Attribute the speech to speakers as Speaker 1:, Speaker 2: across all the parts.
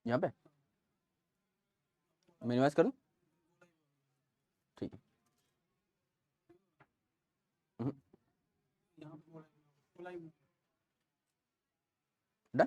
Speaker 1: यहाँ पे मिनिमाइज करूँ, ठीक है। डन।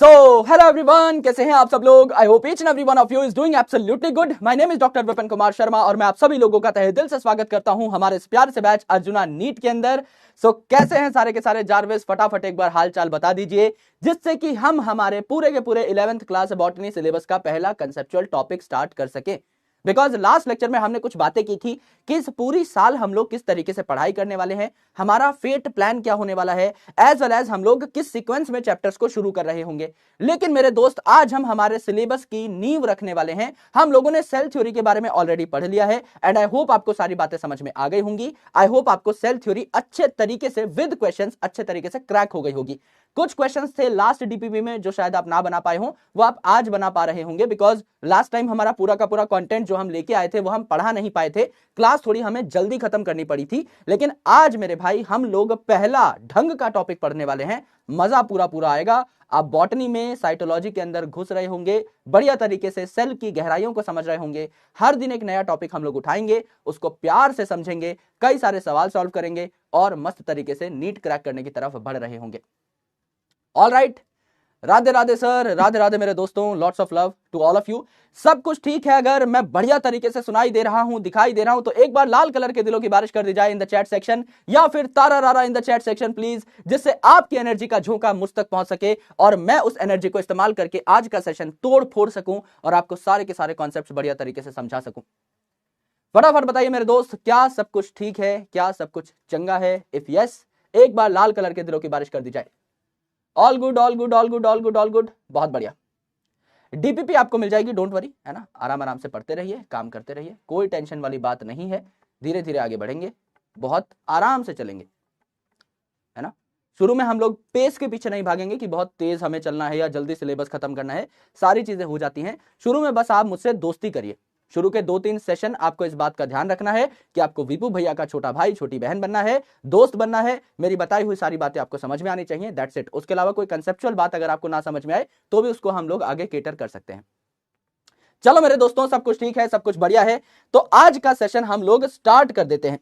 Speaker 1: सो हेलो एवरीवन, कैसे हैं आप सब लोग? I hope each and every one of you is doing absolutely good. My name is doctor Vipin Kumar Sharma और मैं आप सभी लोगों का तहे दिल से स्वागत करता हूं हमारे इस प्यारे से बैच अर्जुना नीट के अंदर। सो कैसे हैं सारे के सारे जारविस? फटाफट एक बार हाल चाल बता दीजिए, जिससे कि हम हमारे पूरे के पूरे 11th क्लास बॉटनी सिलेबस का पहला कंसेप्चुअल टॉपिक स्टार्ट कर सके। बिकॉज लास्ट लेक्चर में हमने कुछ बातें की थी कि इस पूरी साल हम लोग किस तरीके से पढ़ाई करने वाले हैं, हमारा फेट प्लान क्या होने वाला है, एज वेल एज हम लोग किस सीक्वेंस में चैप्टर्स को शुरू कर रहे होंगे। लेकिन मेरे दोस्त, आज हम हमारे सिलेबस की नींव रखने वाले हैं। हम लोगों ने सेल थ्योरी के बारे में ऑलरेडी पढ़ लिया है एंड आई होप आपको सारी बातें समझ में आ गई होंगी। आई होप आपको सेल थ्योरी अच्छे तरीके से विद क्वेश्चंस अच्छे तरीके से क्रैक हो गई होगी। कुछ क्वेश्चंस थे लास्ट डीपीपी में जो शायद आप ना बना पाए हो, वो आप आज बना पा रहे होंगे, बिकॉज लास्ट टाइम हमारा पूरा का पूरा कंटेंट जो हम लेके आए थे वो हम पढ़ा नहीं पाए थे। क्लास थोड़ी हमें जल्दी खत्म करनी पड़ी थी, लेकिन आज मेरे भाई हम लोग पहला ढंग का टॉपिक पढ़ने वाले हैं। मजा पूरा पूरा आएगा। आप बॉटनी में साइटोलॉजी के अंदर घुस रहे होंगे, बढ़िया तरीके से सेल की गहराइयों को समझ रहे होंगे। हर दिन एक नया टॉपिक हम लोग उठाएंगे, उसको प्यार से समझेंगे, कई सारे सवाल सॉल्व करेंगे और मस्त तरीके से नीट क्रैक करने की तरफ बढ़ रहे होंगे। All right, Radhe Radhe sir, Radhe Radhe मेरे दोस्तों, lots of love to all of you. सब कुछ ठीक है? अगर मैं बढ़िया तरीके से सुनाई दे रहा हूं, दिखाई दे रहा हूं, तो एक बार लाल कलर के दिलों की बारिश कर दी जाए इन द चैट सेक्शन, या फिर तारा रारा इन द चैट सेक्शन प्लीज, जिससे आपकी एनर्जी का झोंका मुझ तक पहुंच सके और मैं उस एनर्जी को इस्तेमाल करके आज का सेशन तोड़ फोड़ सकूं और आपको सारे के सारे कॉन्सेप्ट बढ़िया तरीके से समझा सकूं। फटाफट बताइए मेरे दोस्त, क्या सब कुछ ठीक है? क्या सब कुछ चंगा है? इफ यस, एक बार लाल कलर के दिलों की बारिश कर दी जाए। All good, all good, all good, all good, all good, बहुत बढ़िया। डीपीपी आपको मिल जाएगी, डोंट वरी, है ना। आराम आराम से पढ़ते रहिए, काम करते रहिए, कोई टेंशन वाली बात नहीं है। धीरे धीरे आगे बढ़ेंगे, बहुत आराम से चलेंगे, है ना। शुरू में हम लोग पेस के पीछे नहीं भागेंगे कि बहुत तेज हमें चलना है या जल्दी सिलेबस खत्म करना है। सारी चीजें हो जाती हैं शुरू में, बस आप मुझसे दोस्ती करिए। शुरू के 2-3 सेशन आपको इस बात का ध्यान रखना है कि आपको विपू भैया का छोटा भाई छोटी बहन बनना है, दोस्त बनना है। मेरी बताई हुई सारी बातें आपको समझ में आनी चाहिए, दैट्स इट। उसके अलावा कोई कंसेप्चुअल बात अगर आपको ना समझ में आए तो भी उसको हम लोग आगे केटर कर सकते हैं। चलो मेरे दोस्तों, सब कुछ ठीक है, सब कुछ बढ़िया है, तो आज का सेशन हम लोग स्टार्ट कर देते हैं।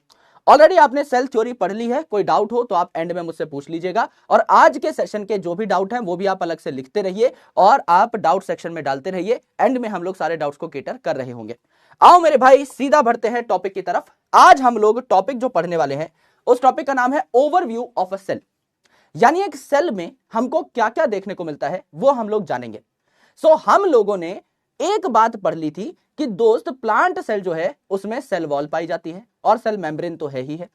Speaker 1: ऑलरेडी आपने सेल थ्योरी पढ़ ली है, कोई डाउट हो तो आप एंड में मुझसे पूछ लीजिएगा, और आज के सेशन के जो भी डाउट हैं वो भी आप अलग से लिखते रहिए और आप डाउट सेक्शन में डालते रहिए। एंड में हम लोग सारे डाउट्स को केटर कर रहे होंगे। आओ मेरे भाई, सीधा बढ़ते हैं टॉपिक की तरफ। आज हम लोग टॉपिक जो पढ़ने वाले हैं उस टॉपिक का नाम है ओवरव्यू ऑफ अ सेल, यानी एक सेल में हमको क्या क्या देखने को मिलता है वो हम लोग जानेंगे। सो हम लोगों ने एक बात पढ़ ली थी कि दोस्त, प्लांट सेल जो है उसमें सेल वॉल पाई जाती है और सेल मेम्ब्रेन तो है ही है,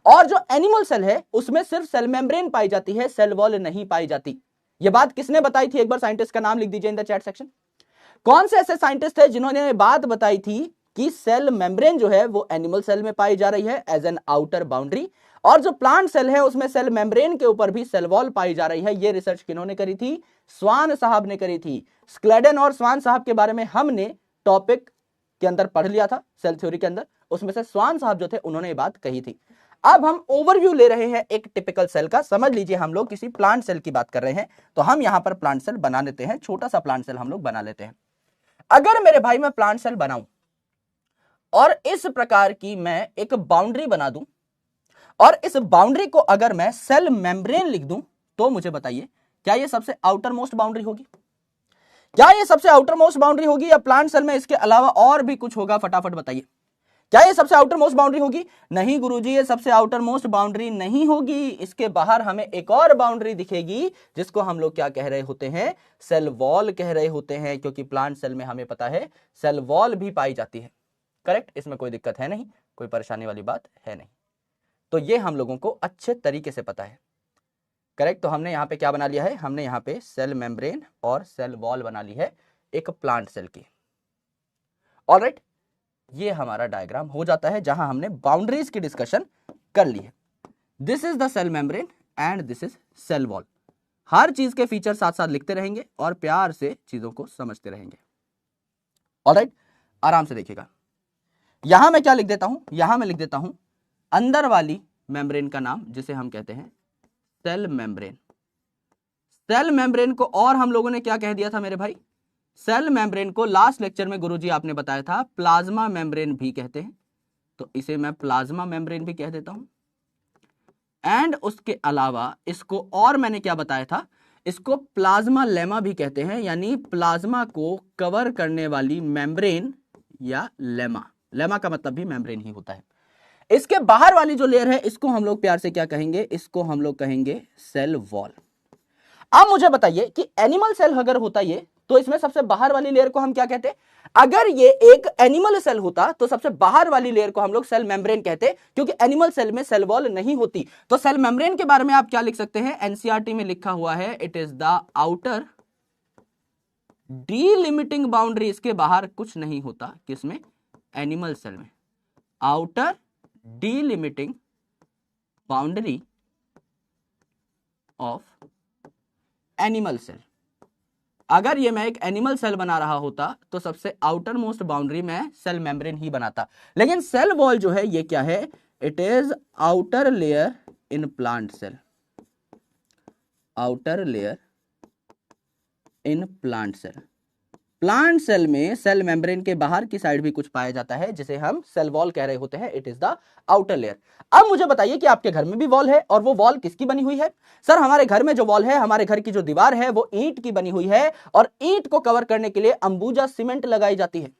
Speaker 1: और जो एनिमल सेल है उसमें सिर्फ सेल मेम्ब्रेन पाई जाती है, सेल वॉल नहीं पाई जाती। ये बात किसने बताई थी? एक बार साइंटिस्ट का नाम लिख दीजिए इन द चैट सेक्शन। कौन से ऐसे साइंटिस्ट थे जिन्होंने ये बात बताई थी कि सेल मेम्ब्रेन जो है वो एनिमल सेल में पाई जा रही है एज एन आउटर बाउंड्री, और जो प्लांट सेल है उसमें सेल मेम्ब्रेन के ऊपर भी सेल वॉल पाई जा रही है? ये रिसर्च किन्होंने करी थी? स्वान साहब ने करी थी। स्क्लेडन और स्वान साहब के बारे में हमने टॉपिक के अंदर पढ़ लिया था सेल थ्योरी के अंदर, उसमें से स्वान साहब जो थे उन्होंने ये बात कही थी। अब हम ओवरव्यू ले रहे हैं एक टिपिकल सेल का। समझ लीजिए हम लोग किसी प्लांट सेल की बात कर रहे हैं, तो हम यहां पर प्लांट सेल बना लेते हैं, छोटा सा प्लांट सेल हम लोग बना लेते हैं। अगर मेरे भाई मैं प्लांट सेल बनाऊं और इस प्रकार की मैं एक बाउंड्री बना दूं, और इस बाउंड्री को अगर मैं सेल मेम्ब्रेन लिख दूं, तो मुझे बताइए क्या ये सबसे आउटर मोस्ट बाउंड्री होगी? क्या ये सबसे आउटर मोस्ट बाउंड्री होगी, या प्लांट सेल में इसके अलावा और भी कुछ होगा? फटाफट बताइए, क्या ये सबसे आउटर मोस्ट बाउंड्री होगी? नहीं गुरुजी, ये सबसे आउटर मोस्ट बाउंड्री नहीं होगी। इसके बाहर हमें एक और बाउंड्री दिखेगी जिसको हम लोग क्या कह रहे होते हैं? सेल वॉल कह रहे होते हैं, क्योंकि प्लांट सेल में हमें पता है सेल वॉल भी पाई जाती है। करेक्ट, इसमें कोई दिक्कत है नहीं, कोई परेशानी वाली बात है नहीं। तो ये हम लोगों को अच्छे तरीके से पता है। करेक्ट, तो हमने यहाँ पे क्या बना लिया है? हमने यहाँ पे सेल मेम्ब्रेन और सेल वॉल बना ली है एक प्लांट सेल की। ऑलराइट, ये हमारा डायग्राम हो जाता है जहां हमने बाउंड्रीज की डिस्कशन कर ली है। This is the cell membrane and this is cell wall. हर चीज के फीचर साथ साथ लिखते रहेंगे और प्यार से चीजों को समझते रहेंगे। ऑलराइट, आराम से देखिएगा। यहां मैं क्या लिख देता हूं? यहां मैं लिख देता हूं अंदर वाली मेम्ब्रेन का नाम, जिसे हम कहते हैं सेल मेम्ब्रेन। सेल मेम्ब्रेन को और हम लोगों ने क्या कह दिया था मेरे भाई? सेल मेम्ब्रेन को लास्ट लेक्चर में गुरुजी आपने बताया था प्लाज्मा मेम्ब्रेन भी कहते हैं, तो इसे मैं प्लाज्मा मेम्ब्रेन भी कह देता हूं। एंड उसके अलावा इसको और मैंने क्या बताया था, इसको प्लाज्मा लेमा भी कहते हैं, यानी प्लाज्मा को कवर करने वाली मेम्ब्रेन या लेमा। लेमा का मतलब भी मेम्ब्रेन ही होता है। इसके बाहर वाली जो लेयर है इसको हम लोग प्यार से क्या कहेंगे? इसको हम लोग कहेंगे सेल वॉल। अब मुझे बताइए कि एनिमल सेल अगर होता ये, तो इसमें सबसे बाहर वाली लेयर को हम क्या कहते? अगर ये एक एनिमल सेल होता तो सबसे बाहर वाली लेयर को हम लोग सेल मेम्ब्रेन कहते, क्योंकि एनिमल सेल में सेल वॉल नहीं होती। तो सेल मेम्ब्रेन के बारे में आप क्या लिख सकते हैं? एनसीईआरटी में लिखा हुआ है, it is the outer delimiting boundary. इसके बाहर कुछ नहीं होता, किसमें? एनिमल सेल में। Outer delimiting boundary of animal cell. अगर ये मैं एक एनिमल सेल बना रहा होता तो सबसे आउटर मोस्ट बाउंड्री में सेल मेम्ब्रेन ही बनाता। लेकिन सेल वॉल जो है ये क्या है? It is outer layer in plant cell. Outer layer in plant cell. Plant cell में सेल मेम्ब्रेन के बाहर की साइड भी कुछ पाया जाता है जिसे हम सेल वॉल कह रहे होते हैं। It is the outer layer. अब मुझे बताइए कि आपके घर में भी वॉल है, और वो वॉल किसकी बनी हुई है? सर हमारे घर में जो वॉल है, हमारे घर की जो दीवार है वो ईंट की बनी हुई है, और ईंट को कवर करने के लिए अंबुजा सीमेंट लगाई जाती है।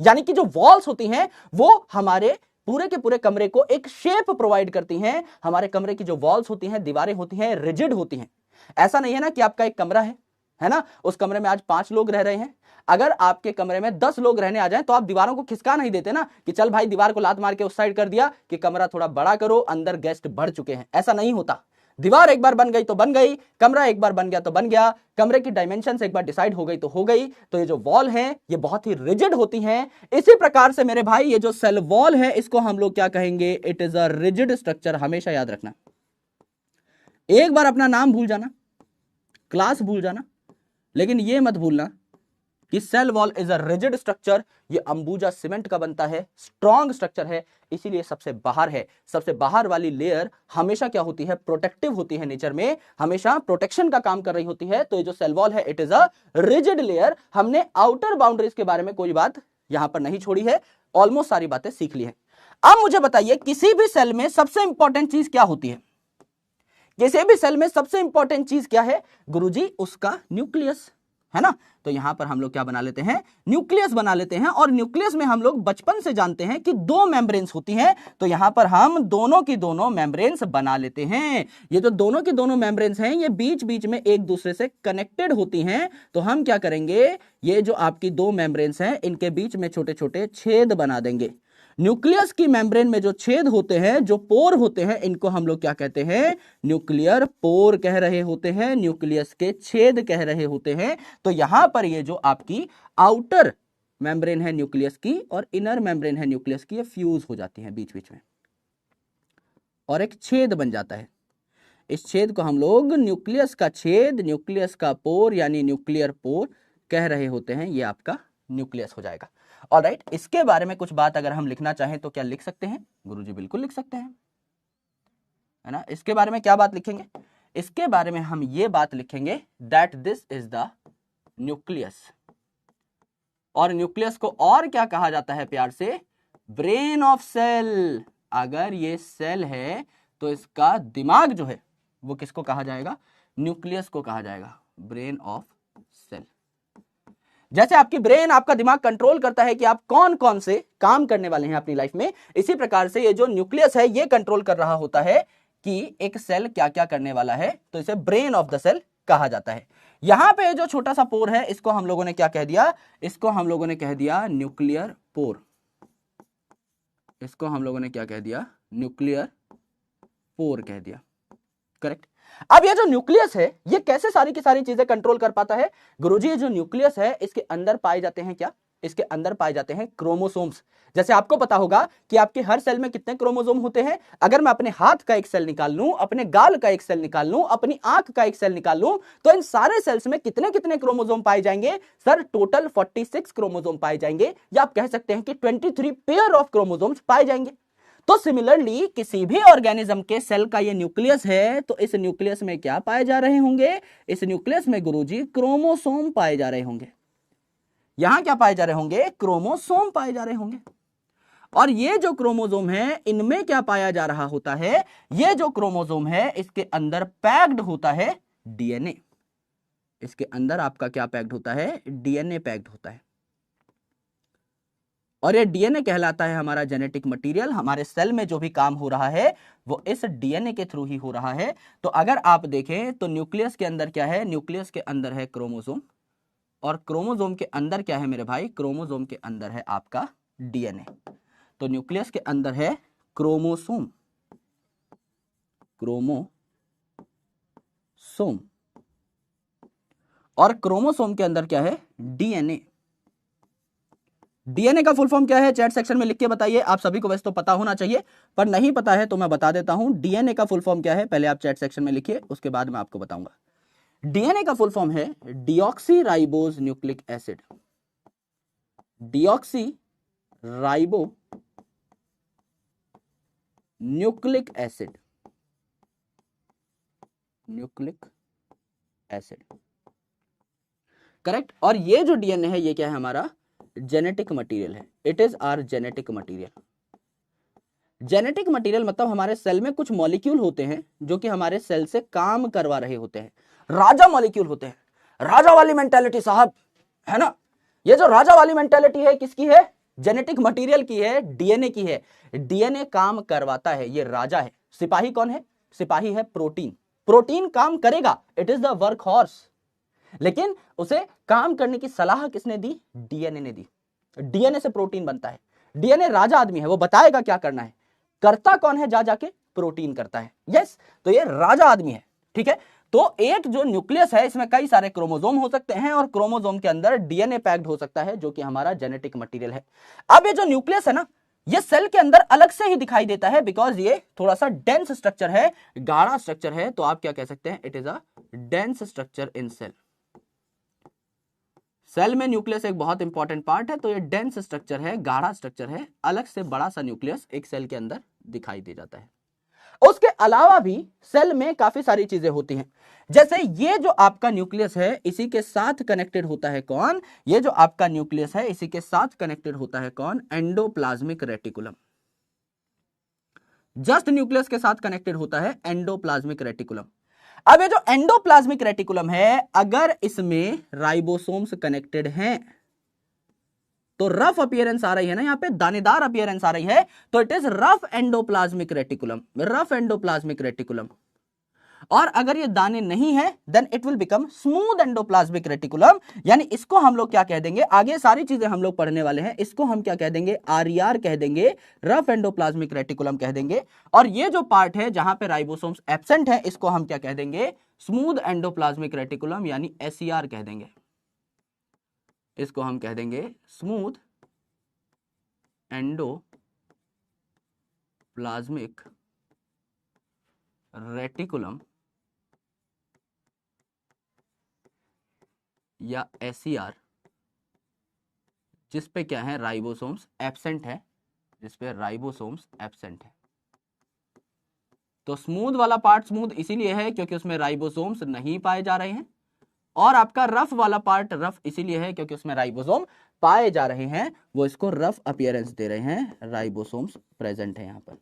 Speaker 1: यानी कि जो वॉल्स होती हैं वो हमारे पूरे के पूरे कमरे को एक शेप प्रोवाइड करती हैं। हमारे कमरे की जो वॉल्स होती हैं, दीवारें होती हैं, रिजिड होती हैं। ऐसा नहीं है ना कि आपका एक कमरा है ना, उस कमरे में आज 5 लोग रह रहे हैं। अगर आपके कमरे में 10 लोग रहने आ जाएं तो आप दीवारों को खिसका नहीं देते ना कि चल भाई दीवार को लात मार के उस साइड कर दिया कि कमरा थोड़ा बड़ा करो, अंदर गेस्ट बढ़ चुके हैं। ऐसा नहीं होता। दीवार एक बार बन गई तो बन गई, कमरा एक बार बन गया तो बन गया, कमरे की डायमेंशन एक बार डिसाइड हो गई तो हो गई। तो ये जो वॉल है ये बहुत ही रिजिड होती हैं। इसी प्रकार से मेरे भाई ये जो सेल वॉल है इसको हम लोग क्या कहेंगे? It is a rigid structure. हमेशा याद रखना, एक बार अपना नाम भूल जाना, क्लास भूल जाना, लेकिन ये मत भूलना कि cell wall is a rigid structure. ये अंबुजा सीमेंट का बनता है, स्ट्रॉन्ग स्ट्रक्चर है, इसीलिए सबसे बाहर है। सबसे बाहर वाली लेयर हमेशा क्या होती है? प्रोटेक्टिव होती है, नेचर में हमेशा प्रोटेक्शन का काम कर रही होती है। तो ये जो सेल वॉल है it is a rigid layer. हमने आउटर बाउंड्रीज के बारे में कोई बात यहां पर नहीं छोड़ी है, ऑलमोस्ट सारी बातें सीख ली है। अब मुझे बताइए किसी भी सेल में सबसे इंपॉर्टेंट चीज क्या होती है? किसी भी सेल में सबसे इंपॉर्टेंट चीज क्या है गुरुजी? उसका न्यूक्लियस, है ना। तो यहां पर हम लोग क्या बना लेते हैं? न्यूक्लियस बना लेते हैं। और न्यूक्लियस में हम लोग बचपन से जानते हैं कि 2 मेम्ब्रेन्स होती हैं। तो यहां पर हम दोनों की दोनों मेम्ब्रेन्स बना लेते हैं। ये जो दोनों की दोनों मेम्ब्रेन्स हैं ये बीच बीच में एक दूसरे से कनेक्टेड होती हैं। तो हम क्या करेंगे? ये जो आपकी 2 मेम्ब्रेन्स हैं इनके बीच में छोटे छोटे छेद बना देंगे। न्यूक्लियस की मेम्ब्रेन में जो छेद होते हैं, जो पोर होते हैं, इनको हम लोग क्या कहते हैं? न्यूक्लियर पोर कह रहे होते हैं, न्यूक्लियस के छेद कह रहे होते हैं। तो यहां पर ये जो आपकी आउटर मेम्ब्रेन है न्यूक्लियस की और इनर मेम्ब्रेन है न्यूक्लियस की, ये फ्यूज हो जाती है बीच बीच में और एक छेद बन जाता है। इस छेद को हम लोग न्यूक्लियस का छेद, न्यूक्लियस का पोर यानी न्यूक्लियर पोर कह रहे होते हैं। ये आपका न्यूक्लियस हो जाएगा। ऑलराइट, इसके बारे में कुछ बात अगर हम लिखना चाहें तो क्या लिख सकते हैं गुरुजी? बिल्कुल लिख सकते हैं, है ना। इसके बारे में क्या बात लिखेंगे? इसके बारे में हम ये बात लिखेंगे that this is the nucleus. और न्यूक्लियस को और क्या कहा जाता है प्यार से? Brain of cell. अगर ये सेल है तो इसका दिमाग जो है वो किसको कहा जाएगा? न्यूक्लियस को कहा जाएगा, ब्रेन ऑफ सेल। जैसे आपकी ब्रेन, आपका दिमाग कंट्रोल करता है कि आप कौन कौन से काम करने वाले हैं अपनी लाइफ में, इसी प्रकार से ये जो न्यूक्लियस है ये कंट्रोल कर रहा होता है कि एक सेल क्या क्या करने वाला है। तो इसे ब्रेन ऑफ द सेल कहा जाता है। यहां पे जो छोटा सा पोर है इसको हम लोगों ने क्या कह दिया? इसको हम लोगों ने कह दिया न्यूक्लियर पोर। इसको हम लोगों ने क्या कह दिया? न्यूक्लियर पोर कह दिया। करेक्ट। अब ये जो न्यूक्लियस है ये कैसे सारी की सारी चीजें कंट्रोल कर पाता है गुरुजी? ये जो न्यूक्लियस है इसके अंदर पाए जाते हैं क्या? इसके अंदर पाए जाते हैं क्रोमोसोम्स। जैसे आपको पता होगा कि आपके हर सेल में कितने क्रोमोसोम होते हैं। अगर मैं अपने हाथ का एक सेल निकाल लूं, अपने गाल का एक सेल निकाल लूं, अपनी आंख का एक सेल निकाल लूं, तो इन सारे सेल्स में कितने कितने क्रोमोसोम पाए जाएंगे? सर टोटल 46 क्रोमोसोम पाए जाएंगे, या आप कह सकते हैं कि 23 पेयर ऑफ क्रोमोसोम्स पाए जाएंगे। तो सिमिलरली किसी भी ऑर्गेनिज्म के सेल का ये न्यूक्लियस है, तो इस न्यूक्लियस में क्या पाए जा रहे होंगे? इस न्यूक्लियस में गुरुजी क्रोमोसोम पाए जा रहे होंगे। यहां क्या पाए जा रहे होंगे? क्रोमोसोम पाए जा रहे होंगे। और ये जो क्रोमोसोम है, इनमें क्या पाया जा रहा होता है? ये जो क्रोमोसोम है, इसके अंदर पैक्ड होता है डीएनए। इसके अंदर आपका क्या पैक्ड होता है? डीएनए पैक्ड होता है। और ये डीएनए कहलाता है हमारा जेनेटिक मटेरियल। हमारे सेल में जो भी काम हो रहा है वो इस डीएनए के थ्रू ही हो रहा है। तो अगर आप देखें तो न्यूक्लियस के अंदर क्या है? न्यूक्लियस के अंदर है क्रोमोसोम, और क्रोमोसोम के अंदर क्या है मेरे भाई? क्रोमोसोम के अंदर है आपका डीएनए। तो न्यूक्लियस के अंदर है क्रोमोसोम, क्रोमोसोम, और क्रोमोसोम के अंदर क्या है? डीएनए। डीएनए का फुल फॉर्म क्या है? चैट सेक्शन में लिख के बताइए। आप सभी को वैसे तो पता होना चाहिए, पर नहीं पता है तो मैं बता देता हूं। डीएनए का फुल फॉर्म क्या है? पहले आप चैट सेक्शन में लिखिए, उसके बाद मैं आपको बताऊंगा। डीएनए का फुल फॉर्म है deoxyribose nucleic acid. Deoxyribo nucleic acid, nucleic acid, correct. और ये जो डीएनए है ये क्या है? हमारा जेनेटिक मटेरियल है। It is our genetic material. Genetic material मतलब हमारे सेल में कुछ मॉलिक्यूल होते हैं जो कि हमारे सेल से काम करवा रहे होते हैं। राजा मॉलिक्यूल होते हैं, राजा वाली मेंटालिटी साहब, है ना। ये जो राजा वाली मेंटालिटी है किसकी है? जेनेटिक मटेरियल की है, डीएनए की है। डीएनए काम करवाता है, ये राजा है। सिपाही कौन है? सिपाही है प्रोटीन। प्रोटीन काम करेगा, it is the work horse, लेकिन उसे काम करने की सलाह किसने दी? डीएनए ने दी। डीएनए से प्रोटीन बनता है। डीएनए राजा आदमी है, वो बताएगा क्या करना है। करता कौन है? जा जाके प्रोटीन करता है। यस, तो ये राजा आदमी है, ठीक है। तो एक जो न्यूक्लियस है इसमें कई सारे क्रोमोसोम हो सकते हैं, और क्रोमोसोम के अंदर डीएनए पैक्ड हो सकता है जो कि हमारा जेनेटिक मटेरियल है। अब ये जो न्यूक्लियस है ना, ये सेल के अंदर अलग से ही दिखाई देता है, बिकॉज ये थोड़ा सा डेंस स्ट्रक्चर है, गाढ़ा स्ट्रक्चर है। तो आप क्या कह सकते हैं? It is a dense structure in cell. Cell में न्यूक्लियस एक बहुत इंपॉर्टेंट पार्ट है, तो ये डेंस स्ट्रक्चर है, गाढ़ा स्ट्रक्चर है। अलग से बड़ा सा न्यूक्लियस एक सेल के अंदर दिखाई दे जाता है। उसके अलावा भी सेल में काफी सारी चीजें होती हैं, जैसे ये जो आपका न्यूक्लियस है इसी के साथ कनेक्टेड होता है कौन? ये जो आपका न्यूक्लियस है इसी के साथ कनेक्टेड होता है कौन? Endoplasmic reticulum. जस्ट न्यूक्लियस के साथ कनेक्टेड होता है एंडोप्लाज्मिक रेटिकुलम। अब ये जो एंडोप्लाज्मिक रेटिकुलम है, अगर इसमें राइबोसोम्स कनेक्टेड हैं तो रफ अपीयरेंस आ रही है ना, यहां पे दानेदार अपीयरेंस आ रही है, तो it is rough endoplasmic reticulum, rough endoplasmic reticulum. और अगर ये दाने नहीं है then it will become smooth endoplasmic reticulum. यानी इसको हम लोग क्या कह देंगे? आगे सारी चीजें हम लोग पढ़ने वाले हैं, इसको हम क्या कह देंगे? आरईआर कह देंगे, रफ एंडोप्लाज्मिक रेटिकुलम कह देंगे। और ये जो पार्ट है जहां पे राइबोसोम्स एब्सेंट है, इसको हम क्या कह देंगे? स्मूथ एंडोप्लाज्मिक रेटिकुलम यानी एसईआर कह देंगे। इसको हम कह देंगे स्मूथ एंडोप्लाज्मिक रेटिकुलम या एसईआर, जिस पे क्या है? राइबोसोम्स एब्सेंट है, जिस पे राइबोसोम्स एब्सेंट है। तो स्मूथ वाला पार्ट स्मूथ इसीलिए है क्योंकि उसमें राइबोसोम्स नहीं पाए जा रहे हैं, और आपका रफ वाला पार्ट रफ इसीलिए है क्योंकि उसमें राइबोसोम पाए जा रहे हैं, वो इसको रफ अपीयरेंस दे रहे हैं। राइबोसोम्स प्रेजेंट है, यहां पर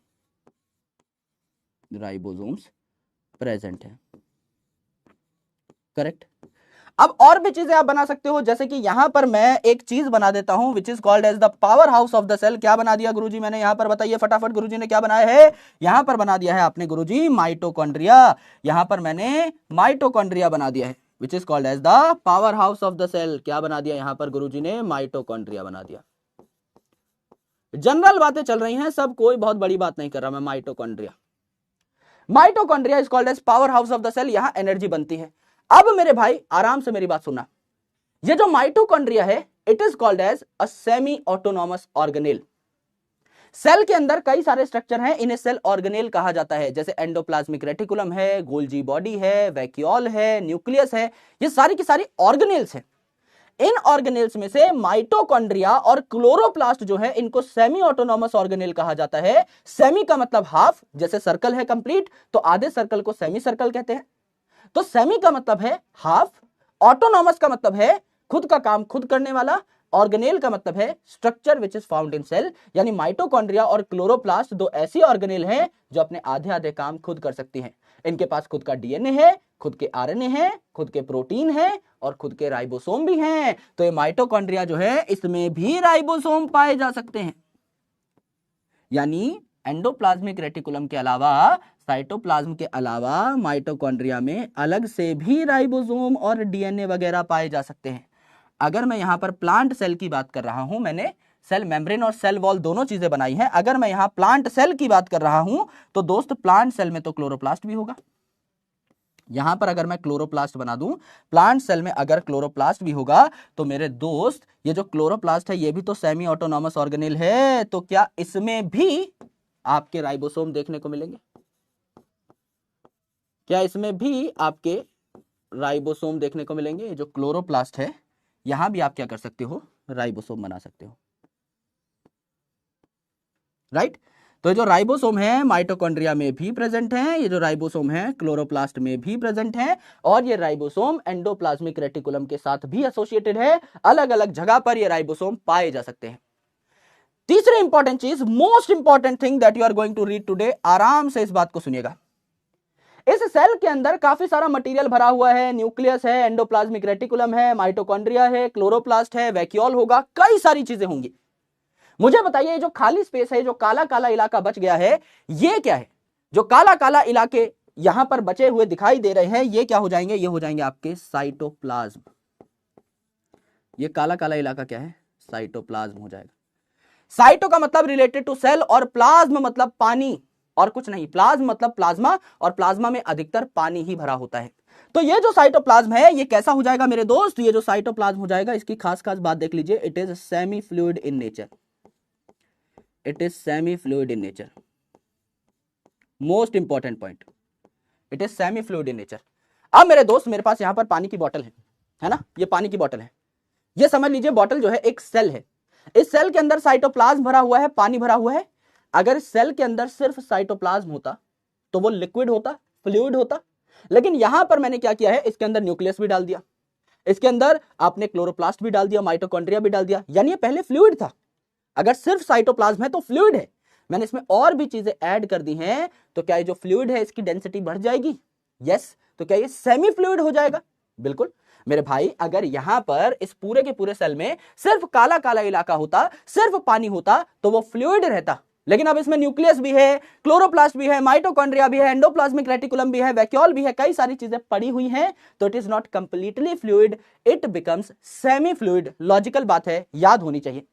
Speaker 1: राइबोसोम्स प्रेजेंट है, करेक्ट। अब और भी चीजें आप बना सकते हो, जैसे कि यहां पर मैं एक चीज बना देता हूं which is called as the powerhouse of the cell. क्या बना दिया गुरुजी मैंने यहां पर? बताइए फटाफट, गुरुजी ने क्या बनाया है? यहां पर बना दिया है आपने गुरुजी माइटोकॉन्ड्रिया। यहां पर मैंने माइटोकॉन्ड्रिया बना दिया है which is called as the powerhouse of the cell. क्या बना दिया यहां पर गुरुजी ने? माइटोकॉन्ड्रिया बना दिया। जनरल बातें चल रही हैं सब, कोई बहुत बड़ी बात नहीं कर रहा मैं। Mitochondria, mitochondria is called as powerhouse of the cell. यहां एनर्जी बनती है। अब मेरे भाई आराम से मेरी बात सुनना, ये जो माइटोकॉन्ड्रिया है it is called as a semi autonomous organelle. Cell के अंदर कई सारे स्ट्रक्चर हैं, इन्हें सेल ऑर्गेनेल कहा जाता है, जैसे एंडोप्लाज्मिक रेटिकुलम है, गोल्जी बॉडी है, वैक्यूल है, न्यूक्लियस है, ये सारी की सारी ऑर्गेनेल्स हैं। इन ऑर्गेनेल्स में से माइटोकॉन्ड्रिया और क्लोरोप्लास्ट जो है इनको सेमी ऑटोनॉमस ऑर्गेनेल कहा जाता है। सेमी का मतलब हाफ, जैसे सर्कल है कंप्लीट तो आधे सर्कल को सेमी सर्कल कहते हैं। तो सेमी का मतलब है हाफ, ऑटोनॉमस का मतलब है खुद का काम खुद करने वाला, ऑर्गेनेल का मतलब है structure which is found in cell. यानी माइटोकॉन्ड्रिया और क्लोरोप्लास्ट दो ऐसी ऑर्गेनेल हैं जो अपने आधे आधे काम खुद कर सकती हैं। इनके पास खुद का डीएनए है, खुद के आरएनए है, खुद के प्रोटीन है और खुद के राइबोसोम भी हैं। तो ये माइटोकॉन्ड्रिया जो है इसमें भी राइबोसोम पाए जा सकते हैं। यानी एंडोप्लाज्मिक रेटिकुलम के अलावा, साइटोप्लाज्म के अलावा माइटोकॉन्ड्रिया में अलग से भी राइबोसोम और डीएनए वगैरह पाए जा सकते हैं। अगर मैं यहां पर प्लांट सेल की बात कर रहा हूं, मैंने सेल मेम्ब्रेन और सेल वॉल दोनों चीजें बनाई हैं। अगर मैं यहां प्लांट सेल की बात कर रहा हूं तो दोस्त प्लांट सेल में तो क्लोरोप्लास्ट भी होगा। यहां पर अगर मैं क्लोरोप्लास्ट बना दूं, प्लांट सेल में अगर क्लोरोप्लास्ट भी होगा तो मेरे दोस्त ये जो क्लोरोप्लास्ट है ये भी तो सेमी ऑटोनॉमस ऑर्गेनेल है। तो क्या इसमें भी आपके राइबोसोम देखने को मिलेंगे? क्या इसमें भी आपके राइबोसोम देखने को मिलेंगे? जो क्लोरोप्लास्ट है यहां भी आप क्या कर सकते हो, राइबोसोम बना सकते हो, राइट। तो जो राइबोसोम है माइटोकॉन्ड्रिया में भी प्रेजेंट हैं, ये जो राइबोसोम है क्लोरोप्लास्ट में भी प्रेजेंट हैं और ये राइबोसोम एंडोप्लाज्मिक रेटिकुलम के साथ भी एसोसिएटेड है। अलग अलग जगह पर ये राइबोसोम पाए जा सकते हैं। तीसरी इंपॉर्टेंट चीज, most important thing that you are going to read today, आराम से इस बात को सुनिएगा। इस सेल के अंदर काफी सारा मटेरियल भरा हुआ है। न्यूक्लियस है, एंडोप्लाज्मिक रेटिकुलम है, माइटोकॉन्ड्रिया है, क्लोरोप्लास्ट है, वैक्यूल होगा, कई सारी चीजें होंगी। मुझे बताइए जो खाली स्पेस है, जो काला काला इलाका बच गया है, ये क्या है? जो काला काला इलाके यहां पर बचे हुए दिखाई दे रहे हैं ये क्या हो जाएंगे? ये हो जाएंगे आपके साइटोप्लाज्म। ये काला काला इलाका क्या है? साइटोप्लाज्म हो जाएगा। साइटो का मतलब रिलेटेड टू सेल और प्लाज्म मतलब पानी और कुछ नहीं। प्लाज्म मतलब प्लाज्मा और प्लाज्मा में अधिकतर पानी ही भरा होता है। तो ये जो साइटोप्लाज्म है ये कैसा हो जाएगा मेरे दोस्त? ये जो साइटोप्लाज्म हो जाएगा इसकी खास खास बात देख लीजिए, it is semi fluid in nature. It is semi fluid in nature. Most important point, it is semi fluid in nature. अब मेरे दोस्त मेरे पास यहां पर पानी की बोतल है ना, ये पानी की बोतल है। ये समझ लीजिए बोतल जो है एक सेल है। इस सेल के अंदर साइटोप्लाज्म भरा हुआ है, पानी भरा हुआ है। अगर इस सेल के अंदर सिर्फ साइटोप्लाज्म होता तो वो लिक्विड होता, फ्लूइड होता। लेकिन यहां पर मैंने क्या किया है, इसके अंदर न्यूक्लियस भी डाल दिया, इसके अंदर आपने क्लोरोप्लास्ट भी डाल दिया, माइटोकॉन्ड्रिया भी डाल दिया, यानी ये पहले फ्लूइड था। अगर सिर्फ साइटोप्लाज्म है तो फ्लूइड है। मैंने इसमें और भी चीजें ऐड कर दी हैं, तो क्या ये जो फ्लूइड है इसकी डेंसिटी बढ़ जाएगी? यस। तो क्या ये सेमी फ्लूइड हो जाएगा? बिल्कुल मेरे भाई। अगर यहां पर इस पूरे के पूरे सेल में सिर्फ काला काला इलाका होता, सिर्फ पानी होता तो वो फ्लूइड रहता। लेकिन अब इसमें न्यूक्लियस भी है, क्लोरोप्लास्ट भी है, माइटोकॉन्ड्रिया भी है, एंडोप्लाज्मिक रेटिकुलम भी है, वैक्यूल भी है, कई सारी चीजें पड़ी हुई हैं। तो it is not completely fluid, it becomes semi fluid. Logical बात है, याद होनी चाहिए,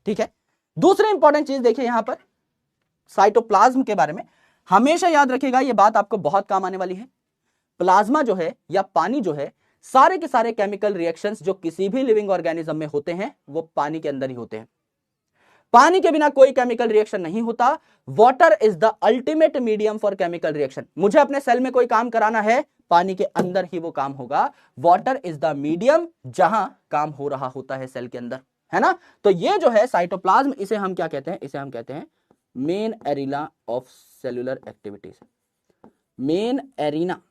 Speaker 1: ठीक है। दूसरी इंपॉर्टेंट चीज देखिए यहां पर साइटोप्लाज्म के बारे में हमेशा याद रखिएगा, यह बात आपको बहुत काम आने वाली है। प्लाज्मा जो है या पानी जो है, सारे के सारे केमिकल रिएक्शंस जो किसी भी लिविंग ऑर्गेनिज्म में होते हैं वो पानी के अंदर ही होते हैं। पानी के बिना कोई केमिकल रिएक्शन नहीं होता। Water is the ultimate medium for chemical reaction. मुझे अपने सेल में कोई काम कराना है, पानी के अंदर ही वो काम होगा। वाटर इज द मीडियम जहां काम हो रहा होता है सेल के अंदर, है ना। तो ये जो है साइटोप्लाज्म, इसे हम क्या कहते हैं? इसे हम कहते हैं main arena of cellular activities. Main arena,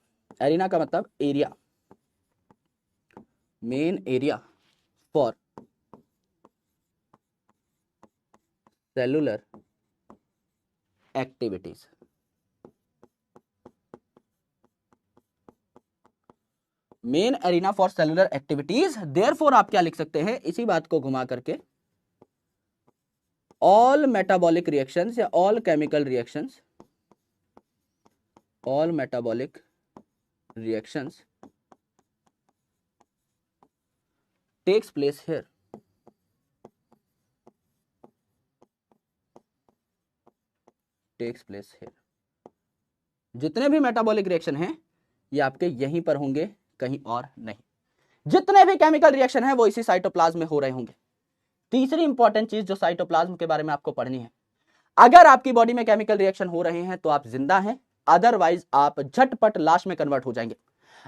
Speaker 1: arena का मतलब area, main area for cellular activities. Main arena for cellular activities. Therefore आप क्या लिख सकते हैं इसी बात को घुमा करके, ऑल मेटाबॉलिक रिएक्शंस या all chemical reactions, all metabolic reactions takes place here। takes place here। जितने भी मेटाबॉलिक रिएक्शन हैं ये आपके यहीं पर होंगे, कहीं और नहीं। जितने भी केमिकल रिएक्शन हैं वो इसी साइटोप्लाज्म में हो रहे होंगे। तीसरी इंपॉर्टेंट चीज जो साइटोप्लाज्म के बारे में आपको पढ़नी है, अगर आपकी बॉडी में केमिकल रिएक्शन हो रहे हैं तो आप जिंदा हैं, अदरवाइज आप झटपट लाश में कन्वर्ट हो जाएंगे।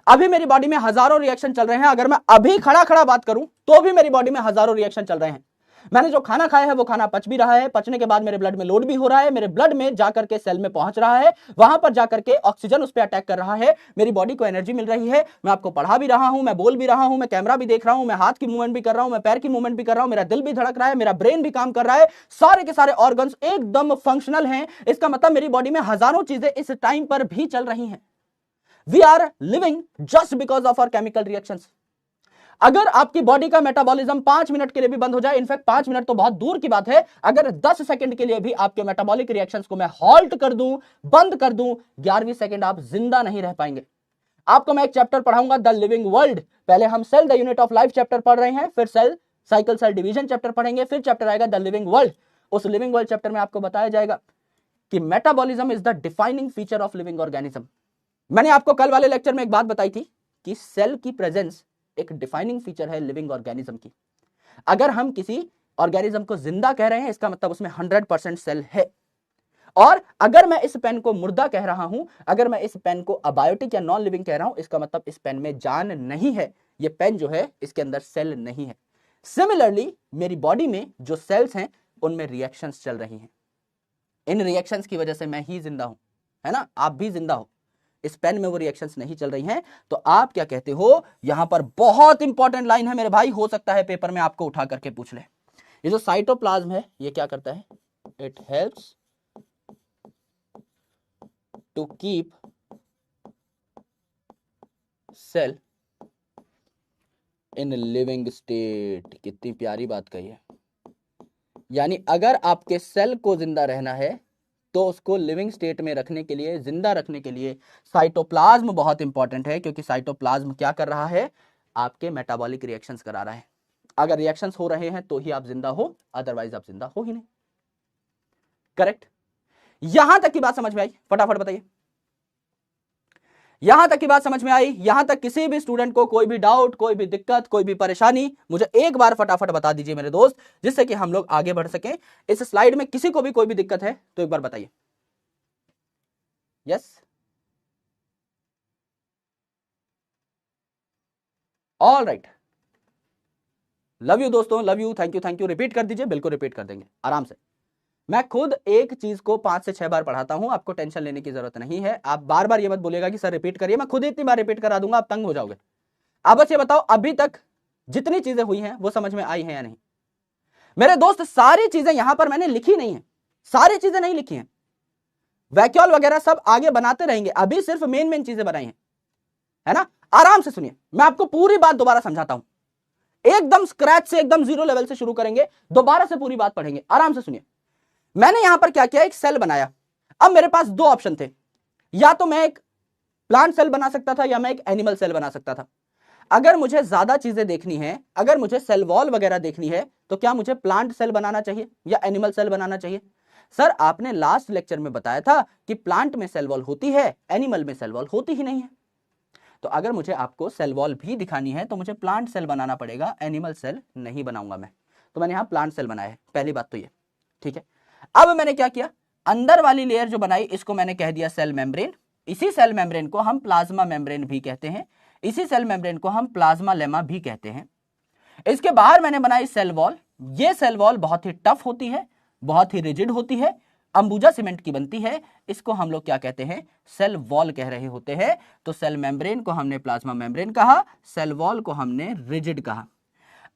Speaker 1: अभी मेरी बॉडी में हजारों रिएक्शन चल रहे हैं, अगर मैं अभी खड़ा खड़ा बात करूं तो भी मेरी बॉडी में हजारों रिएक्शन चल रहे हैं। मैंने जो खाना खाया है वो खाना पच भी रहा है, पचने के बाद मेरे ब्लड में लोड भी हो रहा है, मेरे ब्लड में जाकर के सेल में पहुंच रहा है, वहां पर जाकर के ऑक्सीजन उस पर अटैक कर रहा है, मेरी बॉडी को एनर्जी मिल रही है, मैं आपको पढ़ा भी रहा हूं, मैं बोल भी रहा हूं, मैं कैमरा भी देख रहा हूं, मैं हाथ की मूवमेंट भी कर रहा हूं, मैं पैर की मूवमेंट भी कर रहा हूं, मेरा दिल भी धड़क रहा है, मेरा ब्रेन भी काम कर रहा है, सारे के सारे ऑर्गन्स एकदम फंक्शनल हैं। इसका मतलब मेरी बॉडी में हजारों चीजें इस टाइम पर भी चल रही हैं। We are living just because of our chemical reactions. अगर आपकी बॉडी का मेटाबॉलिज्म 5 मिनट के लिए भी बंद हो जाए, इनफैक्ट 5 मिनट तो बहुत दूर की बात है, अगर 10 सेकंड के लिए भी आपके मेटाबॉलिक रिएक्शंस को मैं हॉल्ट कर दूं, बंद कर दूं, 11वीं सेकंड आप जिंदा नहीं रह पाएंगे। आपको मैं एक चैप्टर पढ़ाऊंगा, द लिविंग वर्ल्ड। पहले हम cell the unit of life chapter पढ़ रहे हैं, फिर cell cycle cell division chapter पढ़ेंगे, फिर चैप्टर आएगा द लिविंग वर्ल्ड। उस लिविंग वर्ल्ड चैप्टर में आपको बताया जाएगा कि metabolism is the defining feature of living organism. मैंने आपको कल वाले लेक्चर में एक बात बताई थी कि सेल की प्रेजेंस एक डिफाइनिंग फीचर है लिविंग ऑर्गेनिज्म की। अगर हम किसी ऑर्गेनिज्म को जिंदा कह रहे हैं, इसका मतलब उसमें 100% सेल है। और अगर मैं इस पेन को मुर्दा कह रहा हूं, अगर मैं इस पेन को अबायोटिक या नॉन लिविंग कह रहा हूं, इसका मतलब इस पेन में जान नहीं है, ये पेन जो है इसके अंदर सेल नहीं है। सिमिलरली मेरी बॉडी में जो सेल्स हैं उनमें रिएक्शंस चल रही हैं, इन रिएक्शंस की वजह से मैं ही जिंदा हूं, है ना, आप भी जिंदा हो। इस पेन में वो रिएक्शंस नहीं चल रही हैं, तो आप क्या कहते हो? यहां पर बहुत इंपॉर्टेंट लाइन है मेरे भाई, हो सकता है पेपर में आपको उठा करके पूछ ले। ये जो साइटोप्लाज्म है ये क्या करता है? It helps to keep cell in living state. कितनी प्यारी बात कही है। यानी अगर आपके सेल को जिंदा रहना है तो उसको लिविंग स्टेट में रखने के लिए, जिंदा रखने के लिए साइटोप्लाज्म बहुत इंपॉर्टेंट है, क्योंकि साइटोप्लाज्म क्या कर रहा है? आपके मेटाबॉलिक रिएक्शंस करा रहा है। अगर रिएक्शंस हो रहे हैं तो ही आप जिंदा हो, अदरवाइज आप जिंदा हो ही नहीं। करेक्ट? यहां तक की बात समझ में आई? फटाफट बताइए, यहां तक की बात समझ में आई? यहां तक किसी भी स्टूडेंट को कोई भी डाउट, कोई भी दिक्कत, कोई भी परेशानी, मुझे एक बार फटाफट बता दीजिए मेरे दोस्त, जिससे कि हम लोग आगे बढ़ सकें। इस स्लाइड में किसी को भी कोई भी दिक्कत है तो एक बार बताइए। Yes, all right, love you दोस्तों, love you, thank you, repeat कर दीजिए, बिल्कुल रिपीट कर देंगे आराम से। मैं खुद एक चीज को 5 से 6 बार पढ़ाता हूं, आपको टेंशन लेने की जरूरत नहीं है। आप बार बार ये मत बोलेगा कि सर रिपीट करिए, मैं खुद इतनी बार रिपीट करा दूंगा, आप तंग हो जाओगे। अब बस ये बताओ, अभी तक जितनी चीजें हुई हैं वो समझ में आई हैं या नहीं? मेरे दोस्त, सारी चीजें यहां पर मैंने लिखी नहीं है, सारी चीजें नहीं लिखी हैं, वैक्यूल वगैरह सब आगे बनाते रहेंगे, अभी सिर्फ मेन मेन चीजें बनाई हैं, है ना। आराम से सुनिए, मैं आपको पूरी बात दोबारा समझाता हूं, एकदम स्क्रैच से, एकदम जीरो लेवल से शुरू करेंगे, दोबारा से पूरी बात पढ़ेंगे, आराम से सुनिए। मैंने यहां पर क्या किया? एक सेल बनाया। अब मेरे पास 2 ऑप्शन थे, या तो मैं एक प्लांट सेल बना सकता था या मैं एक एनिमल सेल बना सकता था। अगर मुझे ज्यादा चीजें देखनी है, अगर मुझे सेल वॉल वगैरह देखनी है, तो क्या मुझे प्लांट सेल बनाना चाहिए या एनिमल सेल बनाना चाहिए? सर आपने लास्ट लेक्चर में बताया था कि प्लांट में सेल वॉल होती है, एनिमल में सेल वॉल होती ही नहीं है। तो अगर मुझे आपको सेल वॉल भी दिखानी है तो मुझे प्लांट सेल बनाना पड़ेगा, एनिमल सेल नहीं बनाऊंगा मैं। तो मैंने यहां प्लांट सेल बनाया है, पहली बात तो ये, ठीक है। अब मैंने क्या किया? अंदर वाली लेयर जो बनाई इसको मैंने कह दिया सेल मेम्ब्रेन। इसी सेल मेम्ब्रेन को हम प्लाज्मा मेम्ब्रेन भी कहते हैं, इसी सेल मेम्ब्रेन को हम प्लाज्मा लेमा भी कहते हैं। इसके बाहर मैंने बनाई सेल वॉल। ये सेल वॉल बहुत ही टफ होती है, बहुत ही रिजिड होती है, अंबुजा सीमेंट की बनती है, इसको हम लोग क्या कहते हैं? सेल वॉल कह रहे होते हैं। तो सेल मेम्ब्रेन को हमने प्लाज्मा मेम्ब्रेन कहा, सेल वॉल को हमने रिजिड कहा।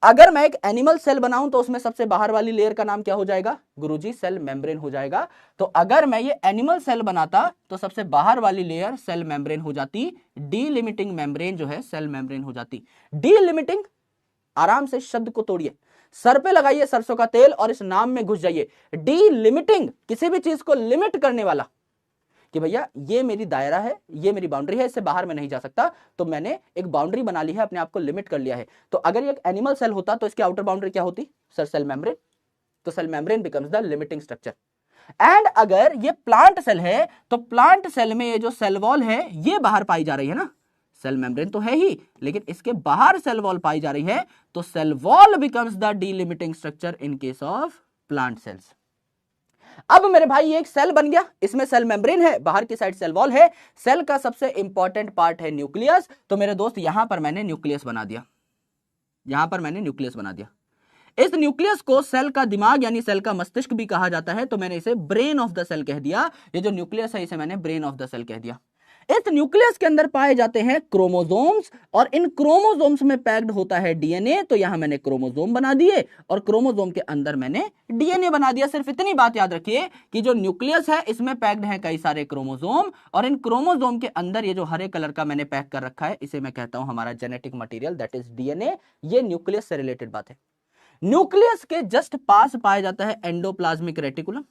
Speaker 1: अगर मैं एक एनिमल सेल बनाऊं तो उसमें सबसे बाहर वाली लेयर का नाम क्या हो जाएगा? गुरुजी, सेल मेम्ब्रेन हो जाएगा। तो अगर मैं ये एनिमल सेल बनाता तो सबसे बाहर वाली लेयर सेल मेम्ब्रेन हो जाती, डीलिमिटिंग मेम्ब्रेन जो है सेल मेम्ब्रेन हो जाती। डीलिमिटिंग, आराम से शब्द को तोड़िए, सर पे लगाइए सरसों का तेल और इस नाम में घुस जाइए। डीलिमिटिंग, किसी भी चीज को लिमिट करने वाला, कि भैया ये मेरी दायरा है, ये मेरी बाउंड्री है, इससे बाहर मैं नहीं जा सकता, तो मैंने एक बाउंड्री बना ली है, अपने आप को लिमिट कर लिया है। तो अगर ये एक एनिमल सेल होता तो इसकी आउटर बाउंड्री क्या होती? Sir cell membrane. तो cell membrane becomes the limiting structure. And अगर ये प्लांट सेल है तो प्लांट सेल में ये जो सेल वॉल है ये बाहर पाई जा रही है ना, सेल मेम्ब्रेन तो है ही लेकिन इसके बाहर सेल वॉल पाई जा रही है, तो cell wall becomes the delimiting structure in case of plant cells. अब मेरे भाई ये एक सेल बन गया, इसमें सेल मेम्ब्रेन है, बाहर की साइड सेल वॉल है, सेल का सबसे इंपॉर्टेंट पार्ट है न्यूक्लियस। तो मेरे दोस्त यहां पर मैंने न्यूक्लियस बना दिया, यहां पर मैंने न्यूक्लियस बना दिया। इस न्यूक्लियस को सेल का दिमाग यानी सेल का मस्तिष्क भी कहा जाता है, तो मैंने इसे ब्रेन ऑफ द सेल कह दिया। ये जो न्यूक्लियस है इसे मैंने ब्रेन ऑफ द सेल कह दिया। इस न्यूक्लियस के अंदर पाए जाते हैं क्रोमोसोम्स, और इन क्रोमोसोम्स में पैक्ड होता है डीएनए। तो यहां मैंने क्रोमोसोम बना दिए और क्रोमोसोम के अंदर मैंने डीएनए बना दिया। सिर्फ इतनी बात याद रखिए कि जो न्यूक्लियस है इसमें पैक्ड है कई सारे क्रोमोसोम, और इन क्रोमोसोम के अंदर ये जो हरे कलर का मैंने पैक कर रखा है इसे मैं कहता हूं हमारा genetic material, that is DNA. ये न्यूक्लियस से रिलेटेड बात है। न्यूक्लियस के जस्ट पास पाया जाता है एंडोप्लाज्मिक रेटिकुलम।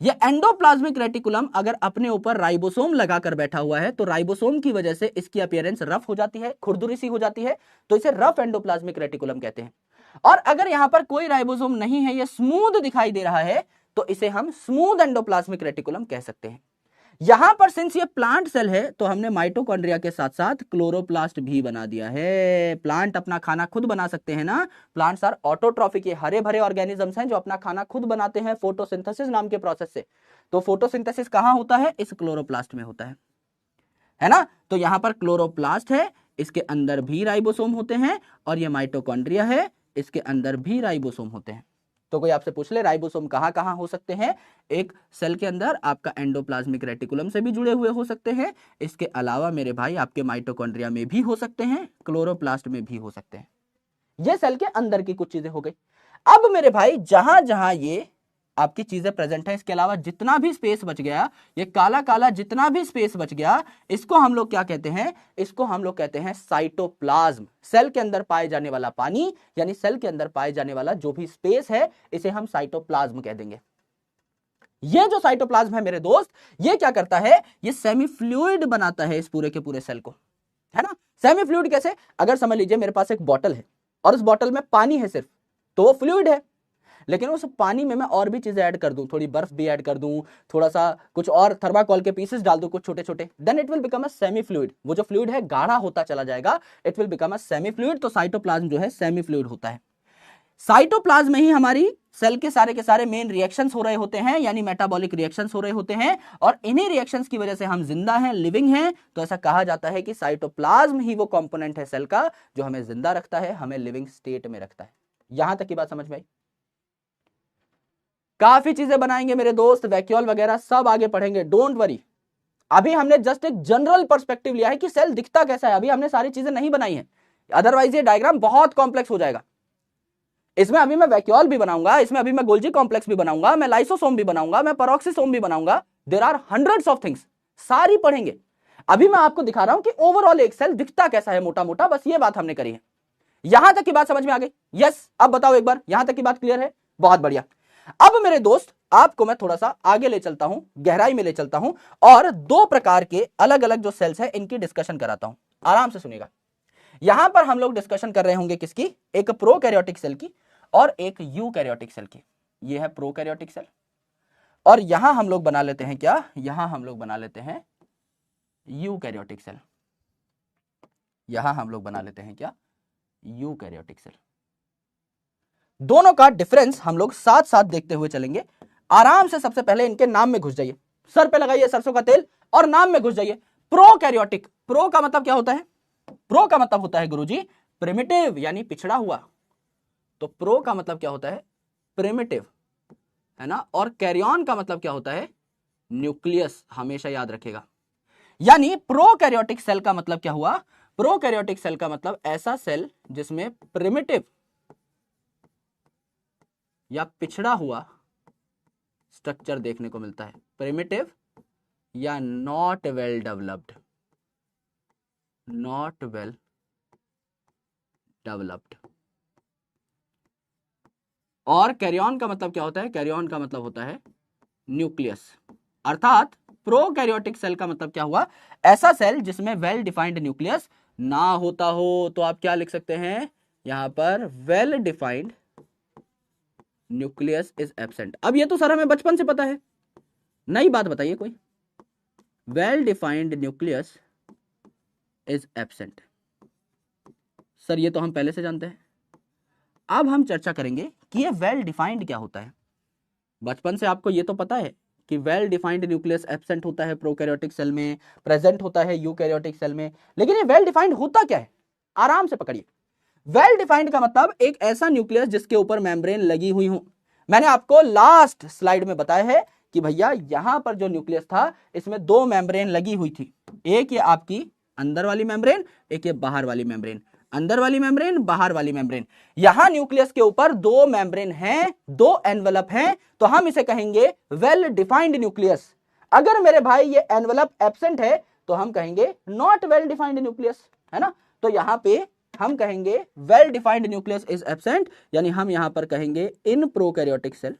Speaker 1: यह एंडोप्लाज्मिक रेटिकुलम अगर अपने ऊपर राइबोसोम लगाकर बैठा हुआ है तो राइबोसोम की वजह से इसकी अपीयरेंस रफ हो जाती है, खुरदुरी सी हो जाती है, तो इसे रफ एंडोप्लाज्मिक रेटिकुलम कहते हैं। और अगर यहां पर कोई राइबोसोम नहीं है, यह स्मूथ दिखाई दे रहा है, तो इसे हम स्मूथ एंडोप्लाज्मिक रेटिकुलम कह सकते हैं। यहां पर सिंस ये प्लांट सेल है तो हमने माइटोकॉन्ड्रिया के साथ साथ क्लोरोप्लास्ट भी बना दिया है। प्लांट अपना खाना खुद बना सकते हैं ना, प्लांट्स आर ऑटोट्रॉफिक, ये हरे भरे ऑर्गेनिजम्स हैं जो अपना खाना खुद बनाते हैं फोटोसिंथेसिस नाम के प्रोसेस से। तो फोटोसिंथेसिस कहां होता है? इस क्लोरोप्लास्ट में होता है ना। तो यहां पर क्लोरोप्लास्ट है, इसके अंदर भी राइबोसोम होते हैं, और ये माइटोकॉन्ड्रिया है, इसके अंदर भी राइबोसोम होते हैं। तो कोई आपसे पूछ ले राइबोसोम कहां कहां हो सकते हैं? एक सेल के अंदर आपका एंडोप्लाज्मिक रेटिकुलम से भी जुड़े हुए हो सकते हैं, इसके अलावा मेरे भाई आपके माइटोकॉन्ड्रिया में भी हो सकते हैं, क्लोरोप्लास्ट में भी हो सकते हैं। ये सेल के अंदर की कुछ चीजें हो गई। अब मेरे भाई जहां जहां ये आपकी चीजें प्रेजेंट है, इसके अलावा जितना भी स्पेस बच गया, ये काला काला जितना भी स्पेस बच गया, इसको हम लोग क्या कहते हैं? इसको हम लोग कहते हैं साइटोप्लाज्म। सेल के अंदर पाए जाने वाला पानी यानी सेल के अंदर पाए जाने वाला जो भी स्पेस है इसे हम साइटोप्लाज्म कह देंगे। ये जो साइटोप्लाज्म है मेरे दोस्त, ये क्या करता है? ये सेमी फ्लूइड बनाता है इस पूरे के पूरे सेल को, है ना। सेमी फ्लूइड कैसे? अगर समझ लीजिए मेरे पास एक बॉटल है और उस बॉटल में पानी है सिर्फ, तो वो फ्लूइड है। लेकिन उस पानी में मैं और भी चीजें ऐड कर दूं, थोड़ी बर्फ भी ऐड कर दूं, थोड़ा सा कुछ और थर्माकोल के पीसेस डाल दूं कुछ छोटे छोटे, then it will become a semi fluid. वो जो फ्लूइड है गाढ़ा होता चला जाएगा, it will become a semi fluid. तो साइटोप्लाज्म जो है सेमी फ्लूइड होता है। साइटोप्लाज्म में ही हमारी सेल के सारे मेन रिएक्शंस हो रहे होते हैं, यानी मेटाबॉलिक रिएक्शंस हो रहे होते हैं, और इन्हीं रिएक्शंस की वजह से हम जिंदा हैं, लिविंग हैं। तो ऐसा कहा जाता है कि साइटोप्लाज्म ही वो कंपोनेंट है सेल का जो हमें जिंदा रखता है, हमें लिविंग स्टेट में रखता है। यहां तक की बात समझ में आई? काफी चीजें बनाएंगे मेरे दोस्त, वैक्यूल वगैरह सब आगे पढ़ेंगे, डोंट वरी। अभी हमने जस्ट एक जनरल पर्सपेक्टिव लिया है कि सेल दिखता कैसा है, अभी हमने सारी चीजें नहीं बनाई है, अदरवाइज ये डायग्राम बहुत कॉम्प्लेक्स हो जाएगा। इसमें अभी मैं वैक्यूल भी बनाऊंगा, इसमें अभी मैं गोल्जी कॉम्प्लेक्स भी बनाऊंगा, मैं लाइसोसोम भी बनाऊंगा, मैं पेरोक्सिसोम भी बनाऊंगा, there are hundreds of things, सारी पढ़ेंगे। अभी मैं आपको दिखा रहा हूं कि ओवरऑल एक सेल दिखता कैसा है मोटा मोटा, बस ये बात हमने करी है। यहां तक की बात समझ में आ गई? यस। अब बताओ एक बार, यहां तक की बात क्लियर है? बहुत बढ़िया। अब मेरे दोस्त आपको मैं थोड़ा सा आगे ले चलता हूं, गहराई में ले चलता हूं, और दो प्रकार के अलग अलग जो सेल्स है इनकी डिस्कशन कराता हूं। आराम से सुनिएगा। यहां पर हम लोग डिस्कशन कर रहे होंगे किसकी? एक प्रोकैरियोटिक सेल की और एक यूकैरियोटिक सेल की। ये है प्रोकैरियोटिक सेल, और यहां हम लोग बना लेते हैं क्या? यहां हम लोग बना लेते हैं यूकैरियोटिक सेल। यहां हम लोग बना लेते हैं क्या? Eukaryotic cell. दोनों का डिफरेंस हम लोग साथ साथ देखते हुए चलेंगे। आराम से सबसे पहले इनके नाम में घुस जाइए, सर पे लगाइए सरसों का तेल और नाम में घुस जाइए। प्रोकैरियोटिक, प्रो का मतलब क्या होता है? प्रो का मतलब होता है गुरुजी प्रिमिटिव, यानी पिछड़ा हुआ। तो प्रो का मतलब क्या होता है? प्रिमिटिव, है ना। और कैरियन का मतलब क्या होता है? न्यूक्लियस, हमेशा याद रखेगा। यानी प्रोकैरियोटिक सेल का मतलब क्या हुआ? प्रोकैरियोटिक सेल का मतलब ऐसा सेल जिसमें प्रिमिटिव या पिछड़ा हुआ स्ट्रक्चर देखने को मिलता है। प्रिमिटिव या not well developed, not well developed. और कैरियन का मतलब क्या होता है? कैरियन का मतलब होता है न्यूक्लियस। अर्थात प्रोकैरियोटिक सेल का मतलब क्या हुआ? ऐसा सेल जिसमें वेल डिफाइंड न्यूक्लियस ना होता हो। तो आप क्या लिख सकते हैं यहां पर? Well defined nucleus is absent. अब ये तो सर हमें बचपन से पता है, नई बात बताइए कोई। Well defined nucleus is absent, sir ये तो हम पहले से जानते हैं। अब हम चर्चा करेंगे कि ये वेल डिफाइंड क्या होता है। बचपन से आपको ये तो पता है कि वेल डिफाइंड न्यूक्लियस एब्सेंट होता है प्रोकैरियोटिक सेल में, प्रेजेंट होता है यूकैरियोटिक सेल में। लेकिन ये वेल डिफाइंड होता क्या है, आराम से पकड़िए। वेल डिफाइंड का मतलब एक ऐसा न्यूक्लियस जिसके ऊपर मेम्ब्रेन लगी हुई हो। मैंने आपको लास्ट स्लाइड में बताया है कि भैया यहां पर जो न्यूक्लियस था इसमें दो मेम्ब्रेन लगी हुई थी, एक ये आपकी अंदर वाली मेम्ब्रेन, एक ये बाहर वाली मेम्ब्रेन। अंदर वाली मेम्ब्रेन, बाहर वाली मेम्ब्रेन। यहां न्यूक्लियस के ऊपर दो मेम्ब्रेन हैं, दो एनवलप हैं, तो हम इसे कहेंगे वेल डिफाइंड न्यूक्लियस। अगर मेरे भाई ये एनवलप एब्सेंट है तो हम कहेंगे नॉट वेल डिफाइंड न्यूक्लियस, है ना। तो यहां पे हम कहेंगे well defined nucleus is absent, यानी हम यहां पर कहेंगे इन प्रोकैरियोटिक सेल,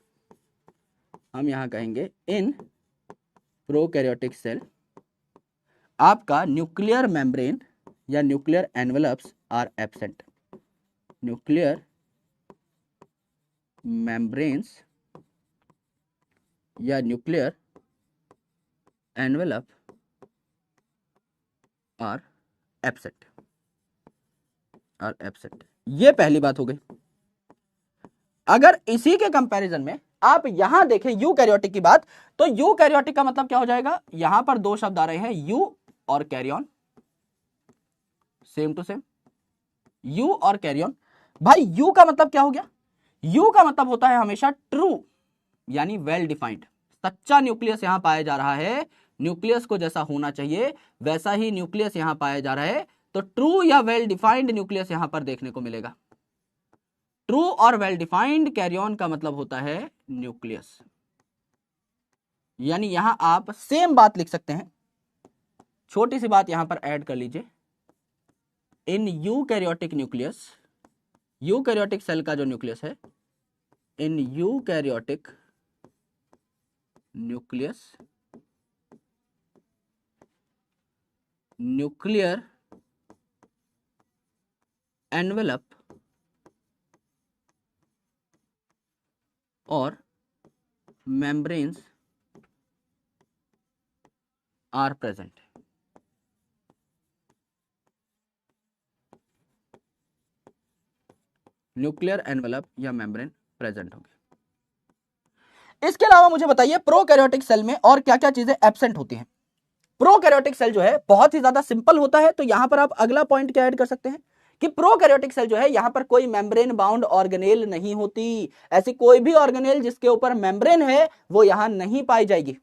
Speaker 1: हम यहां कहेंगे इन प्रोकैरियोटिक सेल आपका न्यूक्लियर मेम्ब्रेन या nuclear envelopes are absent. Nuclear membranes या nuclear envelope are absent, are absent. ये पहली बात हो गई। अगर इसी के कंपैरिजन में आप यहां देखें यूकैरियोटिक की बात, तो यूकैरियोटिक का मतलब क्या हो जाएगा, यहां पर दो शब्द आ रहे हैं यू और karyon, same to same, eu और कैरियन। भाई यू का मतलब क्या हो गया, यू का मतलब होता है हमेशा ट्रू, यानी वेल डिफाइंड। सच्चा न्यूक्लियस यहां पाया जा रहा है, न्यूक्लियस को जैसा होना चाहिए वैसा ही न्यूक्लियस यहां पाया जा रहा है, तो ट्रू या वेल डिफाइंड न्यूक्लियस यहां पर देखने को मिलेगा। ट्रू और वेल डिफाइंड कैरियन का मतलब होता है न्यूक्लियस, यानी यहां आप सेम बात लिख सकते हैं। छोटी सी बात यहां पर ऐड कर लीजिए, in eukaryotic nucleus, eukaryotic cell का जो न्यूक्लियस है, in eukaryotic nucleus, nuclear envelope और membranes are present. Nuclear envelope या मेम्ब्रेन प्रेजेंट होंगे। इसके अलावा मुझे बताइए प्रोकैरियोटिक सेल में और क्या क्या चीजें एब्सेंट होती हैं। प्रोकैरियोटिक सेल जो है बहुत ही ज्यादा सिंपल होता है, तो यहां पर आप अगला पॉइंट क्या ऐड कर सकते हैं कि प्रोकैरियोटिक सेल जो है यहां पर कोई मेम्ब्रेन बाउंड ऑर्गेनेल नहीं होती। ऐसी कोई भी ऑर्गेनेल जिसके ऊपर मेम्ब्रेन है वो यहां नहीं पाई जाएगी,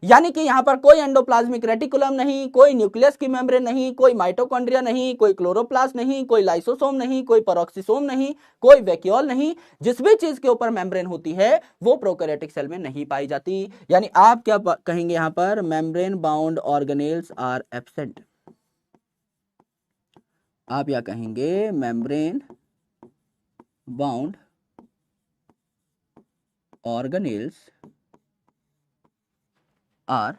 Speaker 1: यानी कि यहां पर कोई एंडोप्लाज्मिक रेटिकुलम नहीं, कोई न्यूक्लियस की मेम्ब्रेन नहीं, कोई माइटोकॉन्ड्रिया नहीं, कोई क्लोरोप्लास्ट नहीं, कोई लाइसोसोम नहीं, कोई पेरोक्सिसोम नहीं, कोई वैक्यूल नहीं। जिस भी चीज के ऊपर मेम्ब्रेन होती है वो प्रोकैरियोटिक सेल में नहीं पाई जाती। यानी आप क्या कहेंगे यहां पर, membrane bound organelles are absent. आप या कहेंगे membrane bound organelles are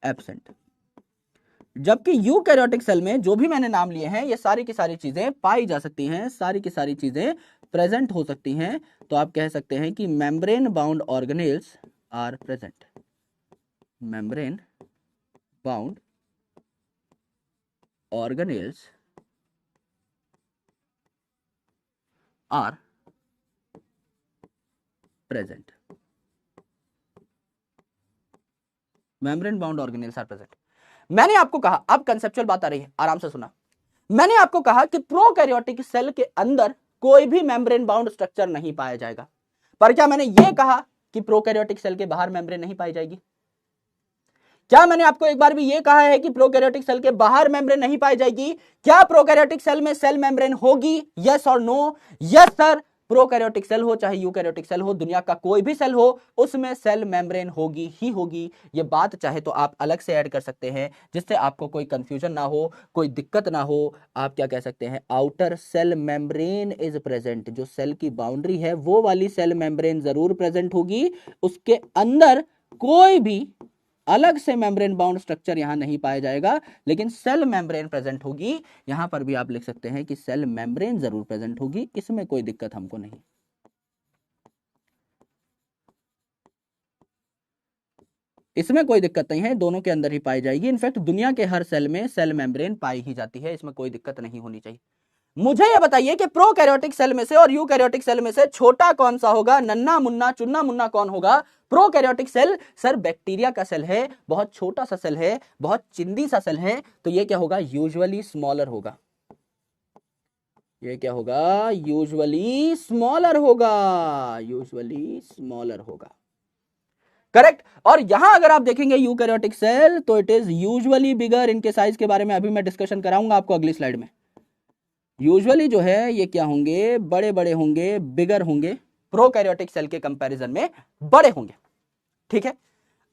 Speaker 1: absent. जबकि यूकैरियोटिक सेल में जो भी मैंने नाम लिए हैं ये सारी की सारी चीजें पाई जा सकती हैं, सारी की सारी चीजें प्रेजेंट हो सकती हैं। तो आप कह सकते हैं कि membrane bound organelles are present, membrane bound organelles are present, membrane bound organelles are present. मैंने आपको कहा, अब कंसेप्चुअल बात आ रही है, आराम से सुना। मैंने आपको कहा कि प्रोकैरियोटिक सेल के अंदर कोई भी मेम्ब्रेन बाउंड स्ट्रक्चर नहीं पाया जाएगा, पर क्या मैंने यह कहा कि प्रोकैरियोटिक सेल के बाहर मेम्ब्रेन नहीं पाई जाएगी? क्या मैंने आपको एक बार भी यह कहा है कि प्रोकैरियोटिक सेल के बाहर मेम्ब्रेन नहीं पाई जाएगी? क्या प्रोकैरियोटिक सेल में सेल मेम्ब्रेन होगी? Yes or no? Yes sir, prokaryotic cell हो चाहे यूकैरियोटिक सेल हो, दुनिया का कोई भी सेल हो, उसमें सेल मेम्ब्रेन होगी ही होगी। ये बात चाहे तो आप अलग से ऐड कर सकते हैं जिससे आपको कोई कंफ्यूजन ना हो, कोई दिक्कत ना हो। आप क्या कह सकते हैं, outer cell membrane is present. जो सेल की बाउंड्री है वो वाली सेल मेम्ब्रेन जरूर प्रेजेंट होगी, उसके अंदर कोई भी अलग से मेम्ब्रेन बाउंड स्ट्रक्चर यहां नहीं पाया जाएगा, लेकिन सेल मेम्ब्रेन प्रेजेंट होगी। यहां पर भी आप लिख सकते हैं कि सेल मेम्ब्रेन जरूर प्रेजेंट होगी, इसमें कोई दिक्कत हमको नहीं। इसमें कोई दिक्कत नहीं है, दोनों के अंदर ही पाई जाएगी। इनफैक्ट दुनिया के हर सेल में सेल मेम्ब्रेन पाई ही जाती है, इसमें कोई दिक्कत नहीं होनी चाहिए। मुझे ये बताइए कि प्रोकैरियोटिक सेल में से और यूकैरियोटिक सेल में से छोटा कौन सा होगा, नन्ना मुन्ना चुन्ना मुन्ना कौन होगा? Prokaryotic cell. सर बैक्टीरिया का सेल है, बहुत छोटा सा सेल है, बहुत चिंदी सा सेल है, तो ये क्या होगा? यूजुअली स्मॉलर होगा। ये क्या होगा? यूजुअली स्मॉलर होगा, यूजुअली स्मॉलर होगा। करेक्ट। और यहां अगर आप देखेंगे यूकैरियोटिक सेल तो इट इज यूजुअली बिगर। इनके साइज के बारे में अभी मैं डिस्कशन कराऊंगा आपको अगली स्लाइड में। यूजुअली जो है ये क्या होंगे? बड़े बड़े होंगे, बिगर होंगे, प्रोकैरियोटिक सेल के कंपैरिजन में बड़े होंगे। ठीक है।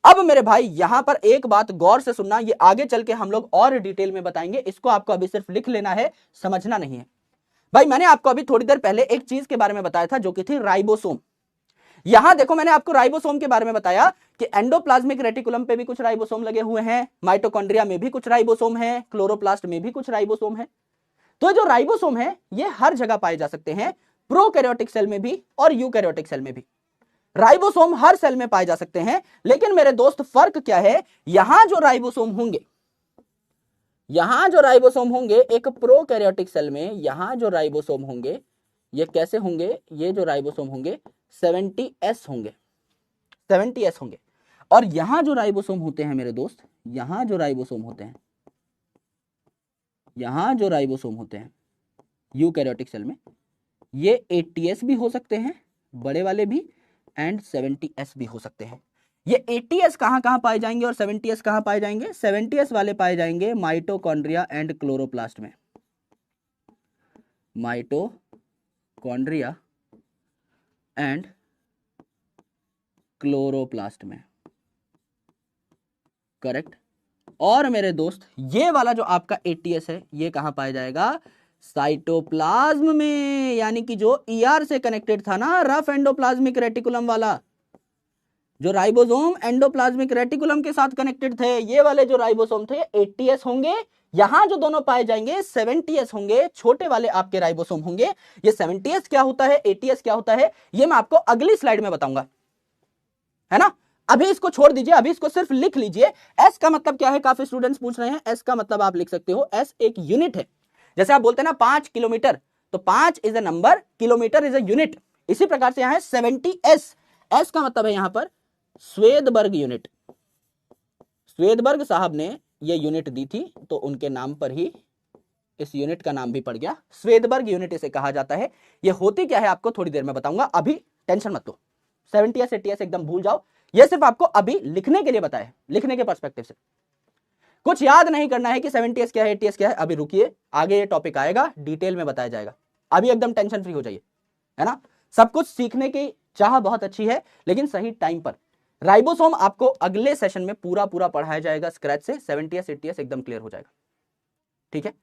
Speaker 1: अब मेरे भाई यहां पर एक बात गौर से सुनना, ये आगे चल के हम लोग और डिटेल में बताएंगे, इसको आपको अभी सिर्फ लिख लेना है, समझना नहीं है। भाई मैंने आपको अभी थोड़ी देर पहले एक चीज के बारे में बताया था जो कि थी राइबोसोम। यहां देखो मैंने आपको राइबोसोम के बारे में बताया कि एंडोप्लाज्मिक रेटिकुलम पे भी कुछ राइबोसोम लगे हुए हैं, माइटोकॉन्ड्रिया में भी कुछ राइबोसोम है, क्लोरोप्लास्ट में भी कुछ राइबोसोम है। तो जो राइबोसोम है ये हर जगह पाए जा सकते हैं, प्रोकैरियोटिक सेल में भी और यूकैरियोटिक सेल में भी। राइबोसोम हर सेल में पाए जा सकते हैं, लेकिन मेरे दोस्त फर्क क्या है? यहां जो राइबोसोम होंगे, यहां जो राइबोसोम होंगे एक प्रोकैरियोटिक सेल में, यहां जो राइबोसोम होंगे ये कैसे होंगे? ये जो राइबोसोम होंगे 70S होंगे, 70S होंगे। और यहां जो राइबोसोम होते हैं मेरे दोस्त, यहां जो राइबोसोम होते हैं, यहां जो राइबोसोम होते हैं यूकैरियोटिक सेल में, ये 80S भी हो सकते हैं, बड़े वाले भी, एंड 70S भी हो सकते हैं। ये 80S कहां पाए जाएंगे और 70S कहां पाए जाएंगे? 70S वाले पाए जाएंगे माइटोकॉन्ड्रिया एंड क्लोरोप्लास्ट में, माइटोकॉन्ड्रिया एंड क्लोरोप्लास्ट में। करेक्ट। और मेरे दोस्त ये वाला जो आपका 80S है ये कहां पाया जाएगा? साइटोप्लाज्म में, यानी कि जो ER से कनेक्टेड था ना, रफ एंडोप्लाज्मिक रेटिकुलम वाला, जो राइबोसोम एंडोप्लाज्मिक रेटिकुलम के साथ कनेक्टेड थे, ये वाले जो राइबोसोम थे 80S होंगे। यहां जो दोनों पाए जाएंगे 70S होंगे, छोटे वाले आपके राइबोसोम होंगे। ये 70S क्या होता है, 80S क्या होता है, ये मैं आपको अगली स्लाइड में बताऊंगा, है ना। अभी इसको छोड़ दीजिए, अभी इसको सिर्फ लिख लीजिए। एस का मतलब क्या है? काफी स्टूडेंट्स पूछ रहे हैं। एस का मतलब आप लिख सकते हो, एस एक यूनिट है। जैसे आप बोलते हैं ना 5 किलोमीटर, तो 5 is a number, kilometre is a unit. इसी प्रकार से यहां है 70S। एस का मतलब है यहां पर स्वेदबर्ग यूनिट। स्वेदबर्ग साहब ने यह यूनिट दी थी, तो उनके नाम पर ही इस यूनिट का नाम भी पड़ गया, स्वेदबर्ग यूनिट इसे कहा जाता है। यह होती क्या है आपको थोड़ी देर में बताऊंगा, अभी टेंशन मत लो। 70S 80S एकदम भूल जाओ, यह सिर्फ आपको अभी लिखने के लिए बताया है, लिखने के पर्सपेक्टिव से। कुछ याद नहीं करना है कि 70S क्या है 80S क्या है, अभी रुकिए, आगे ये टॉपिक आएगा, डिटेल में बताया जाएगा। अभी एकदम टेंशन फ्री हो जाइए, है ना। सब कुछ सीखने की चाह बहुत अच्छी है, लेकिन सही टाइम पर। राइबोसोम आपको अगले सेशन में पूरा पढ़ाया जाएगा स्क्रैच से, 70S 80S एकदम क्लियर हो जाएगा। ठीक है,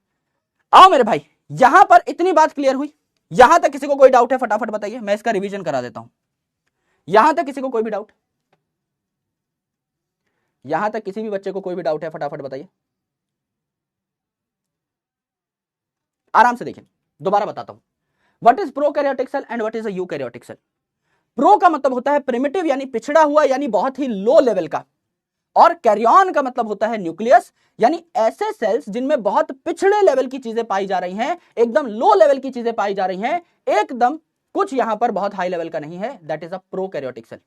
Speaker 1: आओ मेरे भाई, यहां पर इतनी बात क्लियर हुई। यहां तक किसी को कोई डाउट है फटाफट बताइए, मैं इसका रिवीजन करा देता हूं। यहां तक किसी को कोई भी डाउट? यहां तक किसी भी बच्चे को कोई भी डाउट है फटाफट बताइए, आराम से देखें। दोबारा बताता हूं, what is prokaryotic cell and what is a eukaryotic cell. Pro का मतलब होता है प्रिमिटिव, यानी पिछड़ा हुआ, यानी बहुत ही लो लेवल का। और कैरियन का मतलब होता है न्यूक्लियस, यानी ऐसे सेल्स जिनमें बहुत पिछड़े लेवल की चीजें पाई जा रही हैं, एकदम लो लेवल की चीजें पाई जा रही हैं, एकदम कुछ यहां पर बहुत हाई लेवल का नहीं है, that is a prokaryotic cell.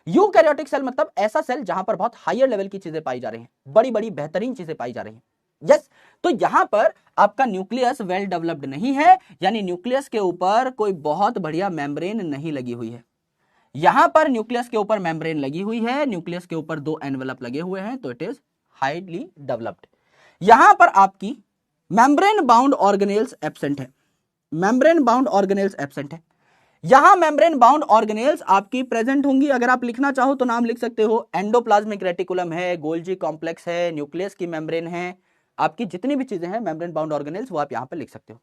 Speaker 1: Eukaryotic cell मतलब ऐसा सेल जहां पर बहुत हायर लेवल की चीजें पाई जा रही हैं, बड़ी बड़ी बेहतरीन चीजें पाई जा रही हैं। यस, तो यहां पर आपका न्यूक्लियस वेल डेवलप्ड नहीं है, यानी न्यूक्लियस के ऊपर कोई बहुत बढ़िया मेम्ब्रेन नहीं लगी हुई है। यहां पर न्यूक्लियस के ऊपर मेम्ब्रेन लगी हुई है, न्यूक्लियस के ऊपर 2 एनवेलप लगे हुए हैं, तो इट इज हाईली डेवलप्ड। यहां पर आपकी मेम्ब्रेन बाउंड ऑर्गेनेल्स एब्सेंट है, मेम्ब्रेन बाउंड ऑर्गेनेल्स एब्सेंट है। यहां मेम्ब्रेन बाउंड ऑर्गेनेल्स आपकी प्रेजेंट होंगी। अगर आप लिखना चाहो तो नाम लिख सकते हो, एंडोप्लाज्मिक रेटिकुलम है, गोल्जी कॉम्प्लेक्स है, न्यूक्लियस की मेम्ब्रेन है, आपकी जितनी भी चीजें हैं मेम्ब्रेन बाउंड ऑर्गेनेल्स वो आप यहां पर लिख सकते हो।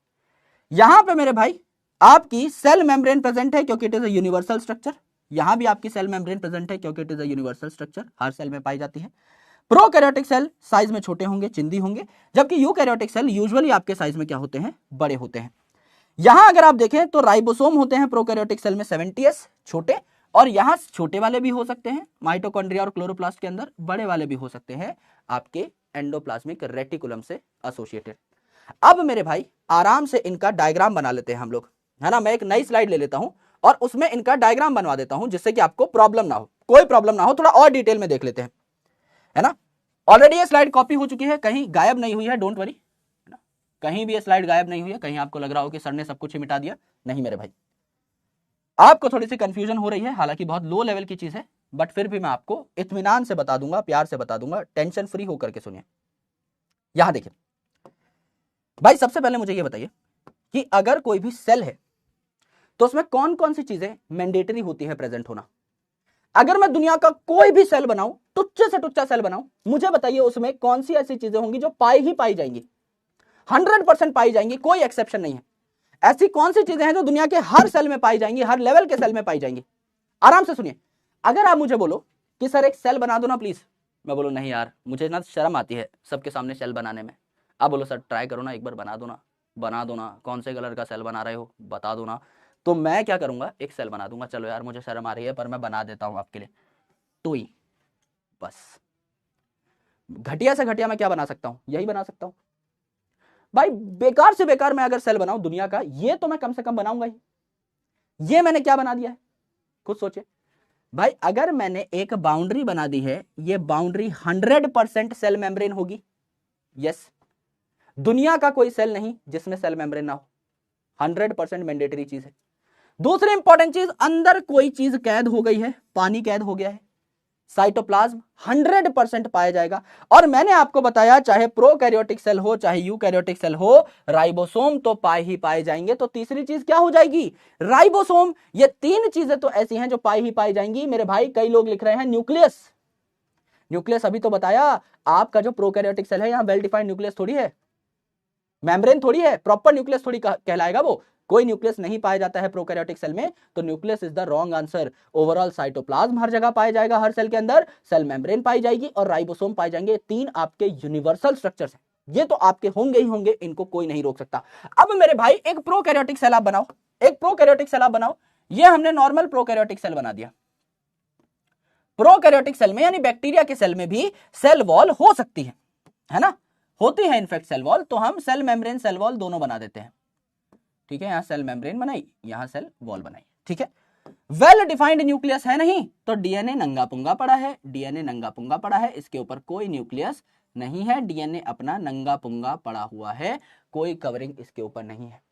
Speaker 1: यहां पे मेरे भाई आपकी सेल मेम्ब्रेन प्रेजेंट है क्योंकि it is a universal structure. यहां भी आपकी सेल मेम्ब्रेन प्रेजेंट है क्योंकि it is a universal structure, हर सेल में पाई जाती है। प्रोकैरियोटिक सेल साइज में छोटे होंगे, चिंदी होंगे, जबकि यूकैरियोटिक सेल यूजुअली आपके साइज में क्या होते हैं? बड़े होते हैं। यहां अगर आप देखें तो राइबोसोम होते हैं प्रोकैरियोटिक सेल में 70S छोटे, और यहां छोटे वाले भी हो सकते हैं माइटोकॉन्ड्रिया और क्लोरोप्लास्ट के अंदर, बड़े वाले भी हो सकते हैं आपके एंडोप्लाज्मिक रेटिकुलम से एसोसिएटेड। अब मेरे भाई आराम से इनका डायग्राम बना लेते हैं हम लोग, है ना। मैं एक नई स्लाइड ले लेता हूं और उसमें इनका डायग्राम बनवा देता हूं, जिससे कि आपको प्रॉब्लम ना हो, कोई प्रॉब्लम ना हो, थोड़ा और डिटेल में देख लेते हैं, है ना। ऑलरेडी ये स्लाइड कॉपी हो चुकी है, कहीं गायब नहीं हुई है, डोंट वरी, कहीं भी ये स्लाइड गायब नहीं हुई है। कहीं आपको लग रहा हो कि सर ने सब कुछ ही मिटा दिया, नहीं मेरे भाई, आपको थोड़ी सी कंफ्यूजन हो रही है, हालांकि बहुत लो लेवल की चीज है, बट फिर भी मैं आपको इत्मीनान से बता दूंगा, प्यार से बता दूंगा, टेंशन फ्री होकर के सुनिए। यहां देखिए भाई, सबसे पहले मुझे ये बताइए कि अगर कोई भी सेल है तो उसमें कौन कौन सी चीजें मैंडेटरी होती है प्रेजेंट होना। अगर मैं दुनिया का कोई भी सेल बनाऊं, टुच्चे से टुच्चा सेल बनाऊं, मुझे बताइए उसमें कौन सी ऐसी चीजें होंगी जो पाई ही पाई जाएंगी, 100% पाई जाएंगी, कोई एक्सेप्शन नहीं है। ऐसी कौन सी चीजें हैं जो दुनिया के हर सेल में पाई जाएंगी, हर लेवल के सेल में पाई जाएंगी। आराम से सुनिए, अगर आप मुझे बोलो कि सर एक सेल बना दो ना प्लीज, मैं बोलूं नहीं यार मुझे ना शर्म आती है सबके सामने सेल बनाने में। आप बोलो सर ट्राई करो ना, एक बार बना दो ना, बना दो ना, कौन से कलर का सेल बना रहे हो बता दो ना। तो मैं क्या करूंगा, एक सेल बना दूंगा, चलो यार मुझे शर्म आ रही है पर मैं बना देता हूं आपके लिए, तो ही बस। घटिया से घटिया मैं क्या बना सकता हूं, यही बना सकता हूं भाई। बेकार से बेकार मैं अगर सेल बनाऊं दुनिया का, ये तो मैं कम से कम बनाऊंगा ही। ये मैंने क्या बना दिया है, खुद सोचिए भाई। अगर मैंने एक बाउंड्री बना दी है, ये बाउंड्री 100% सेल मेम्ब्रेन होगी, यस। दुनिया का कोई सेल नहीं जिसमें सेल मेम्ब्रेन ना हो, 100% मैंडेटरी चीज है। दूसरी इंपॉर्टेंट चीज, अंदर कोई चीज कैद हो गई है, पानी कैद हो गया है, साइटोप्लाज्म 100% पाया जाएगा। और मैंने आपको बताया चाहे प्रोकैरियोटिक सेल हो चाहे यूकैरियोटिक सेल हो, राइबोसोम तो पाए ही पाए जाएंगे। तो तीसरी चीज क्या हो जाएगी, राइबोसोम। ये तीन चीजें तो ऐसी हैं जो पाई ही पाई जाएंगी मेरे भाई। कई लोग लिख रहे हैं न्यूक्लियस, न्यूक्लियस अभी तो बताया, आपका जो प्रोकैरियोटिक सेल है यहां वेल डिफाइंड न्यूक्लियस थोड़ी है, मेम्ब्रेन थोड़ी है, प्रॉपर न्यूक्लियस थोड़ी कहलाएगा वो। कोई न्यूक्लियस नहीं पाया जाता है प्रोकैरियोटिक सेल में, तो nucleus is the wrong answer. Overall cytoplasm हर जगह पाया जाएगा, हर सेल के अंदर, सेल मेम्ब्रेन पाई जाएगी और राइबोसोम पाए जाएंगे। तीन आपके यूनिवर्सल स्ट्रक्चर्स हैं, ये तो आपके होंगे ही होंगे, इनको कोई नहीं रोक सकता। अब मेरे भाई एक प्रोकैरियोटिक सेल आप बनाओ, एक प्रोकैरियोटिक सेल आप बनाओ। ये हमने नॉर्मल प्रोकैरियोटिक सेल बना दिया। प्रोकैरियोटिक सेल में यानी बैक्टीरिया के सेल में भी सेल वॉल हो सकती है ना, होती है इनफेक्ट सेल वॉल। तो हम सेल मेम्ब्रेन सेल वॉल दोनों बना देते हैं, ठीक है। यहां सेल मेम्ब्रेन बनाई, यहां सेल वॉल बनाई, ठीक है। वेल डिफाइंड न्यूक्लियस है नहीं, तो डीएनए नंगा पुंगा पड़ा है, डीएनए नंगा पुंगा पड़ा है, इसके ऊपर कोई न्यूक्लियस नहीं है, डीएनए अपना नंगा पुंगा पड़ा हुआ है, कोई कवरिंग इसके ऊपर नहीं है।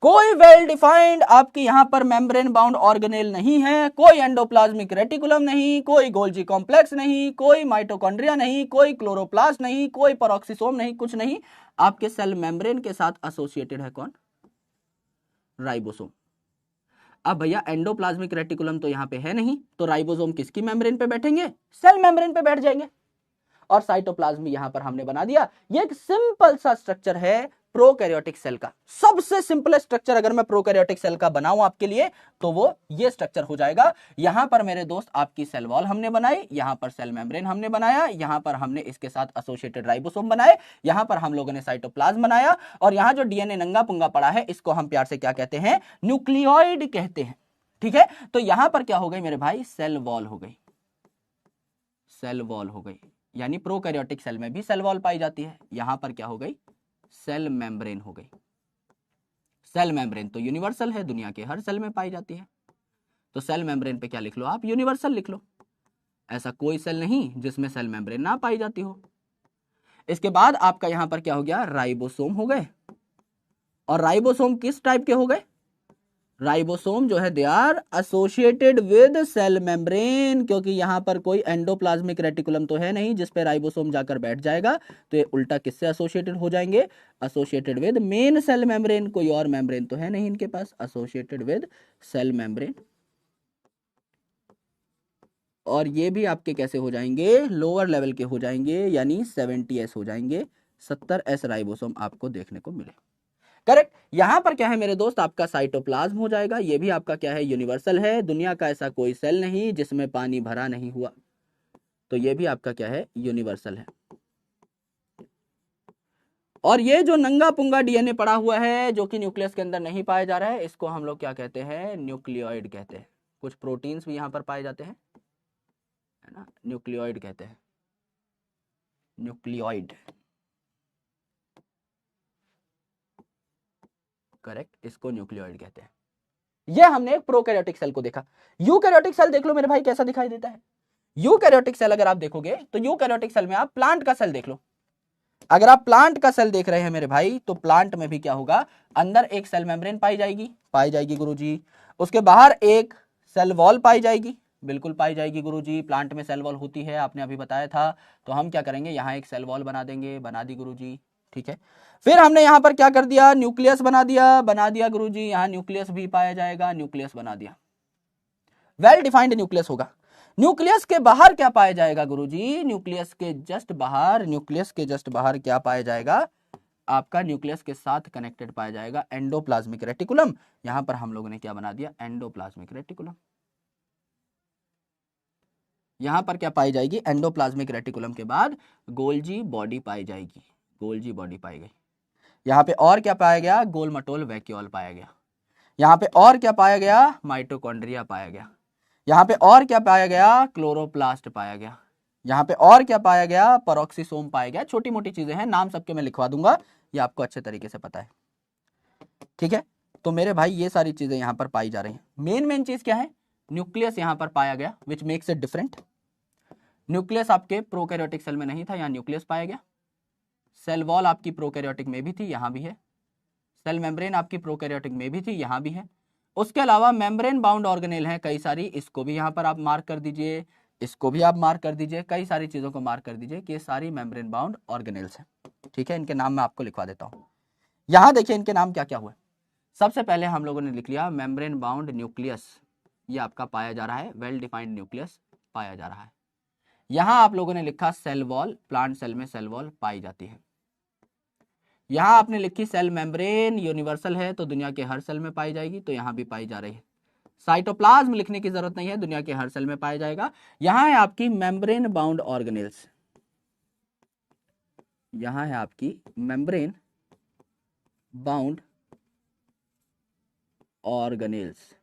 Speaker 1: कोई वेल डिफाइंड आपकी यहां पर मेम्ब्रेन बाउंड ऑर्गेनेल नहीं है, कोई एंडोप्लाज्मिक रेटिकुलम नहीं, कोई गोल्जी कॉम्प्लेक्स नहीं, कोई माइटोकॉन्ड्रिया नहीं, कोई क्लोरोप्लास्ट नहीं, कोई पेरोक्सिसोम नहीं, कुछ नहीं। आपके सेल मेम्ब्रेन के साथ एसोसिएटेड है कौन, राइबोसोम। अब भैया एंडोप्लाज्मिक रेटिकुलम तो यहां पे है नहीं, तो राइबोसोम किसकी मेम्ब्रेन पे बैठेंगे, सेल मेम्ब्रेन पे बैठ जाएंगे। और साइटोप्लाज्म यहां पर हमने बना दिया। ये एक सिंपल सा स्ट्रक्चर है प्रोकैरियोटिक सेल का, सबसे सिंपल स्ट्रक्चर अगर मैं प्रोकैरियोटिक सेल का बनाऊं आपके लिए तो वो ये स्ट्रक्चर हो जाएगा। यहां पर मेरे दोस्त आपकी सेल वॉल हमने बनाई, यहां पर सेल मेम्ब्रेन हमने बनाया, यहां पर हमने इसके साथ एसोसिएटेड राइबोसोम बनाए, यहां पर हम लोगों ने साइटोप्लाज्म बनाया, और यहां जो डीएनए नंगा पुंगा पड़ा है इसको हम प्यार से क्या कहते हैं, न्यूक्लियोइड कहते हैं, ठीक है। तो यहां पर क्या हो गई मेरे भाई, सेल वॉल हो गई, सेल वॉल हो गई। यानी प्रोकैरियोटिक सेल में भी सेल वॉल पाई जाती है, यहां पर क्या हो गई, सेल मेम्ब्रेन हो गई। सेल मेम्ब्रेन तो यूनिवर्सल है, दुनिया के हर सेल में पाई जाती है, तो सेल मेम्ब्रेन पे क्या लिख लो आप, यूनिवर्सल लिख लो। ऐसा कोई सेल नहीं जिसमें सेल मेम्ब्रेन ना पाई जाती हो। इसके बाद आपका यहां पर क्या हो गया, राइबोसोम हो गए। और राइबोसोम किस टाइप के हो गए, राइबोसोम जो है they are associated with cell membrane, क्योंकि यहां पर कोई एंडोप्लाज्मिक रेटिकुलम तो है नहीं जिस पे राइबोसोम जाकर बैठ जाएगा, तो ये उल्टा किससे एसोसिएटेड हो जाएंगे, associated with main cell membrane. कोई और मेम्ब्रेन तो है नहीं इनके पास, एसोसिएटेड विद सेल मेम्ब्रेन। और ये भी आपके कैसे हो जाएंगे, लोअर लेवल के हो जाएंगे, यानी 70S हो जाएंगे, 70S राइबोसोम आपको देखने को मिले, करेक्ट। यहां पर क्या है मेरे दोस्त, आपका साइटोप्लाज्म हो जाएगा, ये भी आपका क्या है, यूनिवर्सल है, दुनिया का ऐसा कोई सेल नहीं जिसमें पानी भरा नहीं हुआ, तो ये भी आपका क्या है, यूनिवर्सल है। और ये जो नंगा पुंगा डीएनए पड़ा हुआ है जो कि न्यूक्लियस के अंदर नहीं पाया जा रहा है, इसको हम लोग क्या कहते हैं, न्यूक्लियोइड कहते हैं। कुछ प्रोटीन्स भी यहां पर पाए जाते हैं, है ना, न्यूक्लियोइड कहते हैं, न्यूक्लियोइड। करेक्ट, इसको न्यूक्लियोइड कहते हैं। ये हमने एक प्रोकैरियोटिक सेल को देखा। यूकैरियोटिक सेल देख लो मेरे भाई कैसा दिखाई देता है। यूकैरियोटिक सेल अगर आप देखोगे तो यूकैरियोटिक सेल में आप प्लांट का सेल देख लो। अगर आप प्लांट का सेल देख रहे हैं मेरे भाई, तो प्लांट में भी क्या होगा, अंदर एक सेल मेम्ब्रेन पाई जाएगी गुरुजी। उसके बाहर एक सेल वॉल पाई जाएगी, बिल्कुल पाई जाएगी गुरुजी। प्लांट में सेल वॉल होती है, आपने अभी बताया था। तो हम क्या करेंगे, यहाँ एक सेल वॉल बना देंगे, बना दी गुरुजी, ठीक है। फिर हमने यहाँ पर क्या कर दिया, न्यूक्लियस बना दिया गुरुजी। यहाँ न्यूक्लियस भी पाया जाएगा, न्यूक्लियस बना दिया, वेल डिफाइंड न्यूक्लियस होगा। न्यूक्लियस के बाहर क्या पाया जाएगा गुरुजी, न्यूक्लियस के जस्ट बाहर क्या पाया जाएगा, आपका न्यूक्लियस के साथ कनेक्टेड पाया जाएगा एंडोप्लाज्मिक रेटिकुलम। यहां पर हम लोगों ने क्या बना दिया, एंडोप्लाज्मिक रेटिकुलम। यहां पर क्या पाई जाएगी, एंडोप्लाज्मिक रेटिकुलम के बाद गोल्जी बॉडी पाई जाएगी, गोल्जी बॉडी पाई गई। यहां पे और क्या पाया गया, गोल मटोल वैक्यूल पाया गया। यहां पे और क्या पाया गया, माइटोकॉन्ड्रिया पाया गया। यहां पे और क्या पाया गया, क्लोरोप्लास्ट पाया गया। यहां पे और क्या पाया गया, पेरोक्सिसोम पाया गया। छोटी मोटी चीजें हैं, नाम सबके मैं लिखवा दूंगा, ये आपको अच्छे तरीके से पता है, ठीक है। तो मेरे भाई ये सारी चीजें यहां पर पाई जा रही हैं। मेन चीज क्या है, न्यूक्लियस यहां पर पाया गया, which makes it different. Nucleus आपके प्रोकैरियोटिक सेल में नहीं था, यहां न्यूक्लियस पाया गया। सेल वॉल आपकी प्रोकैरियोटिक में भी थी, यहां भी है। सेल मेम्ब्रेन आपकी प्रोकैरियोटिक में भी थी, यहां भी है। उसके अलावा मेम्ब्रेन बाउंड ऑर्गेनेल है कई सारी, इसको भी यहां पर आप मार्क कर दीजिए, इसको भी आप मार्क कर दीजिए, कई सारी चीजों को मार्क कर दीजिए कि ये सारी मेम्ब्रेन बाउंड ऑर्गेनेल्स हैं, ठीक है। इनके नाम मैं आपको लिखवा देता हूं। यहां देखिए इनके नाम क्या क्या हुए। सबसे पहले हम लोगों ने लिख लिया मेम्ब्रेन बाउंड न्यूक्लियस, ये आपका पाया जा रहा है, वेल डिफाइंड न्यूक्लियस पाया जा रहा है। यहां आप लोगों ने लिखा सेल वॉल, प्लांट सेल में सेल वॉल पाई जाती है। यहां आपने लिखी सेल मेम्ब्रेन, यूनिवर्सल है तो दुनिया के हर सेल में पाई जाएगी, तो यहां भी पाई जा रही है। साइटोप्लाज्म लिखने की जरूरत नहीं है, दुनिया के हर सेल में पाया जाएगा। यहां है आपकी मेम्ब्रेन बाउंड ऑर्गेनेल्स, यहां है आपकी membrane bound organelles,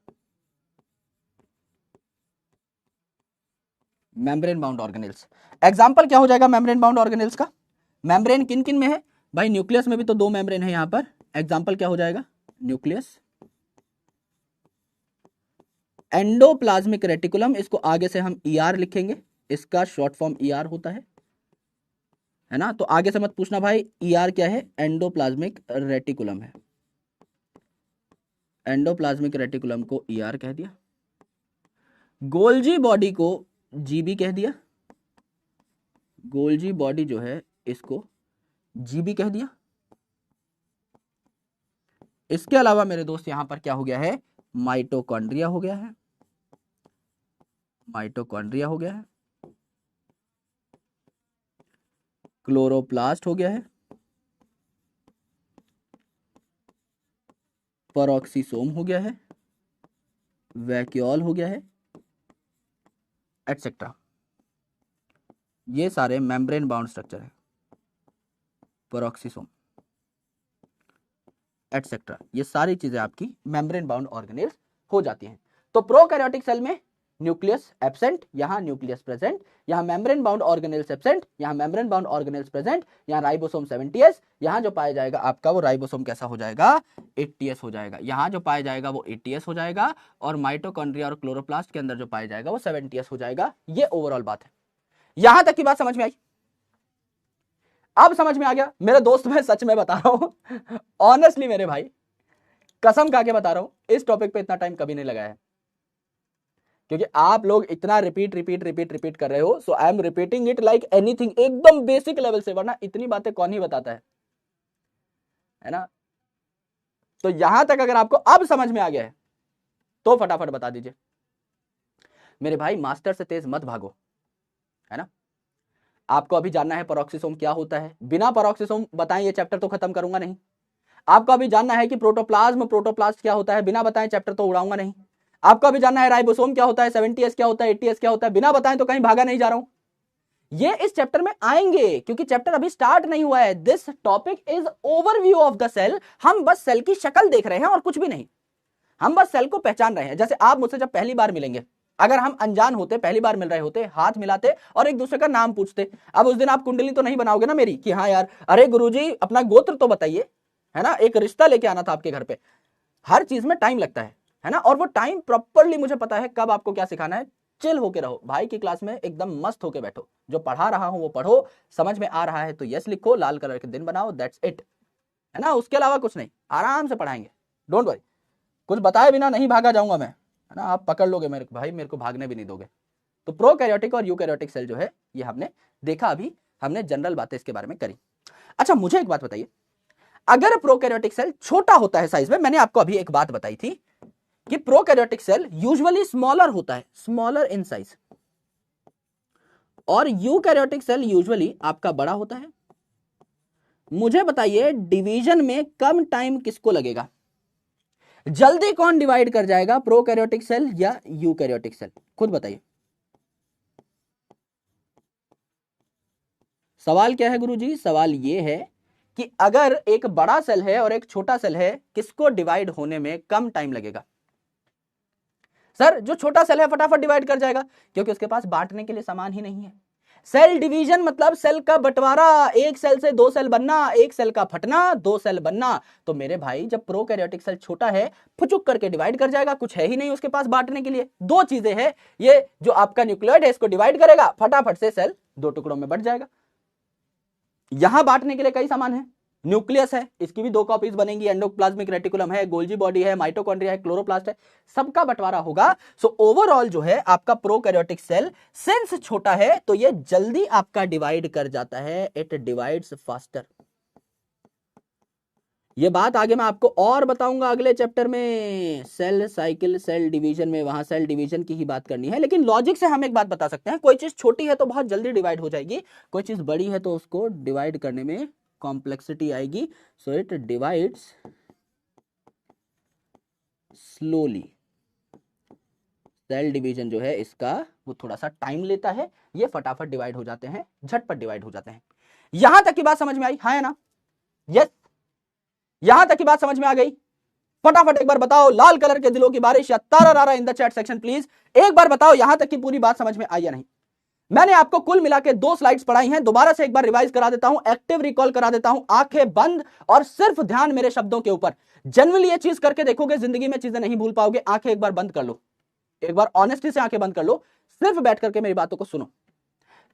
Speaker 1: membrane bound organelles. Example क्या हो जाएगा मेम्ब्रेन बाउंड ऑर्गेनेल्स का, मेम्ब्रेन किन किन में है भाई, न्यूक्लियस में भी तो 2 मेम्ब्रेन है यहां पर। एग्जांपल क्या हो जाएगा, न्यूक्लियस, एंडोप्लाज्मिक रेटिकुलम, इसको आगे से हम ER लिखेंगे, इसका शॉर्ट फॉर्म ER होता है ना। तो आगे से मत पूछना भाई ER क्या है, एंडोप्लाज्मिक रेटिकुलम है, एंडोप्लाज्मिक रेटिकुलम को ER कह दिया। गोल्जी बॉडी को GB कह दिया, गोल्जी बॉडी जो है इसको GB कह दिया। इसके अलावा मेरे दोस्त यहां पर क्या हो गया है, माइटोकॉन्ड्रिया हो गया है, माइटोकॉन्ड्रिया हो गया है, क्लोरोप्लास्ट हो गया है, पेरोक्सिसोम हो गया है, वैक्यूल हो गया है, एटसेट्रा। ये सारे मेम्ब्रेन बाउंड स्ट्रक्चर है, पेरोक्सिसोम एटसेट्रा, ये सारी चीजें आपकी मेम्ब्रेन बाउंड ऑर्गेनेल्स हो जाती हैं। तो प्रोकैरियोटिक सेल में न्यूक्लियस एब्सेंट, यहां न्यूक्लियस प्रेजेंट, यहां मेम्ब्रेन बाउंड ऑर्गेनेल्स एब्सेंट, यहां मेम्ब्रेन बाउंड ऑर्गेनेल्स प्रेजेंट, यहां राइबोसोम 70s, यहां जो पाया जाएगा आपका वो राइबोसोम कैसा हो जाएगा, 80s हो जाएगा। यहां जो पाया जाएगा वो 80s हो जाएगा, और माइटोकॉन्ड्रिया और क्लोरोप्लास्ट के अंदर जो पाया जाएगा वो 70s हो जाएगा। ये ओवरऑल बात है। यहां तक की बात समझ में आई, अब समझ में आ गया मेरे दोस्त, मैं सच में बता रहा हूं ऑनेस्टली मेरे भाई, कसम खा के बता रहा हूं, इस टॉपिक पे इतना टाइम कभी नहीं लगाया है, क्योंकि आप लोग इतना रिपीट कर रहे हो। So I am repeating it like anything, एकदम बेसिक लेवल से, वरना इतनी बातें कौन ही बताता है ना। तो यहां तक अगर आपको अब समझ में आ गया है तो फटाफट बता दीजिए मेरे भाई, मास्टर से तेज मत भागो, है ना। आपको अभी जानना है पेरोक्सिसोम क्या होता है, बिना पेरोक्सिसोम बताएं ये चैप्टर तो खत्म करूंगा नहीं। आपको अभी जानना है कि प्रोटोप्लास्ट क्या होता है, बिना बताएं चैप्टर तो उड़ाऊंगा नहीं। आपको अभी जानना है राइबोसोम क्या होता है, 70s क्या होता है, 80s क्या होता है, बिना बताएं तो कहीं भागा नहीं जा रहा हूं। ये इस चैप्टर में आएंगे, क्योंकि चैप्टर अभी स्टार्ट नहीं हुआ है। This topic is overview of the cell. हम बस सेल की शक्ल देख रहे हैं और कुछ भी नहीं, हम बस सेल को पहचान रहे हैं। जैसे आप मुझसे जब पहली बार मिलेंगे, अगर हम अनजान होते, पहली बार मिल रहे होते, हाथ मिलाते और एक दूसरे का नाम पूछते, अब उस दिन आप कुंडली तो नहीं बनाओगे ना मेरी कि हाँ यार, अरे गुरुजी अपना गोत्र तो बताइए, है ना, एक रिश्ता लेके आना था आपके घर पे। हर चीज में टाइम लगता है ना, और वो टाइम प्रॉपरली मुझे पता है कब आपको क्या सिखाना है। चिल होके रहो भाई की क्लास में, एकदम मस्त होके बैठो, जो पढ़ा रहा हूं वो पढ़ो, समझ में आ रहा है तो यस लिखो, लाल कलर के दिन बनाओ, दैट्स इट, है ना, उसके अलावा कुछ नहीं, आराम से पढ़ाएंगे, डोंट वरी। कुछ बताए बिना नहीं भागा जाऊंगा मैं, है ना, आप पकड़ लोगे मेरे को भाई, मेरे को भागने भी नहीं दोगे। तो प्रोकैरियोटिक और यूकैरियोटिक सेल जो है ये हमने देखा, अभी हमने जनरल बातें इसके बारे में करी। अच्छा मुझे एक बात बताइए, अगर प्रोकैरियोटिक सेल छोटा होता है साइज में, मैंने आपको अभी एक बात बताई थी कि प्रोकैरियोटिक सेल यूजुअली स्मॉलर होता है, स्मॉलर इन साइज, और यूकैरियोटिक सेल यूजुअली आपका बड़ा होता है। मुझे बताइए डिवीजन में कम टाइम किसको लगेगा, जल्दी कौन डिवाइड कर जाएगा, प्रोकैरियोटिक सेल या यूकैरियोटिक सेल, खुद बताइए। सवाल क्या है गुरुजी, सवाल ये है कि अगर एक बड़ा सेल है और एक छोटा सेल है, किसको डिवाइड होने में कम टाइम लगेगा। सर जो छोटा सेल है फटाफट डिवाइड कर जाएगा, क्योंकि उसके पास बांटने के लिए सामान ही नहीं है। सेल डिवीजन मतलब सेल का बंटवारा, एक सेल से दो सेल बनना, एक सेल का फटना, दो सेल बनना। तो मेरे भाई जब प्रोकैरियोटिक सेल छोटा है, फुचुक करके डिवाइड कर जाएगा, कुछ है ही नहीं उसके पास बांटने के लिए। दो चीजें हैं, ये जो आपका न्यूक्लियोइड है इसको डिवाइड करेगा, फटाफट से सेल दो टुकड़ों में बंट जाएगा। यहां बांटने के लिए कई सामान है, न्यूक्लियस है, इसकी भी दो कॉपीज बनेंगी, एंडोप्लाज्मिक रेटिकुलम है, गोल्जी बॉडी है, माइटोकॉन्ड्रिया है, क्लोरोप्लास्ट है, सबका बंटवारा होगा। सो ओवरऑल जो है आपका प्रोकैरियोटिक सेल सिंस छोटा है तो ये जल्दी आपका डिवाइड कर जाता है, इट डिवाइड्स फास्टर। ये बात आगे मैं आपको और बताऊंगा अगले चैप्टर में, सेल साइकिल, सेल डिवीजन में, वहां सेल डिवीजन की ही बात करनी है। लेकिन लॉजिक से हम एक बात बता सकते हैं, कोई चीज छोटी है तो बहुत जल्दी डिवाइड हो जाएगी, कोई चीज बड़ी है तो उसको डिवाइड करने में कॉम्प्लेक्सिटी आएगी, so it divides slowly. Cell division जो है इसका वो थोड़ा सा टाइम लेता है, ये फटाफट डिवाइड हो जाते हैं, झटपट डिवाइड हो जाते हैं। यहां तक की बात समझ में आई, हाँ है ना, यस, यहां तक की बात समझ में आ गई। फटाफट एक बार बताओ, लाल कलर के दिलों की बारिश या तारा in the chat section please, एक बार बताओ यहां तक की पूरी बात समझ में आई या नहीं। मैंने आपको कुल मिला के 2 स्लाइड्स पढ़ाई हैं, दोबारा से एक बार रिवाइज करा देता हूं, एक्टिव रिकॉल करा देता हूं, आंखें बंद और सिर्फ ध्यान मेरे शब्दों के ऊपर। जनरली ये चीज करके देखोगे जिंदगी में चीजें नहीं भूल पाओगे। आंखें एक बार बंद कर लो, एक बार ऑनेस्टी से आंखें बंद कर लो, सिर्फ बैठ करके मेरी बातों को सुनो।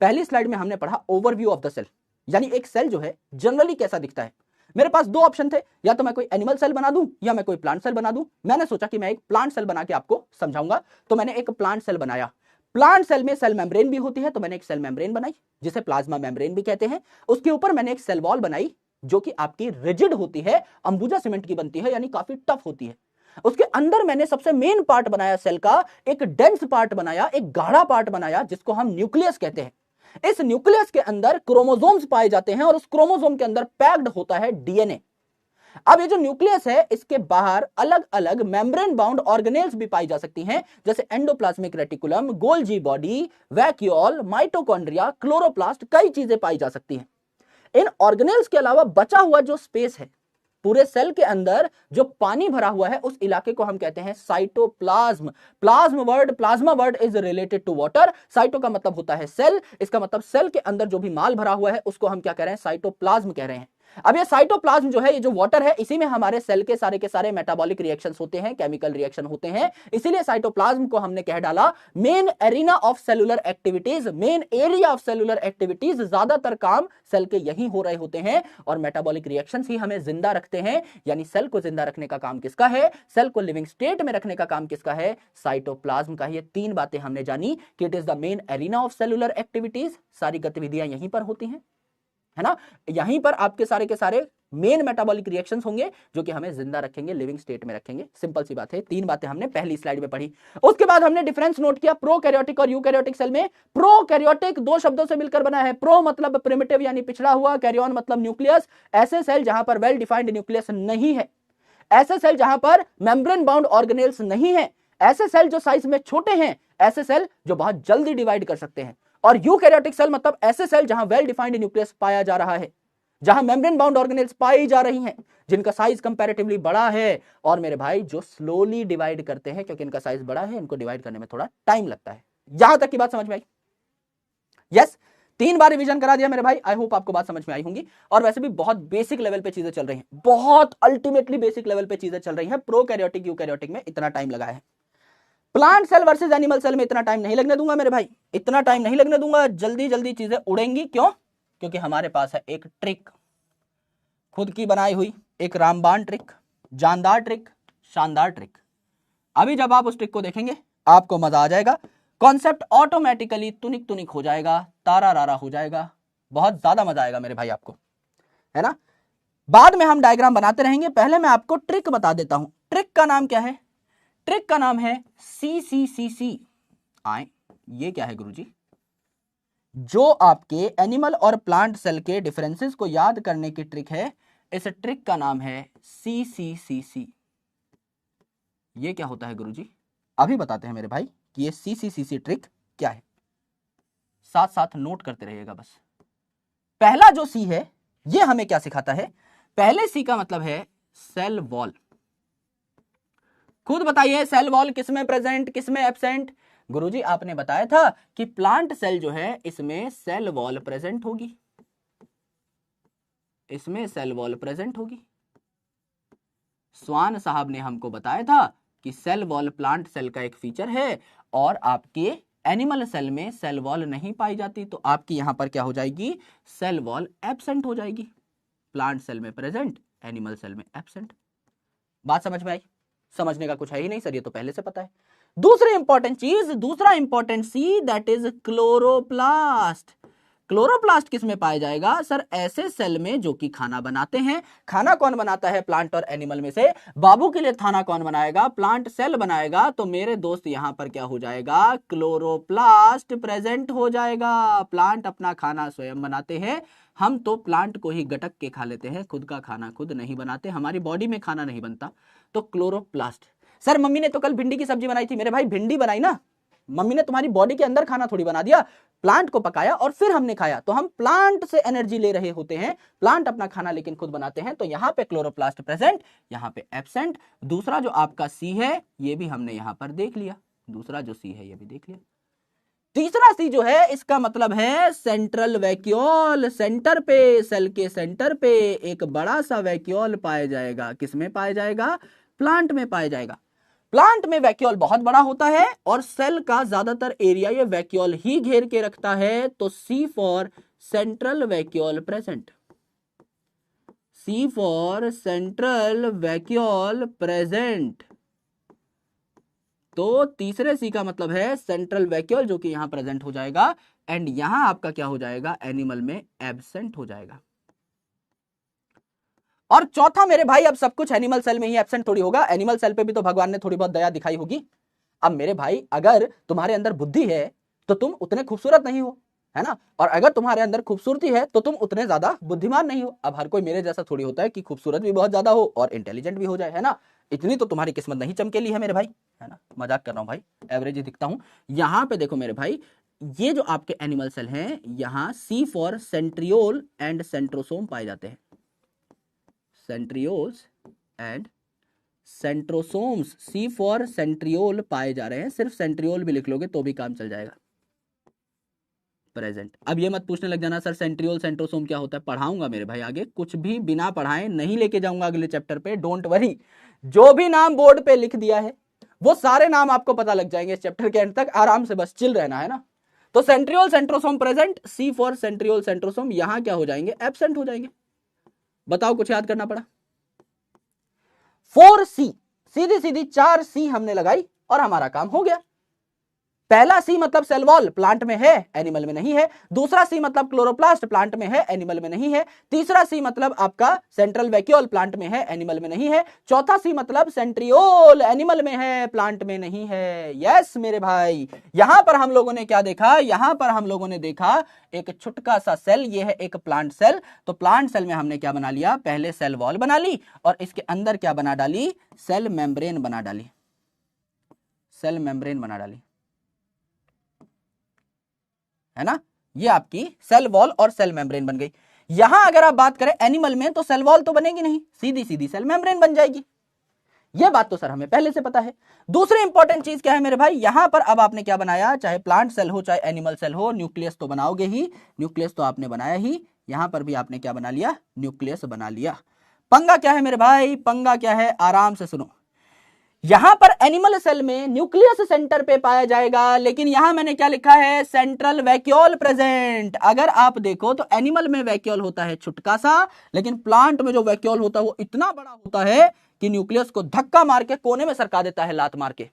Speaker 1: पहली स्लाइड में हमने पढ़ा ओवरव्यू ऑफ द सेल, यानी एक सेल जो है जनरली कैसा दिखता है। मेरे पास दो ऑप्शन थे, या तो मैं कोई एनिमल सेल बना दूं या मैं कोई प्लांट सेल बना दूं। मैंने सोचा कि मैं एक प्लांट सेल बना के आपको समझाऊंगा, तो मैंने एक प्लांट सेल बनाया। प्लांट सेल में सेल मेम्ब्रेन भी होती है, तो मैंने एक सेल मेम्ब्रेन बनाई जिसे प्लाज्मा मेम्ब्रेन भी कहते हैं। उसके ऊपर मैंने एक सेल वॉल बनाई जो कि आपकी रिजिड होती है, अंबुजा सीमेंट की बनती है, यानी काफी टफ होती है। उसके अंदर मैंने सबसे मेन पार्ट बनाया सेल का, एक डेंस पार्ट बनाया, एक गाढ़ा पार्ट बनाया जिसको हम न्यूक्लियस कहते हैं। इस न्यूक्लियस के अंदर क्रोमोसोम्स पाए जाते हैं और उस क्रोमोसोम के अंदर पैक्ड होता है डीएनए। अब ये जो न्यूक्लियस है इसके बाहर अलग अलग मेम्ब्रेन बाउंड ऑर्गेनेल्स भी पाई जा सकती हैं, जैसे endoplasmic reticulum, Golgi body, vacuole, mitochondria, chloroplast, कई चीजें पाई जा सकती हैं। इन ऑर्गेनेल्स के अलावा बचा हुआ जो स्पेस है पूरे सेल के अंदर, जो पानी भरा हुआ है, उस इलाके को हम कहते हैं cytoplasm. Plasma word is related to water. Cyto का मतलब होता है सेल, इसका मतलब सेल के अंदर जो भी माल भरा हुआ है उसको हम क्या कह रहे हैं, साइटोप्लाज्म कह रहे हैं। अब ये साइटोप्लाज्म जो है, ये जो वाटर है, इसी में हमारे सेल के सारे मेटाबॉलिक रिएक्शंस होते हैं, केमिकल रिएक्शन होते हैं। इसीलिए साइटोप्लाज्म को हमने कह डाला main arena of cellular activities, main area of cellular activities. ज्यादातर काम सेल के यही हो रहे होते हैं और मेटाबॉलिक रिएक्शंस ही हमें जिंदा रखते हैं। यानी सेल को जिंदा रखने का काम किसका है, सेल को लिविंग स्टेट में रखने का काम किसका है, साइटोप्लाज्म का। ये 3 बातें हमने जानी कि it is the main arena of cellular activities, सारी गतिविधियां यहीं पर होती हैं, है ना। यहीं पर आपके सारे के सारे मेन मेटाबॉलिक रिएक्शंस होंगे जो कि हमें जिंदा रखेंगे, लिविंग स्टेट में रखेंगे। सिंपल सी बात है, 3 बातें हमने पहली स्लाइड में पढ़ी। उसके बाद हमने डिफरेंस नोट किया प्रोकैरियोटिक और यूकैरियोटिक सेल में। प्रोकैरियोटिक 2 शब्दों से मिलकर बना है, प्रो मतलब प्रिमिटिव यानी पिछड़ा हुआ, कैरियन मतलब न्यूक्लियस। ऐसे सेल जहां पर वेल डिफाइंड न्यूक्लियस नहीं है, ऐसे सेल जहां पर मेम्ब्रेन बाउंड ऑर्गेनेल्स नहीं है, ऐसे सेल जो साइज में छोटे हैं, ऐसे सेल जो बहुत जल्दी डिवाइड कर सकते हैं। और यूकैरियोटिक सेल मतलब ऐसे सेल जहां वेल डिफाइंड न्यूक्लियस पाया जा रहा है, जहां मेम्ब्रेन बाउंड ऑर्गेनेल्स पाई जा रही हैं, जिनका साइज कंपैरेटिवली बड़ा है, और मेरे भाई जो स्लोली डिवाइड करते हैं, क्योंकि इनका साइज बड़ा है, इनको डिवाइड करने में थोड़ा टाइम लगता है। यहां तक की बात समझ में आई? यस। 3 बार रिवीजन करा दिया मेरे भाई। आई होप आपको बात समझ में आई होंगी। और वैसे भी बहुत बेसिक लेवल पे चीजें चल रही हैं, बहुत अल्टीमेटली बेसिक लेवल पे चीजें चल रही हैं। प्रोकैरियोटिक यूकैरियोटिक में इतना टाइम लगा है, plant cell versus animal cell में इतना टाइम नहीं लगने दूंगा मेरे भाई, इतना टाइम नहीं लगने दूंगा। जल्दी जल्दी चीजें उड़ेंगी। क्यों? क्योंकि हमारे पास है एक ट्रिक, खुद की बनाई हुई एक रामबाण ट्रिक, जानदार ट्रिक, शानदार ट्रिक। अभी जब आप उस ट्रिक को देखेंगे आपको मजा आ जाएगा, कॉन्सेप्ट ऑटोमेटिकली तुनिक तुनिक हो जाएगा, तारा रारा हो जाएगा, बहुत ज्यादा मजा आएगा मेरे भाई आपको, है ना। बाद में हम डायग्राम बनाते रहेंगे, पहले मैं आपको ट्रिक बता देता हूं। ट्रिक का नाम क्या है? ट्रिक का नाम है CCCC। आए, ये क्या है गुरुजी? जो आपके एनिमल और प्लांट सेल के डिफरेंसेस को याद करने की ट्रिक है, इस ट्रिक का नाम है CCCC। ये क्या होता है गुरुजी? अभी बताते हैं मेरे भाई कि ये CCCC ट्रिक क्या है, साथ साथ नोट करते रहिएगा बस। पहला जो C है ये हमें क्या सिखाता है? पहले C का मतलब है सेल वॉल। खुद बताइए सेल वॉल किसमें प्रेजेंट किसमें एब्सेंट? गुरुजी आपने बताया था कि प्लांट सेल जो है इसमें सेल वॉल प्रेजेंट होगी, इसमें सेल वॉल प्रेजेंट होगी। स्वान साहब ने हमको बताया था कि सेल वॉल प्लांट सेल का एक फीचर है और आपके एनिमल सेल में सेल वॉल नहीं पाई जाती, तो आपकी यहां पर क्या हो जाएगी? सेल वॉल एब्सेंट हो जाएगी। प्लांट सेल में प्रेजेंट, एनिमल सेल में एब्सेंट। बात समझ में आई? समझने का कुछ है ही नहीं सर, ये तो पहले से पता है। दूसरी इंपॉर्टेंट चीज, दूसरा important see, that is chloroplast. Chloroplast किस में पाया जाएगा? सर ऐसे सेल में जो कि खाना बनाते हैं। खाना कौन बनाता है प्लांट और एनिमल में से? बाबू के लिए खाना कौन बनाएगा? प्लांट सेल बनाएगा। तो मेरे दोस्त यहां पर क्या हो जाएगा? क्लोरोप्लास्ट प्रेजेंट हो जाएगा। प्लांट अपना खाना स्वयं बनाते हैं, हम तो प्लांट को ही गटक के खा लेते हैं, खुद का खाना खुद नहीं बनाते, हमारी बॉडी में खाना नहीं बनता। तो क्लोरोप्लास्ट। सर मम्मी ने तो कल भिंडी की सब्जी बनाई थी। मेरे भाई भिंडी बनाई ना, मम्मी ने तुम्हारी बॉडी के अंदर खाना थोड़ी बना दिया, प्लांट को पकाया और फिर हमने खाया। तो हम प्लांट से एनर्जी ले रहे होते हैं, प्लांट अपना खाना लेकिन खुद बनाते हैं। तो यहां पे क्लोरोप्लास्ट प्रेजेंट, यहां पे एब्सेंट। दूसरा जो आपका सी है ये भी हमने यहां पर देख लिया, दूसरा जो सी है ये भी देख लिया। तीसरा सी जो है इसका मतलब है सेंट्रल वैक्यूल। सेंटर पे, सेल के सेंटर पे एक बड़ा सा वैक्यूल पाया जाएगा। किसमें पाया जाएगा? प्लांट में पाया जाएगा। प्लांट में वैक्यूल बहुत बड़ा होता है और सेल का ज्यादातर एरिया ये वैक्यूल ही घेर के रखता है। तो C for central vacuole present, C for central vacuole present. तो तीसरे सी का मतलब है सेंट्रल वैक्यूल जो कि यहां प्रेजेंट हो जाएगा, एंड यहां आपका क्या हो जाएगा? एनिमल में एब्सेंट हो जाएगा। और चौथा मेरे भाई, अब सब कुछ एनिमल सेल में ही एब्सेंट थोड़ी होगा, एनिमल सेल पे भी तो भगवान ने थोड़ी बहुत दया दिखाई होगी। अब मेरे भाई अगर तुम्हारे अंदर बुद्धि है तो तुम उतने खूबसूरत नहीं हो, है ना, और अगर तुम्हारे अंदर खूबसूरती है तो तुम उतने ज्यादा बुद्धिमान नहीं हो। अब हर कोई मेरे जैसा थोड़ी होता है कि खूबसूरत भी बहुत ज्यादा हो और इंटेलिजेंट भी हो जाए, है ना। इतनी तो तुम्हारी किस्मत नहीं चमकेली है मेरे भाई, है ना। मजाक कर रहा हूं भाई, एवरेज ही दिखता हूं। यहां पे देखो मेरे भाई, ये जो आपके एनिमल सेल हैं, यहां C for centriole and centrosome पाए जाते हैं। Centrioles and centrosomes, C for centriole पाए जा रहे हैं। सिर्फ सेंट्रियोल भी लिख लोगे तो भी काम चल जाएगा। प्रेजेंट। अब ये मत पूछने लग जाना सर सेंट्रियोल सेंट्रोसोम क्या होता है, पढ़ाऊंगा मेरे भाई आगे, कुछ भी बिना पढ़ाए नहीं लेके जाऊंगा अगले चैप्टर पे, डोंट वरी। जो भी नाम बोर्ड पे लिख दिया है वो सारे नाम आपको पता लग जाएंगे इस चैप्टर के एंड तक, आराम से बस चिल रहना, है ना। तो centriole centrosome present, C for centriole centrosome यहां क्या हो जाएंगे? एब्सेंट हो जाएंगे। बताओ कुछ याद करना पड़ा? 4C, सीधी सीधी 4C हमने लगाई और हमारा काम हो गया। पहला सी मतलब सेल वॉल, प्लांट में है एनिमल में नहीं है। दूसरा सी मतलब क्लोरोप्लास्ट, प्लांट में है एनिमल में नहीं है। तीसरा सी मतलब आपका सेंट्रल वैक्यूल, प्लांट में है एनिमल में नहीं है। चौथा सी मतलब सेंट्रियोल, एनिमल में है प्लांट में नहीं है। यस मेरे भाई, यहां पर हम लोगों ने क्या देखा? यहां पर हम लोगों ने देखा एक छोटका सा सेल, ये है एक प्लांट सेल। तो प्लांट सेल में हमने क्या बना लिया? पहले सेल वॉल बना ली और इसके अंदर क्या बना डाली? सेल मेम्ब्रेन बना डाली, सेल मेम्ब्रेन बना डाली, है ना। ये आपकी सेल वॉल और सेल मेम्ब्रेन बन गई। यहां अगर आप बात करें एनिमल में तो सेल वॉल तो बनेगी नहीं, सीधी सीधी सेल मेम्ब्रेन बन जाएगी। ये बात तो सर हमें पहले से पता है। दूसरी इंपॉर्टेंट चीज क्या है मेरे भाई, यहां पर अब आपने क्या बनाया, चाहे प्लांट सेल हो चाहे एनिमल सेल हो, न्यूक्लियस तो बनाओगे ही, न्यूक्लियस तो आपने बनाया ही, यहां पर भी आपने क्या बना लिया, न्यूक्लियस बना लिया। पंगा क्या है मेरे भाई, पंगा क्या है, आराम से सुनो। यहां पर एनिमल सेल में न्यूक्लियस सेंटर पे पाया जाएगा, लेकिन यहां मैंने क्या लिखा है, सेंट्रल वैक्यूल प्रेजेंट। अगर आप देखो तो एनिमल में वैक्यूल होता है छुटका सा, लेकिन प्लांट में जो वैक्यूल होता है वो इतना बड़ा होता है कि न्यूक्लियस को धक्का मार के कोने में सरका देता है, लात मार के।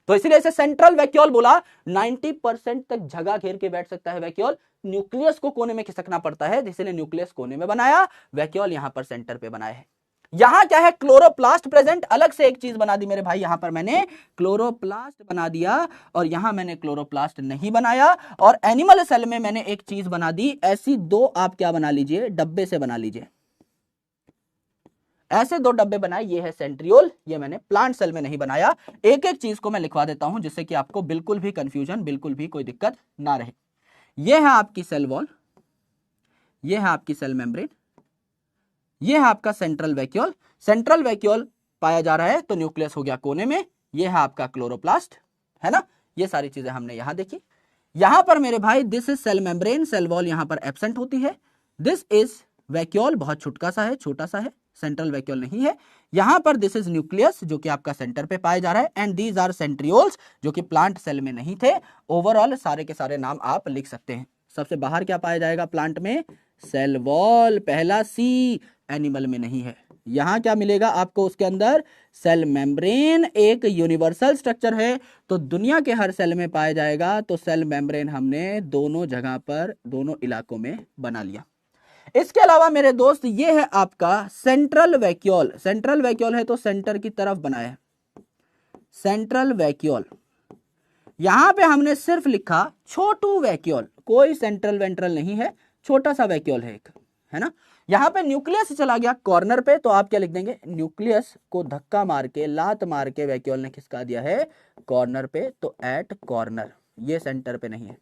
Speaker 1: तो इसलिए इसे सेंट्रल वैक्यूल बोला। 90% तक जगह घेर के बैठ सकता है वैक्यूल, न्यूक्लियस को कोने में खिसकना पड़ता है, इसलिए न्यूक्लियस कोने में बनाया, वैक्यूल यहां पर सेंटर पे बनाया है। यहां क्या है, क्लोरोप्लास्ट प्रेजेंट। अलग से एक चीज बना दी मेरे भाई, यहां पर मैंने क्लोरोप्लास्ट बना दिया और यहां मैंने क्लोरोप्लास्ट नहीं बनाया। और एनिमल सेल में मैंने एक चीज बना दी, ऐसी दो आप क्या बना लीजिए, डब्बे से बना लीजिए, ऐसे दो डब्बे बनाए, ये है सेंट्रियोल, ये मैंने प्लांट सेल में नहीं बनाया। एक एक चीज को मैं लिखवा देता हूं जिससे कि आपको बिल्कुल भी कंफ्यूजन, बिल्कुल भी कोई दिक्कत ना रहे। ये है आपकी सेल वॉल, ये है आपकी सेल मेम्ब्रेन, ये है आपका सेंट्रल वैक्यूल। सेंट्रल वैक्यूल पाया जा रहा है तो न्यूक्लियस हो गया कोने में, ये है आपका क्लोरोप्लास्ट, है ना। ये सारी चीजें हमने यहां देखी। यहां पर मेरे भाई this is cell membrane, cell wall यहां पर एब्सेंट होती है। दिस इज वैक्यूल, बहुत छुटका सा है, छोटा सा है, सेंट्रल वैक्यूल नहीं है। यहां पर दिस इज न्यूक्लियस जो कि आपका सेंटर पे पाया जा रहा है, एंड दीज आर सेंट्रियोल्स जो कि प्लांट सेल में नहीं थे। ओवरऑल सारे के सारे नाम आप लिख सकते हैं। सबसे बाहर क्या पाया जाएगा प्लांट में, सेल वॉल, पहला सी, एनिमल में नहीं है। यहां क्या मिलेगा आपको, उसके अंदर सेल मेम्ब्रेन, एक यूनिवर्सल स्ट्रक्चर है तो दुनिया के हर सेल में पाया जाएगा। तो सेल मेम्ब्रेन हमने दोनों जगह पर, दोनों इलाकों में बना लिया। इसके अलावा मेरे दोस्त ये है आपका सेंट्रल वैक्यूल। सेंट्रल वैक्यूल है तो सेंटर की तरफ बनाया है, सेंट्रल वैक्यूल। यहां पे हमने सिर्फ लिखा छोटू वैक्यूल, कोई सेंट्रल वेंट्रल नहीं है, छोटा सा वैक्यूल है एक, है ना। यहां पे न्यूक्लियस चला गया कॉर्नर पे, तो आप क्या लिख देंगे, न्यूक्लियस को धक्का मार के, लात मार के वैक्यूल ने खिसका दिया है कॉर्नर पे, तो एट कॉर्नर, ये सेंटर पे नहीं है।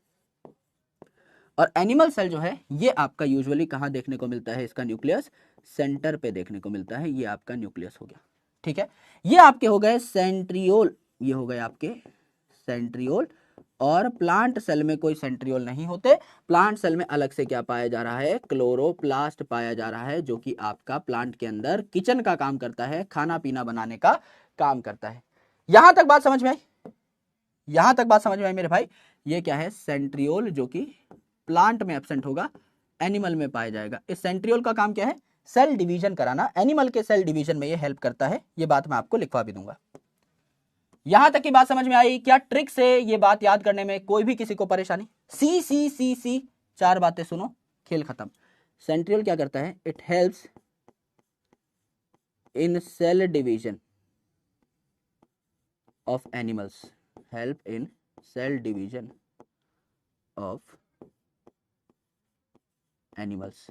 Speaker 1: और एनिमल सेल जो है ये आपका यूजुअली कहां देखने को मिलता है, इसका न्यूक्लियस सेंटर पे देखने को मिलता है, ये आपका न्यूक्लियस हो गया, ठीक है। ये आपके हो गए सेंट्रियोल, ये हो गए आपके सेंट्रियोल। और प्लांट सेल में कोई सेंट्रियोल नहीं होते, प्लांट सेल में अलग से क्या पाया जा रहा है, क्लोरोप्लास्ट पाया जा रहा है, जो कि आपका प्लांट के अंदर किचन का काम करता है, खाना पीना बनाने का काम करता है। यहां तक बात समझ में आई, यहां तक बात समझ में आई मेरे भाई। ये क्या है, सेंट्रियोल, जो कि प्लांट में एब्सेंट होगा, एनिमल में पाया जाएगा। इस सेंट्रियोल का काम क्या है, सेल डिवीजन कराना, एनिमल के सेल डिवीजन में ये हेल्प करता है। ये बात मैं आपको लिखवा भी दूंगा। यहां तक की बात समझ में आई, क्या ट्रिक से ये बात याद करने में कोई भी किसी को परेशानी, सी सी सी सी, चार बातें सुनो, खेल खत्म। सेंट्रियोल क्या करता है, it helps in cell division of animals, help in cell division of animals,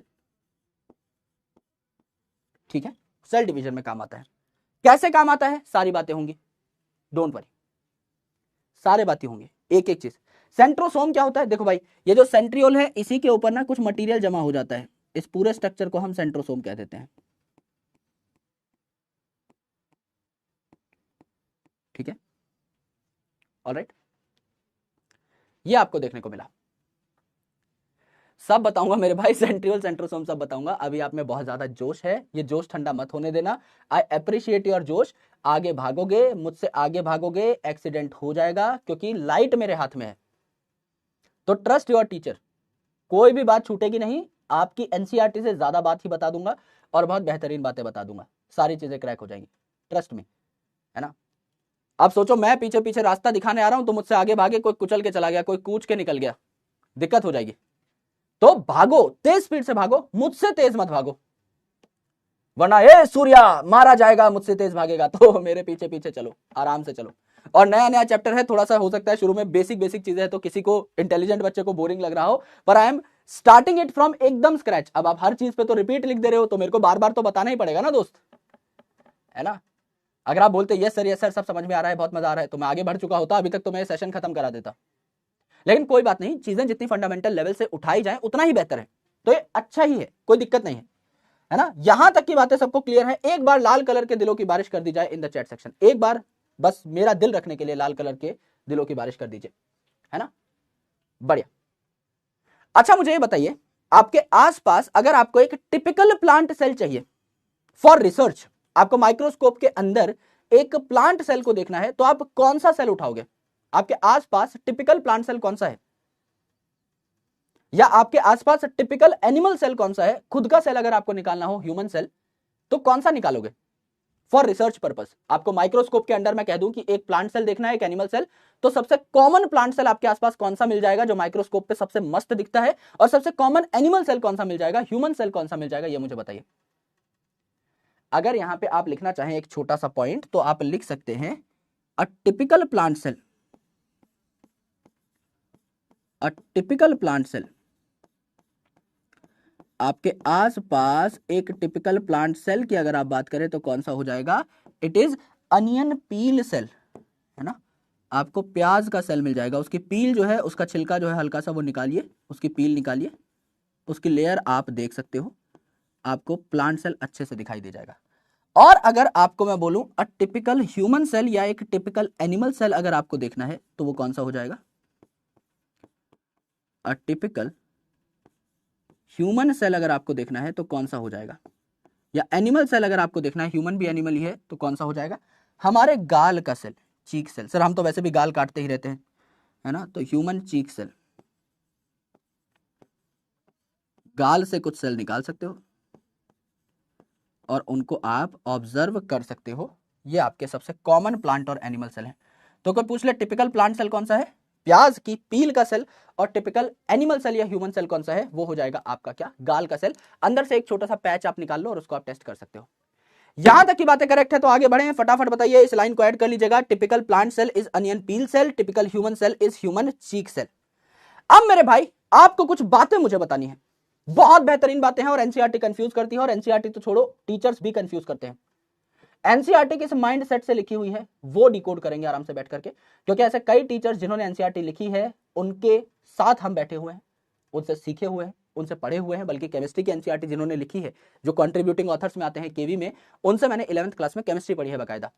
Speaker 1: ठीक है, सेल डिवीजन में काम आता है। कैसे काम आता है, सारी बातें होंगी, डोंट वरी, सारे बातें होंगी, एक एक चीज। सेंट्रोसोम क्या होता है, देखो भाई, ये जो सेंट्रियोल है इसी के ऊपर ना कुछ मटेरियल जमा हो जाता है, इस पूरे स्ट्रक्चर को हम सेंट्रोसोम कह देते हैं, ठीक है, ऑलराइट। ये आपको देखने को मिला, सब बताऊंगा मेरे भाई, सेंट्रियोल सेंट्रोसोम सब बताऊंगा। अभी आप में बहुत ज्यादा जोश है, ये जोश ठंडा मत होने देना। आई अप्रिशिएट योर जोश। आगे भागोगे, मुझसे आगे भागोगे, एक्सीडेंट हो जाएगा, क्योंकि लाइट मेरे हाथ में है। तो ट्रस्ट योर टीचर, कोई भी बात छूटेगी नहीं, आपकी एनसीईआरटी से ज्यादा बात ही बता दूंगा और बहुत बेहतरीन बातें बता दूंगा, सारी चीजें क्रैक हो जाएंगी, ट्रस्ट में, है ना। अब सोचो मैं पीछे पीछे रास्ता दिखाने आ रहा हूं तो मुझसे आगे भागे कोई कुचल के चला गया, कोई कूच के निकल गया, दिक्कत हो जाएगी। तो भागो, तेज स्पीड से भागो, मुझसे तेज मत भागो, वरना ए सूर्या मारा जाएगा, मुझसे तेज भागेगा। तो मेरे पीछे पीछे चलो, आराम से चलो। और नया नया चैप्टर है, थोड़ा सा हो सकता है शुरू में बेसिक बेसिक चीजें है तो किसी को, इंटेलिजेंट बच्चे को बोरिंग लग रहा हो, पर I am starting it from एकदम स्क्रैच। अब आप हर चीज पे तो रिपीट लिख दे रहे हो, तो मेरे को बार बार तो बताना ही पड़ेगा ना दोस्त, है ना। अगर आप बोलते यस सर सब समझ में आ रहा है, बहुत मजा आ रहा है, तो मैं आगे बढ़ चुका होता, अभी तक तो मैं सेशन खत्म करा देता। लेकिन कोई बात नहीं, चीजें जितनी फंडामेंटल लेवल से उठाई जाए उतना ही बेहतर है, तो ये अच्छा ही है, कोई दिक्कत नहीं है। है ना? यहां तक की बातें सबको क्लियर है? एक बार लाल कलर के दिलों की बारिश कर दी जाए इन द चैट सेक्शन, एक बार बस मेरा दिल रखने के लिए लाल कलर के दिलों की बारिश कर दीजिए, है ना? बढ़िया। अच्छा मुझे ये बताइए, आपके आसपास अगर आपको एक टिपिकल प्लांट सेल चाहिए फॉर रिसर्च, आपको माइक्रोस्कोप के अंदर एक प्लांट सेल को देखना है, तो आप कौन सा सेल उठाओगे? आपके आसपास टिपिकल प्लांट सेल कौन सा है, या आपके आसपास टिपिकल एनिमल सेल कौन सा है? खुद का सेल अगर आपको निकालना हो, ह्यूमन सेल, तो कौन सा निकालोगे फॉर रिसर्च पर्पस? आपको माइक्रोस्कोप के अंदर मैं कह दूं कि एक प्लांट सेल देखना है, एक एनिमल सेल, तो सबसे कॉमन प्लांट सेल आपके आसपास कौन सा मिल जाएगा जो माइक्रोस्कोप पे सबसे मस्त दिखता है, और सबसे कॉमन एनिमल सेल कौन सा मिल जाएगा, ह्यूमन सेल कौन सा मिल जाएगा, ये मुझे बताइए। अगर यहां पे आप लिखना चाहें एक छोटा सा पॉइंट, तो आप लिख सकते हैं a typical plant cell, a typical plant cell, आपके आसपास एक टिपिकल प्लांट सेल की अगर आप बात करें तो कौन सा हो जाएगा? It is onion peel cell, है ना? आपको प्याज का सेल मिल जाएगा, उसकी पील जो है, उसका छिलका जो है हल्का सा वो निकालिए, उसकी पील निकालिए, उसकी लेयर आप देख सकते हो, आपको प्लांट सेल अच्छे से दिखाई दे जाएगा। और अगर आपको मैं बोलूं अ टिपिकल ह्यूमन सेल या एक टिपिकल एनिमल सेल अगर आपको देखना है, तो वो कौन सा हो जाएगा? अ टिपिकल ह्यूमन सेल अगर आपको देखना है तो कौन सा हो जाएगा? या एनिमल सेल अगर आपको देखना है, ह्यूमन भी एनिमल ही है, तो कौन सा हो जाएगा? हमारे गाल का सेल, चीक सेल। सर हम तो वैसे भी गाल काटते ही रहते हैं, है ना? तो ह्यूमन चीक सेल, गाल से कुछ सेल निकाल सकते हो और उनको आप ऑब्जर्व कर सकते हो। ये आपके सबसे कॉमन प्लांट और एनिमल सेल हैं। तो कोई पूछ ले टिपिकल प्लांट सेल कौन सा है, प्याज की पील का सेल, और टिपिकल एनिमल सेल या ह्यूमन सेल कौन सा है, वो हो जाएगा आपका क्या? गाल का सेल। अंदर से एक छोटा सा पैच आप निकाल लो और उसको आप टेस्ट कर सकते हो। यहां तक की बातें करेक्ट है, तो आगे बढ़े, फटाफट बताइए, इस लाइन को ऐड कर लीजिएगा। Typical plant cell is onion peel cell, typical human cell is human cheek cell. अब मेरे भाई आपको कुछ बातें मुझे बतानी है, बहुत बेहतरीन बातें हैं, और एनसीईआरटी कंफ्यूज करती है, और एनसीईआरटी तो छोड़ो, टीचर्स भी कंफ्यूज करते हैं। एनसीईआरटी किस माइंड सेट से लिखी हुई है वो डिकोड करेंगे आराम से बैठ करके, क्योंकि ऐसे कई टीचर्स जिन्होंने एनसीईआरटी लिखी है उनके साथ हम बैठे हुए हैं, उनसे सीखे हुए हैं, उनसे पढ़े हुए हैं। बल्कि केमिस्ट्री की एनसीईआरटी जिन्होंने लिखी है, जो कंट्रीब्यूटिंग ऑथर्स में आते हैं केवी में, उनसे मैंने 11th क्लास में केमिस्ट्री पढ़ी है बाकायदा।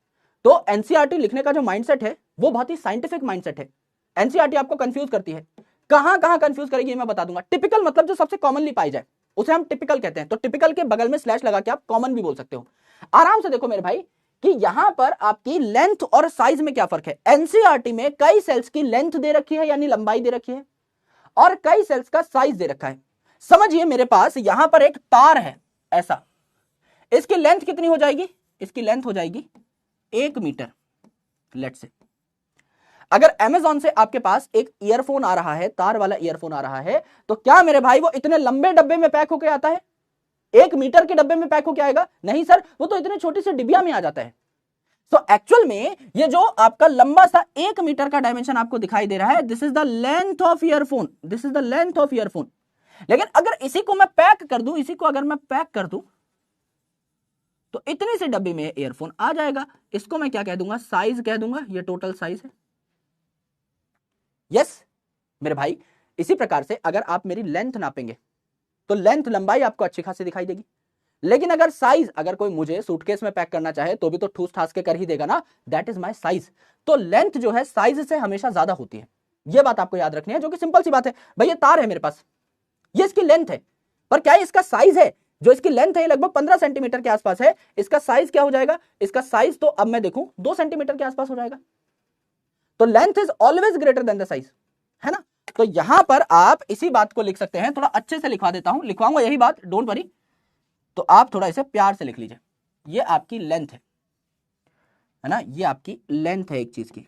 Speaker 1: तो एनसीईआरटी लिखने का जो माइंडसेट है वो बहुत ही साइंटिफिक माइंडसेट है। एनसीईआरटी आपको कंफ्यूज करती है, कहां कहां कंफ्यूज करेगी मैं बता दूंगा। टिपिकल मतलब जो सबसे कॉमनली पाई जाए उसे हम टिपिकल कहते हैं, तो टिपिकल के बगल में स्लैश लगा के आप कॉमन भी बोल सकते हो। आराम से देखो मेरे भाई कि यहां पर आपकी लेंथ और साइज में क्या फर्क है। एनसीईआरटी में कई सेल्स की लेंथ दे रखी है, यानी लंबाई दे रखी है, और कई सेल्स का साइज दे रखा है। समझिए मेरे पास यहां पर एक तार है ऐसा, इसकी लेंथ कितनी हो जाएगी? इसकी लेंथ हो जाएगी 1 मीटर लेट से। अगर अमेज़न से आपके पास एक ईयरफोन आ रहा है, तार वाला ईयरफोन आ रहा है, तो क्या मेरे भाई वो इतने लंबे डब्बे में पैक होकर आता है? 1 मीटर के डब्बे में पैक होकर आएगा? नहीं सर, वो तो इतने छोटी सी डिबिया में आ जाता है। तो एक्चुअल में ये जो आपका लंबा सा 1 मीटर का डायमेंशन आपको दिखाई दे रहा है, this is the length of earphone, this is the length of earphone. लेकिन अगर इसी को मैं पैक कर दूं, इसी को अगर मैं पैक कर दूं, तो इतनी सी डब्बी में ईयरफोन आ जाएगा। इसको मैं क्या कह दूंगा? साइज कह दूंगा, ये टोटल साइज है। यस मेरे भाई, इसी प्रकार से अगर आप मेरी लेंथ नापेंगे तो लेंथ लंबाई आपको अच्छी खासी दिखाई देगी। लेकिन अगर साइज, अगर कोई मुझे सूटकेस में पैक करना चाहे तो भी तो ठूस ठास के कर ही देगा ना, दैट इज माय साइज। तो लेंथ जो है साइज से हमेशा ज्यादा होती है, यह बात आपको याद रखनी है, जो कि सिंपल सी बात है। भाई ये तार है मेरे पास, ये इसकी लेंथ है, पर क्या इसका साइज है? जो इसकी लेंथ है लगभग 15 सेंटीमीटर के आसपास है, इसका साइज क्या हो जाएगा? इसका साइज तो अब मैं देखूं 2 सेंटीमीटर के आसपास हो जाएगा। तो length is always greater than the size, है ना? तो यहां पर आप इसी बात को लिख सकते हैं, थोड़ा अच्छे से लिखवा देता हूं, लिखवाऊंगा यही बात, डोंट वरी। तो आप थोड़ा इसे प्यार से लिख लीजिए, ये आपकी लेंथ है ना? ये आपकी लेंथ है, एक चीज की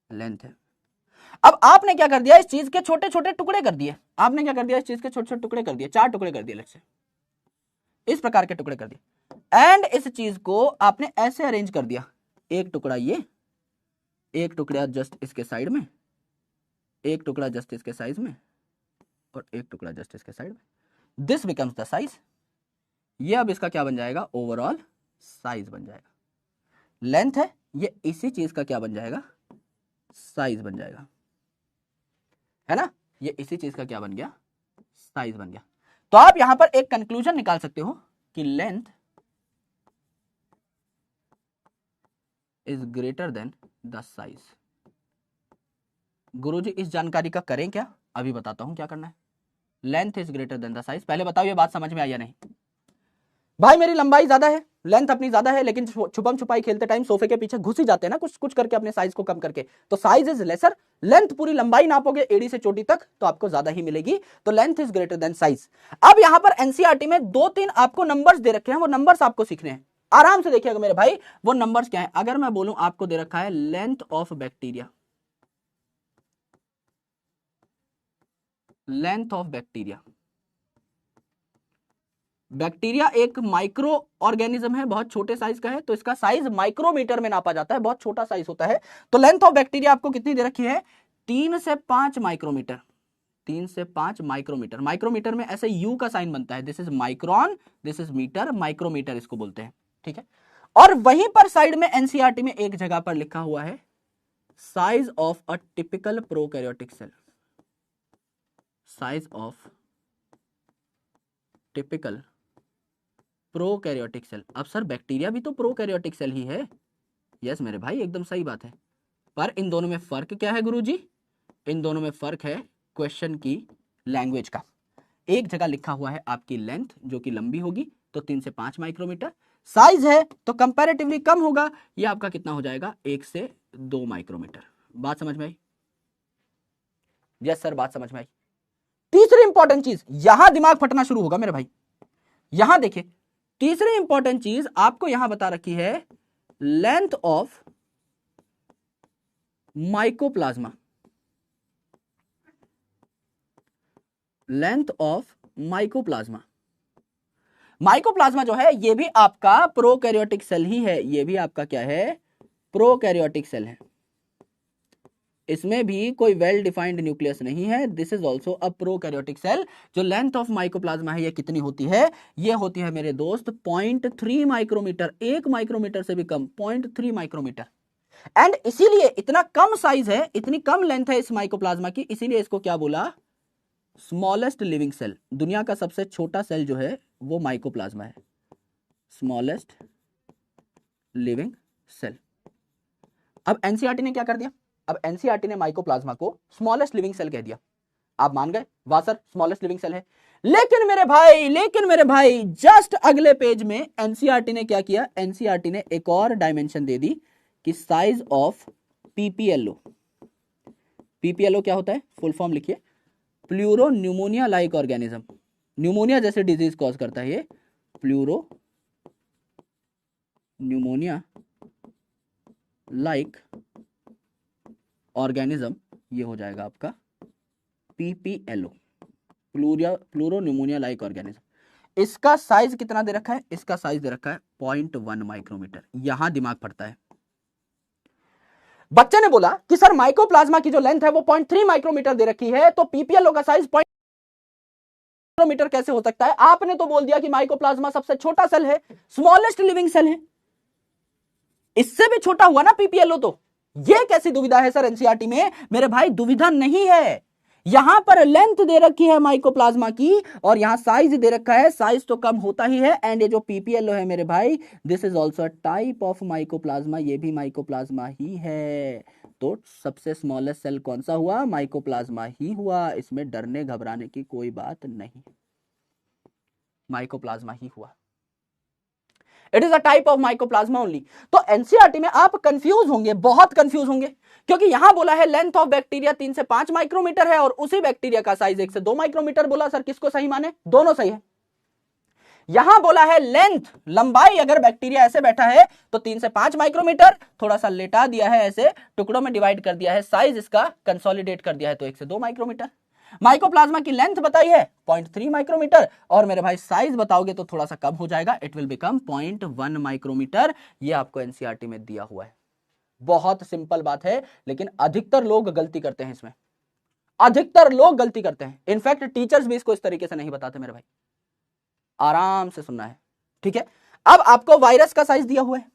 Speaker 1: लेंथ है। अब आपने क्या कर दिया? इस चीज के छोटे छोटे टुकड़े कर दिए। आपने क्या कर दिया? इस चीज के छोटे छोटे टुकड़े कर दिए, 4 टुकड़े कर दिए, लेट्स से इस प्रकार के टुकड़े कर दिए। एंड इस चीज को आपने ऐसे अरेंज कर दिया, एक टुकड़ा ये, एक टुकड़ा जस्ट इसके साइड में, एक टुकड़ा जस्ट इसके साइज में, और एक टुकड़ा जस्ट इसके साइड में। This becomes the size. ये अब इसका क्या बन जाएगा? ओवरऑल साइज बन जाएगा। लेंथ है, ये इसी चीज का क्या बन जाएगा? साइज बन जाएगा, है ना? ये इसी चीज का क्या बन गया? साइज बन गया। तो आप यहां पर एक कंक्लूजन निकाल सकते हो कि length is greater than the size. गुरुजी इस जानकारी का करें क्या? अभी बताता हूं क्या करना है। Length is greater than the size, पहले बताओ ये बात समझ में आई या नहीं? भाई मेरी लंबाई ज्यादा है, लेंथ अपनी ज्यादा है, लेकिन छुपम छुपाई खेलते टाइम सोफे के पीछे घुस ही जाते हैं ना कुछ कुछ करके अपने साइज को कम करके, तो साइज इज लेसर। लेंथ पूरी लंबाई नापोगे एड़ी से चोटी तक तो आपको ज्यादा ही मिलेगी, तो length is greater than size. अब यहां पर एनसीईआरटी में 2-3 आपको नंबर्स दे रखे हैं, वो नंबर्स आपको सीखने हैं। आराम से देखिएगा मेरे भाई, वो नंबर्स क्या है। अगर मैं बोलूं आपको दे रखा है length of bacteria, length of bacteria. Bacteria एक माइक्रो ऑर्गेनिज्म है, बहुत छोटे साइज का है, तो इसका साइज माइक्रोमीटर में नापा जाता है, बहुत छोटा साइज होता है। तो लेंथ ऑफ बैक्टीरिया आपको कितनी दे रखी है? 3 से 5 माइक्रोमीटर। 3 से 5 माइक्रोमीटर। माइक्रोमीटर में ऐसे यू का साइन बनता है, this is micron, this is meter, micrometer इसको बोलते हैं, ठीक है। और वहीं पर साइड में एनसीईआरटी में एक जगह पर लिखा हुआ है size of a typical prokaryotic cell, size of typical prokaryotic cell. अब सर बैक्टीरिया भी तो प्रोकैरियोटिक सेल ही है। यस मेरे भाई एकदम सही बात है, पर इन दोनों में फर्क क्या है गुरुजी? इन दोनों में फर्क है क्वेश्चन की लैंग्वेज का। एक जगह लिखा हुआ है आपकी लेंथ जो कि लंबी होगी तो 3 से 5 माइक्रोमीटर, साइज है तो कंपैरेटिवली कम होगा, ये आपका कितना हो जाएगा? 1 से 2 माइक्रोमीटर। बात समझ में आई? यस सर बात समझ में आई। तीसरी इंपॉर्टेंट चीज, यहां दिमाग फटना शुरू होगा मेरे भाई। यहां देखिए तीसरी इंपॉर्टेंट चीज आपको यहां बता रखी है length of mycoplasma, length of mycoplasma. Mycoplasma जो है ये भी आपका प्रोकैरियोटिक सेल ही है, ये भी आपका क्या है? प्रोकैरियोटिक सेल है। इसमें भी कोई वेल डिफाइंड न्यूक्लियस नहीं है, this is also a prokaryotic cell. जो लेंथ ऑफ माइकोप्लाज्मा है ये कितनी होती है? ये होती है मेरे दोस्त 0.3 माइक्रोमीटर, 1 माइक्रोमीटर से भी कम, 0.3 माइक्रोमीटर। एंड इसीलिए इतना कम साइज है, इतनी कम लेंथ है इस माइकोप्लाज्मा की, इसीलिए इसको क्या बोला? Smallest living cell. दुनिया का सबसे छोटा सेल जो है वो माइकोप्लाज्मा है, स्मॉलेस्ट लिविंग सेल। अब एनसीईआरटी ने क्या कर दिया? अब एनसीईआरटी ने माइकोप्लाज्मा को स्मॉलेस्ट लिविंग सेल कह दिया। आप मान गए, वाह सर स्मॉलेस्ट लिविंग सेल है। लेकिन मेरे भाई जस्ट अगले पेज में एनसीईआरटी ने क्या किया? एनसीईआरटी ने एक और डायमेंशन दे दी कि साइज ऑफ पीपीएलओ। पीपीएलओ क्या होता है? फुल फॉर्म लिखिए, pleuro pneumonia like organism. Pneumonia जैसे डिजीज कॉज करता है ये, प्लूरो न्यूमोनिया लाइक ऑर्गेनिज्म, ये हो जाएगा आपका PPLO, pleuro pneumonia like organism. इसका साइज कितना दे रखा है? इसका साइज दे रखा है 0.1 माइक्रोमीटर। यहां दिमाग पड़ता है। बच्चे ने बोला कि सर माइकोप्लाज्मा की जो लेंथ है वो 0.3 माइक्रोमीटर दे रखी है, तो पीपीएलओ का साइज माइक्रोमीटर कैसे हो सकता है? आपने तो बोल दिया कि माइकोप्लाज्मा सबसे छोटा सेल है, स्मॉलेस्ट लिविंग सेल है, इससे भी छोटा हुआ ना पीपीएलओ। तो ये कैसी दुविधा है सर एनसीईआरटी में? मेरे भाई दुविधा नहीं है, यहां पर लेंथ दे रखी है माइकोप्लाज्मा की और यहां साइज दे रखा है, साइज तो कम होता ही है। एंड ये जो पीपीएलओ है मेरे भाई, this is also type of mycoplasma, ये भी माइकोप्लाज्मा ही है। तो सबसे स्मॉलेस्ट सेल कौन सा हुआ? माइकोप्लाज्मा ही हुआ, इसमें डरने घबराने की कोई बात नहीं, माइकोप्लाज्मा ही हुआ। It is a type of mycoplasma only. तो एनसीईआरटी में आप कंफ्यूज होंगे, बहुत कंफ्यूज होंगे, क्योंकि यहां बोला है लेंथ ऑफ बैक्टीरिया 3 से 5 माइक्रोमीटर है और उसी बैक्टीरिया का साइज 1 से 2 माइक्रोमीटर बोला। सर किसको सही माने? दोनों सही है। यहां बोला है लेंथ, लंबाई, अगर बैक्टीरिया ऐसे बैठा है तो 3 से 5 माइक्रोमीटर, थोड़ा सा लेटा दिया है, ऐसे टुकड़ों में डिवाइड कर दिया है, साइज इसका कंसोलिडेट कर दिया है तो 1 से 2 माइक्रोमीटर। माइकोप्लाज्मा की लेंथ बताई है 0.3 माइक्रोमीटर और मेरे भाई साइज बताओगे तो थोड़ा सा कम हो जाएगा, इट विल बिकम 0.1 माइक्रोमीटर। ये आपको एनसीईआरटी में दिया हुआ है। बहुत सिंपल बात है, लेकिन अधिकतर लोग गलती करते हैं इसमें, अधिकतर लोग गलती करते हैं। इनफैक्ट टीचर्स भी इसको इस तरीके से नहीं बताते मेरे भाई, आराम से सुनना है, ठीक है। अब आपको वायरस का साइज दिया हुआ है,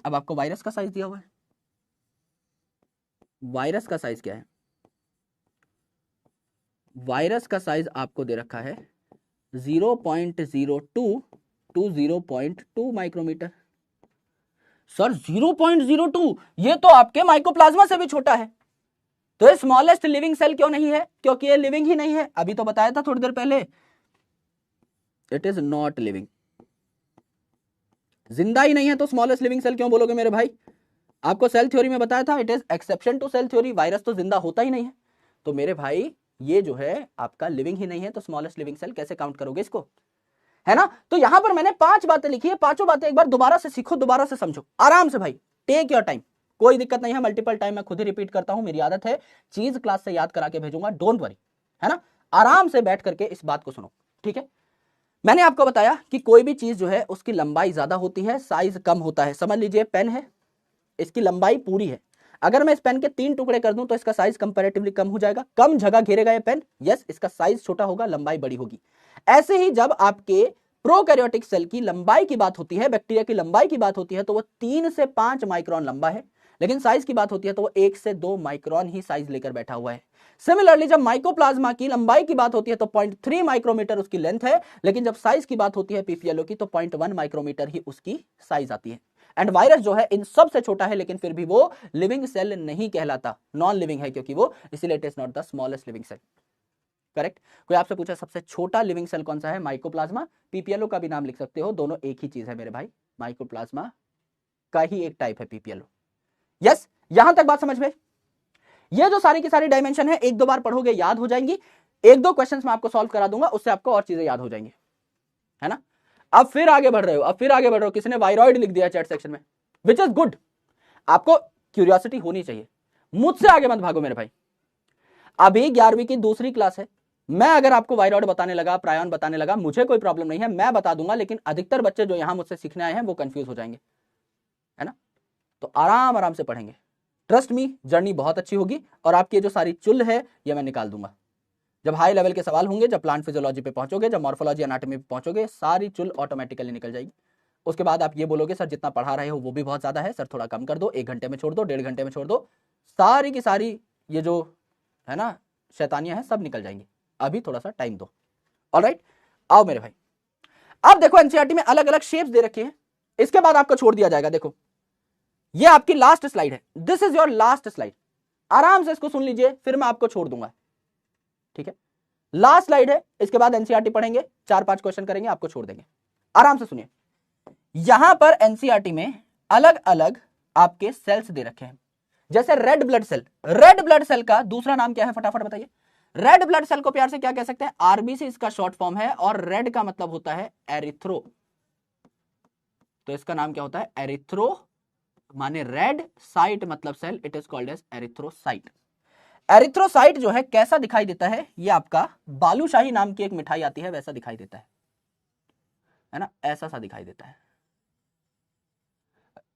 Speaker 1: अब आपको वायरस का साइज दिया हुआ है। वायरस का साइज क्या है? वायरस का साइज आपको दे रखा है 0.02 टू 0.2 माइक्रोमीटर। सर 0.02 ये तो आपके माइकोप्लाज्मा से भी छोटा है, तो ये स्मॉलेस्ट लिविंग सेल क्यों नहीं है? क्योंकि ये लिविंग ही नहीं है। अभी तो बताया था थोड़ी देर पहले, इट इज नॉट लिविंग, जिंदा ही नहीं है तो स्मॉलेस्ट लिविंग सेल क्यों बोलोगे मेरे भाई? आपको सेल थ्योरी में बताया था, it is exception to cell theory, virus तो जिंदा होता ही नहीं है। तो मेरे भाई ये जो है आपका लिविंग ही नहीं है, तो स्मॉलेस्ट लिविंग सेल कैसे काउंट करोगे इसको, है ना? तो यहां पर मैंने 5 बातें लिखी है, पांचों बातें एक बार दोबारा से सीखो, दोबारा से समझो आराम से भाई, टेक योर टाइम, कोई दिक्कत नहीं है। मल्टीपल टाइम मैं खुद ही रिपीट करता हूं, मेरी आदत है, चीज क्लास से याद करा के भेजूंगा, डोंट वरी, है ना? आराम से बैठ करके इस बात को सुनो, ठीक है? मैंने आपको बताया कि कोई भी चीज जो है उसकी लंबाई ज्यादा होती है, साइज कम होता है। समझ लीजिए पेन है, इसकी लंबाई पूरी है, अगर मैं इस पेन के 3 टुकड़े कर दूं तो इसका साइज कंपैरेटिवली कम हो जाएगा, कम जगह घेरेगा ये पेन, यस, इसका साइज छोटा होगा, लंबाई बड़ी होगी। ऐसे ही जब आपके प्रोकैरियोटिक सेल की लंबाई की बात होती है, बैक्टीरिया की लंबाई की बात होती है, तो वो 3 से 5 माइक्रोन लंबा है, लेकिन साइज की बात होती है तो वो 1 से 2 माइक्रोन ही साइज लेकर बैठा हुआ है। सिमिलरली जब माइकोप्लाज्मा की लंबाई की बात होती है तो 0.3 माइक्रोमीटर उसकी लेंथ है, लेकिन जब साइज की बात होती है पीपीएलओ की तो 0.1 माइक्रोमीटर ही उसकी साइज आती है। एंड वायरस जो है इन सब से छोटा है, लेकिन फिर भी वो लिविंग सेल नहीं कहलाता, नॉन लिविंग है, क्योंकि वो, इसीलिए it is not the smallest living cell. Correct? कोई आपसे पूछा सबसे छोटा लिविंग सेल कौन सा है? माइकोप्लाज्मा। पीपीएलओ का भी नाम लिख सकते हो, दोनों एक ही चीज है मेरे भाई, माइकोप्लाज्मा का ही एक टाइप है पीपीएलओ। यस, यहां तक बात समझ में? ये जो सारी की सारी डायमेंशन है, एक दो बार पढ़ोगे याद हो जाएंगी, एक दो क्वेश्चंस मैं आपको सॉल्व करा दूंगा, उससे आपको और चीजें याद हो जाएंगी, है ना? अब फिर आगे बढ़ रहे हो, किसी ने वायरॉइड लिख दिया चैट सेक्शन में, विच इज गुड, आपको क्यूरियोसिटी होनी चाहिए, मुझसे आगे मत भागो मेरे भाई। अभी 11वीं की दूसरी क्लास है, मैं अगर आपको वायरॉइड बताने लगा, प्रायन बताने लगा, मुझे कोई प्रॉब्लम नहीं है, मैं बता दूंगा, लेकिन अधिकतर बच्चे जो यहां मुझसे सीखने आए हैं वो कंफ्यूज हो जाएंगे, है ना? तो आराम आराम से पढ़ेंगे, ट्रस्ट मी, जर्नी बहुत अच्छी होगी, और आपकी जो सारी चुल है ये मैं निकाल दूंगा। जब हाई लेवल के सवाल होंगे, जब प्लांट फिजियोलॉजी पे पहुंचोगे, जब मॉर्फोलॉजी एनाटॉमी पे पहुंचोगे, सारी चुल ऑटोमेटिकली निकल जाएगी। उसके बाद आप ये बोलोगे सर जितना पढ़ा रहे हो वो भी बहुत ज्यादा है, सर थोड़ा कम कर दो, 1 घंटे में छोड़ दो, 1.5 घंटे में छोड़ दो, सारी की सारी ये जो है ना शैतानियां हैं सब निकल जाएंगी, अभी थोड़ा सा टाइम दो। ऑलराइट, आओ मेरे भाई। अब देखो एनसीईआरटी में अलग अलग शेप्स दे रखे हैं, इसके बाद आपको छोड़ दिया जाएगा। देखो ये आपकी लास्ट स्लाइड है, this is your last slide, आराम से इसको सुन लीजिए, फिर मैं आपको छोड़ दूंगा, ठीक है? लास्ट स्लाइड है, इसके बाद एनसीईआरटी पढ़ेंगे, 4-5 क्वेश्चन करेंगे, आपको छोड़ देंगे। आराम से सुनिए, यहां पर एनसीईआरटी में अलग अलग आपके सेल्स दे रखे हैं, जैसे red blood cell. Red blood cell का दूसरा नाम क्या है, फटाफट बताइए? रेड ब्लड सेल को प्यार से क्या कह सकते हैं? आरबीसी इसका शॉर्ट फॉर्म है, और रेड का मतलब होता है एरिथ्रो, तो इसका नाम क्या होता है? एरिथ्रो, माने रेड, साइट मतलब cell, it is called as erythrocyte. Erythrocyte जो है कैसा दिखाई देता है? ये आपका बालूशाही नाम की एक मिठाई आती है वैसा दिखाई देता है ना? ऐसा सा दिखाई देता है,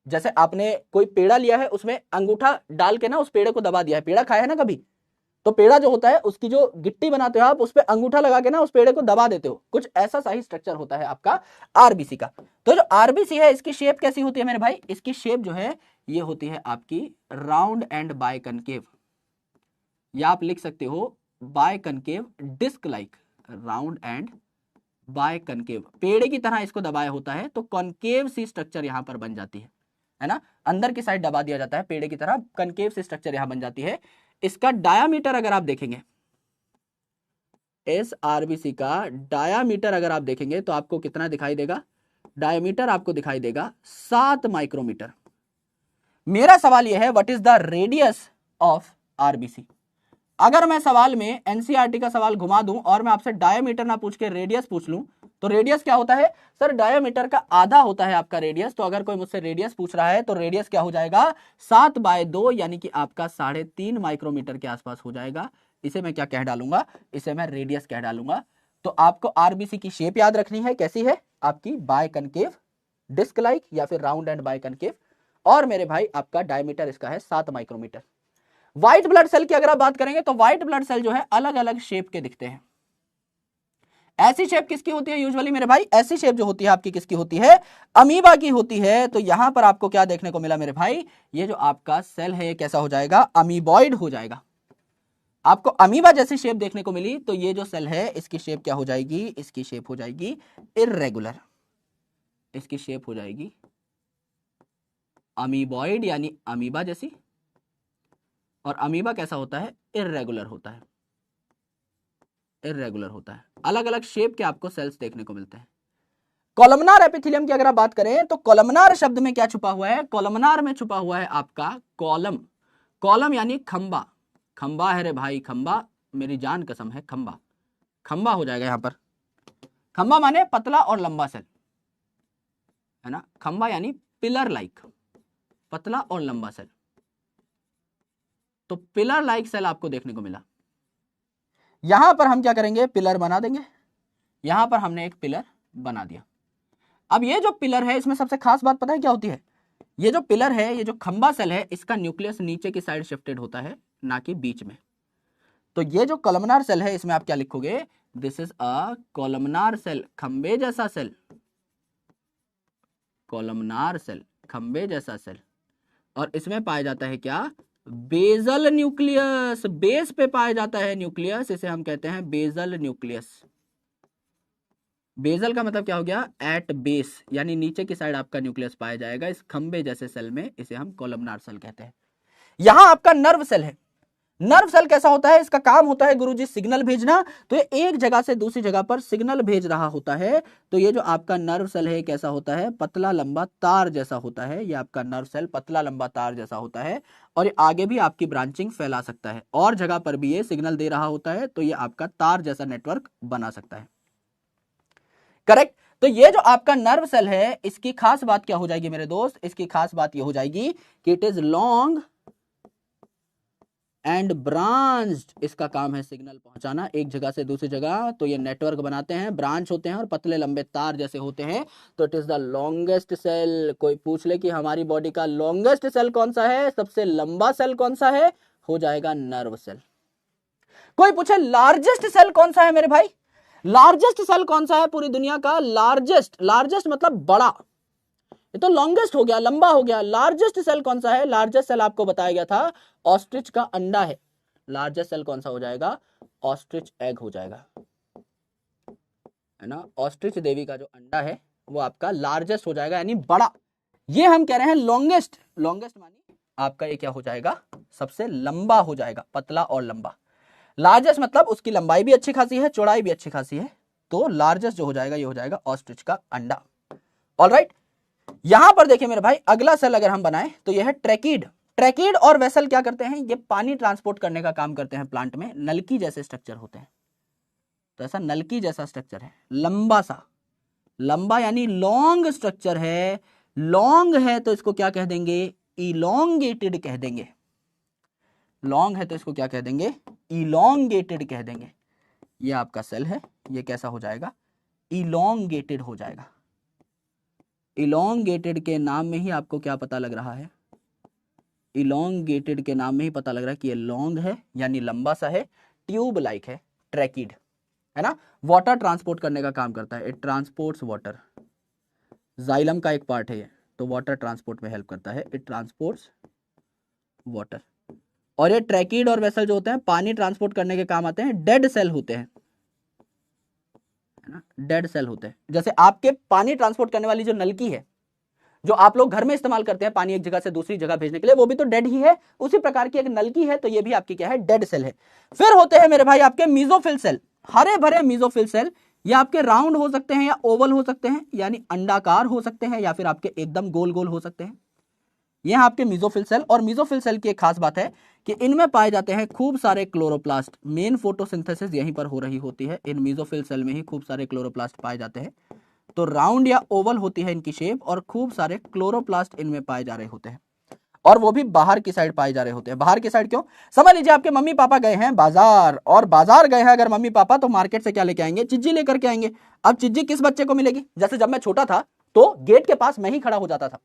Speaker 1: जैसे आपने कोई पेड़ा लिया है, उसमें अंगूठा डाल के ना उस पेड़े को दबा दिया है, पेड़ा खाया है ना कभी? तो पेड़ा जो होता है उसकी जो गिट्टी बनाते हो आप, उस पे अंगूठा लगा के ना उस पेड़े को दबा देते हो, कुछ ऐसा सा ही स्ट्रक्चर होता है आपका आरबीसी का। तो जो आरबीसी है इसकी शेप कैसी होती है मेरे भाई? इसकी शेप जो है ये होती है आपकी राउंड एंड बाय कनकेव, या आप लिख सकते हो biconcave disc like, round and biconcave, पेड़े की तरह इसको दबाया होता है, तो कॉनकेव सी स्ट्रक्चर यहां पर बन जाती है ना? अंदर की साइड दबा दिया जाता है पेड़े की तरह, कनकेव सी स्ट्रक्चर यहां बन जाती है। इसका डायामीटर अगर आप देखेंगे, इस आरबीसी का डायामीटर अगर आप देखेंगे तो आपको कितना दिखाई देगा? डायामीटर आपको दिखाई देगा 7 माइक्रोमीटर। मेरा सवाल यह है, what is the radius of RBC? अगर मैं सवाल में एनसीईआरटी का सवाल घुमा दूं और मैं आपसे डायामीटर ना पूछ के रेडियस पूछ लूं, तो रेडियस क्या होता है? सर डायामीटर का आधा होता है आपका रेडियस, तो अगर कोई मुझसे रेडियस पूछ रहा है तो रेडियस क्या हो जाएगा? 7/2, यानी कि आपका 3.5 माइक्रोमीटर के आसपास हो जाएगा। इसे मैं क्या कह डालूंगा? इसे मैं रेडियस कह डालूंगा। तो आपको आरबीसी की शेप याद रखनी है, कैसी है आपकी? बाय कनकेव, डिस्क लाइक, या फिर राउंड एंड बाय कनकेव, और मेरे भाई आपका डायमीटर इसका है 7 माइक्रोमीटर। व्हाइट ब्लड सेल की अगर आप बात करेंगे तो व्हाइट ब्लड सेल जो है अलग अलग शेप के दिखते हैं। ऐसी शेप किसकी होती है यूजुअली मेरे भाई? ऐसी शेप जो होती है आपकी किसकी होती है? अमीबा की होती है। तो यहां पर आपको क्या देखने को मिला मेरे भाई? ये जो आपका सेल है ये कैसा हो जाएगा? अमीबॉइड हो जाएगा। आपको अमीबा जैसी शेप देखने को मिली, तो ये जो सेल है इसकी शेप क्या हो जाएगी, इसकी शेप हो जाएगी इर्रेगुलर, इसकी शेप हो जाएगी अमीबॉइड यानी अमीबा जैसी, और अमीबा कैसा होता है, इर्रेगुलर होता है, इर्रेगुलर होता है। अलग अलग शेप के आपको सेल्स देखने को मिलते हैं। कॉलमनार एपिथेलियम की अगर आप बात करें तो कॉलमनार शब्द में क्या छुपा हुआ है, कॉलमनार में छुपा हुआ है आपका कॉलम, कॉलम यानी खंबा, खंबा है रे भाई खंबा, मेरी जान कसम है खंबा, खंबा हो जाएगा यहां पर, खंबा माने पतला और लंबा सेल है ना, खंबा यानी पिलर लाइक, पतला और लंबा सेल, तो पिलर लाइक सेल आपको देखने को मिला। यहां पर हम क्या करेंगे, पिलर बना देंगे, यहां पर हमने एक पिलर बना दिया। अब ये जो पिलर है इसमें सबसे खास बात पता है क्या होती है, ये जो पिलर है, ये जो खंबा सेल है, इसका न्यूक्लियस नीचे की साइड शिफ्टेड होता है, ना कि बीच में। तो ये जो कॉलमनार सेल है इसमें आप क्या लिखोगे, this is a columnar cell, खंबे जैसा सेल, कॉलमनार सेल, खंबे जैसा सेल, और इसमें पाया जाता है क्या, बेजल न्यूक्लियस, बेस पे पाया जाता है न्यूक्लियस, इसे हम कहते हैं बेजल न्यूक्लियस। बेजल का मतलब क्या हो गया, एट बेस, यानी नीचे की साइड आपका न्यूक्लियस पाया जाएगा इस खंबे जैसे सेल में, इसे हम कॉलमनार सेल कहते हैं। यहां आपका नर्व सेल है, नर्व सेल कैसा होता है, इसका काम होता है गुरुजी सिग्नल भेजना, तो ये एक जगह से दूसरी जगह पर सिग्नल भेज रहा होता है। तो ये जो आपका नर्व सेल है कैसा होता है, पतला लंबा तार जैसा होता है, ये आपका नर्व सेल पतला लंबा तार जैसा होता है, और ये आगे भी आपकी ब्रांचिंग फैला सकता है, और जगह पर भी ये सिग्नल दे रहा होता है, तो ये आपका तार जैसा नेटवर्क बना सकता है। करेक्ट। तो ये जो आपका नर्व सेल है इसकी खास बात क्या हो जाएगी मेरे दोस्त, इसकी खास बात ये हो जाएगी कि it is long and branched, इसका काम है सिग्नल पहुंचाना एक जगह से दूसरी जगह, तो ये नेटवर्क बनाते हैं, ब्रांच होते हैं और पतले लंबे तार जैसे होते हैं, तो it is the longest cell. कोई पूछ ले कि हमारी बॉडी का लॉन्गेस्ट सेल कौन सा है, सबसे लंबा सेल कौन सा है, हो जाएगा नर्व सेल। कोई पूछे लार्जेस्ट सेल कौन सा है मेरे भाई, लार्जेस्ट सेल कौन सा है पूरी दुनिया का, लार्जेस्ट, लार्जेस्ट मतलब बड़ा, ये तो लॉन्गेस्ट हो गया, लंबा हो गया, लार्जेस्ट सेल कौन सा है, लार्जेस्ट सेल आपको बताया गया था ऑस्ट्रिच का अंडा है, लार्जेस्ट सेल कौन सा हो जाएगा, ऑस्ट्रिच एग हो जाएगा, है ना, ऑस्ट्रिच देवी का जो अंडा है वो आपका लार्जेस्ट हो जाएगा, यानी बड़ा। ये हम कह रहे हैं लॉन्गेस्ट, लॉन्गेस्ट मानी आपका ये क्या हो जाएगा, सबसे लंबा हो जाएगा, पतला और लंबा। लार्जेस्ट मतलब उसकी लंबाई भी अच्छी खासी है, चौड़ाई भी अच्छी खासी है, तो लार्जेस्ट जो हो जाएगा ये हो जाएगा ऑस्ट्रिच का अंडा। ऑलराइट, यहां पर देखिए मेरे भाई अगला सेल अगर हम बनाएं तो यह है ट्रैकीड। ट्रैकीड और वेसल क्या करते हैं, ये पानी ट्रांसपोर्ट करने का काम करते हैं प्लांट में, नलकी जैसे स्ट्रक्चर होते हैं, तो ऐसा नलकी जैसा स्ट्रक्चर है, लंबा सा, लंबा यानी लॉन्ग स्ट्रक्चर है, लॉन्ग है तो इसको क्या कह देंगे, इलोंगेटेड कह देंगे, लॉन्ग है तो इसको क्या कह देंगे, इलोंगेटेड कह देंगे। ये आपका सेल है, ये कैसा हो जाएगा, इलोंगेटेड हो जाएगा। इलोंगेटेड के नाम में ही आपको क्या पता लग रहा है, इलोंगेटेड के नाम में ही पता लग रहा है कि ये लॉन्ग है यानी लंबा सा है, ट्यूब लाइक है, ट्रैकीड है ना, वाटर ट्रांसपोर्ट करने का काम करता है, इट ट्रांसपोर्ट्स वाटर, जाइलम का एक पार्ट है ये, तो वाटर ट्रांसपोर्ट में हेल्प करता है, इट ट्रांसपोर्ट्स वाटर। और ये ट्रैकीड और वेसल जो होते हैं पानी ट्रांसपोर्ट करने के काम आते हैं, डेड सेल होते हैं, है ना, डेड सेल होते हैं। जैसे आपके पानी ट्रांसपोर्ट करने वाली जो नलकी है जो आप लोग घर में इस्तेमाल करते हैं पानी एक जगह से दूसरी जगह भेजने के लिए, वो भी तो डेड ही है, उसी प्रकार की एक नलकी है, तो ये भी आपकी क्या है, डेड सेल है। फिर होते हैं मेरे भाई आपके मीजोफिल सेल, हरे भरे मीजोफिल सेल, ये आपके राउंड हो सकते हैं या ओवल हो सकते हैं, यानी अंडाकार हो सकते हैं, या फिर आपके एकदम गोल गोल हो सकते हैं, ये आपके मीजोफिल सेल। और मीजोफिल सेल की एक खास बात है कि इनमें पाए जाते हैं खूब सारे क्लोरोप्लास्ट, मेन फोटोसिंथेसिस यहीं पर हो रही होती है, इन मीजोफिल सेल में ही खूब सारे क्लोरोप्लास्ट पाए जाते हैं, तो राउंड या ओवल होती है इनकी शेप, और खूब सारे क्लोरोप्लास्ट इनमें पाए जा रहे होते हैं, और वो भी बाहर की साइड पाए जा रहे होते हैं। बाहर की साइड क्यों, समझ लीजिए आपके मम्मी पापा गए हैं बाजार, और बाजार गए हैं अगर मम्मी पापा, तो मार्केट से क्या लेके आएंगे, चिज्जी लेकर के आएंगे। अब चिज्जी किस बच्चे को मिलेगी, जैसे जब मैं छोटा था तो गेट के पास मैं ही खड़ा हो जाता था,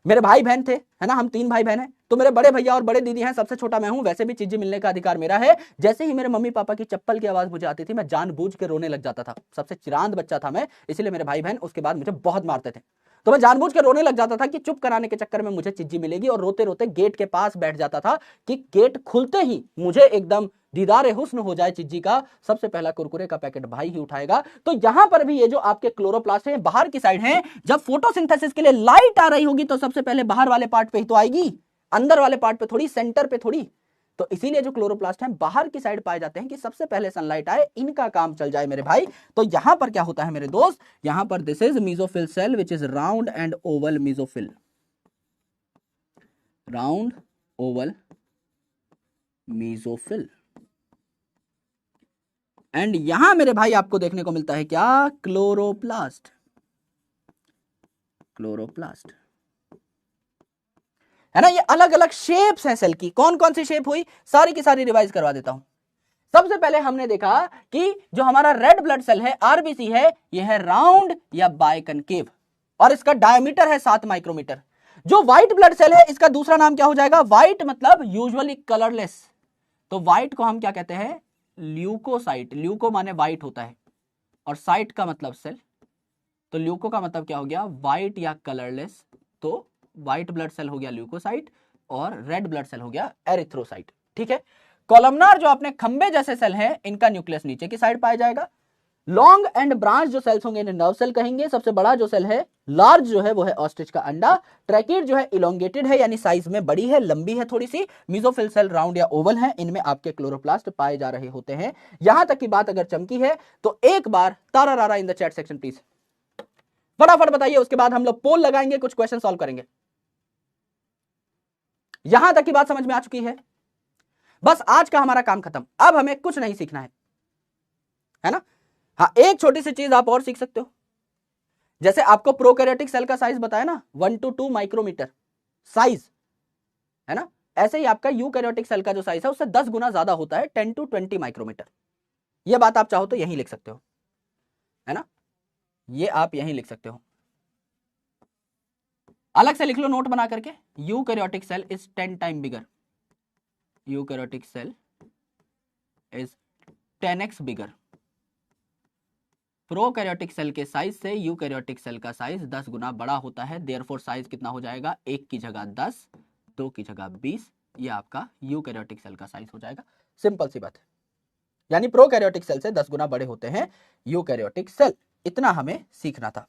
Speaker 1: मेरे भाई बहन थे, है ना, हम 3 भाई बहन हैं, तो मेरे बड़े भैया और बड़े दीदी हैं, सबसे छोटा मैं हूं, वैसे भी चिज्जी मिलने का अधिकार मेरा है। जैसे ही मेरे मम्मी पापा की चप्पल की आवाज मुझे आती थी, मैं जानबूझ के रोने लग जाता था, सबसे चिरांद बच्चा था मैं, इसलिए मेरे भाई बहन उसके बाद मुझे बहुत मारते थे। तो मैं जानबूझ के रोने लग जाता था कि चुप कराने के चक्कर में मुझे चिज्जी मिलेगी, और रोते रोते गेट के पास बैठ जाता था कि गेट खुलते ही मुझे एकदम दीदार हुस्न हो जाए चिज्जी का, सबसे पहला कुरकुरे का पैकेट भाई ही उठाएगा। तो यहां पर भी ये जो आपके क्लोरोप्लास्ट है बाहर की साइड है, जब फोटोसिंथेसिस के लिए लाइट आ रही होगी तो सबसे पहले बाहर वाले पार्ट पे ही तो आएगी, अंदर वाले पार्ट पे थोड़ी, सेंटर पे थोड़ी। तो इसीलिए जो क्लोरोप्लास्ट हैं बाहर की साइड पाए जाते हैं कि सबसे पहले सनलाइट आए, इनका काम चल जाए मेरे भाई। तो यहां पर क्या होता है मेरे दोस्त, यहां पर this is mesophyll cell which is round and oval mesophyll, round oval mesophyll. And यहां मेरे भाई आपको देखने को मिलता है क्या, क्लोरोप्लास्ट, क्लोरोप्लास्ट है ना। ये अलग अलग शेप्स हैं सेल की, कौन कौन सी शेप हुई सारी की सारी रिवाइज करवा देता हूं। सबसे पहले हमने देखा कि जो हमारा रेड ब्लड सेल है, आरबीसी है, यह है राउंड या बाइकनकेव और इसका डायमीटर है 7 माइक्रोमीटर। जो व्हाइट ब्लड सेल है इसका दूसरा नाम क्या हो जाएगा, व्हाइट मतलब यूजुअली कलरलेस, तो व्हाइट को हम क्या कहते हैं, ल्यूकोसाइट। ल्यूको माने व्हाइट होता है और साइट का मतलब सेल, तो ल्यूको का मतलब क्या हो गया, व्हाइट या कलरलेस। तो व्हाइट ब्लड सेल हो गया ल्यूकोसाइट और रेड ब्लड सेल हो गया एरिथ्रोसाइट। ठीक है। कॉलमनार जो अपने खंबे जैसे सेल हैं, इनका न्यूक्लियस नीचे की साइड पाया जाएगा। लॉन्ग एंड ब्रांच जो सेल्स होंगे इन्हें नर्व सेल कहेंगे। सबसे बड़ा जो सेल है, लार्ज जो है वो है ऑस्ट्रिच का अंडा। ट्रैकीड जो है इलोंगेटेड है, यानी साइज में बड़ी है, लंबी है थोड़ी सी। मेसोफिल सेल राउंड या ओवल है, इनमें आपके क्लोरोप्लास्ट पाए जा रहे होते हैं। यहां तक की बात अगर चमकी है तो एक बार तारा रारा इन द चैट सेक्शन प्लीज, फटाफट बताइए, उसके बाद हम लोग पोल लगाएंगे, कुछ क्वेश्चन सॉल्व करेंगे। यहां तक की बात समझ में आ चुकी है? बस आज का हमारा काम खत्म, अब हमें कुछ नहीं सीखना है ना। हाँ, एक छोटी सी चीज आप और सीख सकते हो, जैसे आपको प्रोकैरियोटिक सेल का साइज बताया ना 1 to 2 माइक्रोमीटर साइज है ना, ऐसे ही आपका यूकैरियोटिक सेल का जो साइज है उससे 10 गुना ज्यादा होता है, 10 to 20 माइक्रोमीटर। यह बात आप चाहो तो यहीं लिख सकते हो, है ना, ये आप यहीं लिख सकते हो, अलग से लिख लो नोट बना करके। Eukaryotic cell is 10 time bigger, eukaryotic cell is 10x bigger. Prokaryotic cell के साइज से यूकैरियोटिक सेल का साइज 10 गुना बड़ा होता है। देयरफॉर साइज कितना हो जाएगा, 1 की जगह 10, 2 की जगह 20, ये आपका यूकैरियोटिक सेल का साइज हो जाएगा। सिंपल सी बात है, यानी प्रोकैरियोटिक सेल से 10 गुना बड़े होते हैं यूकैरियोटिक सेल, इतना हमें सीखना था।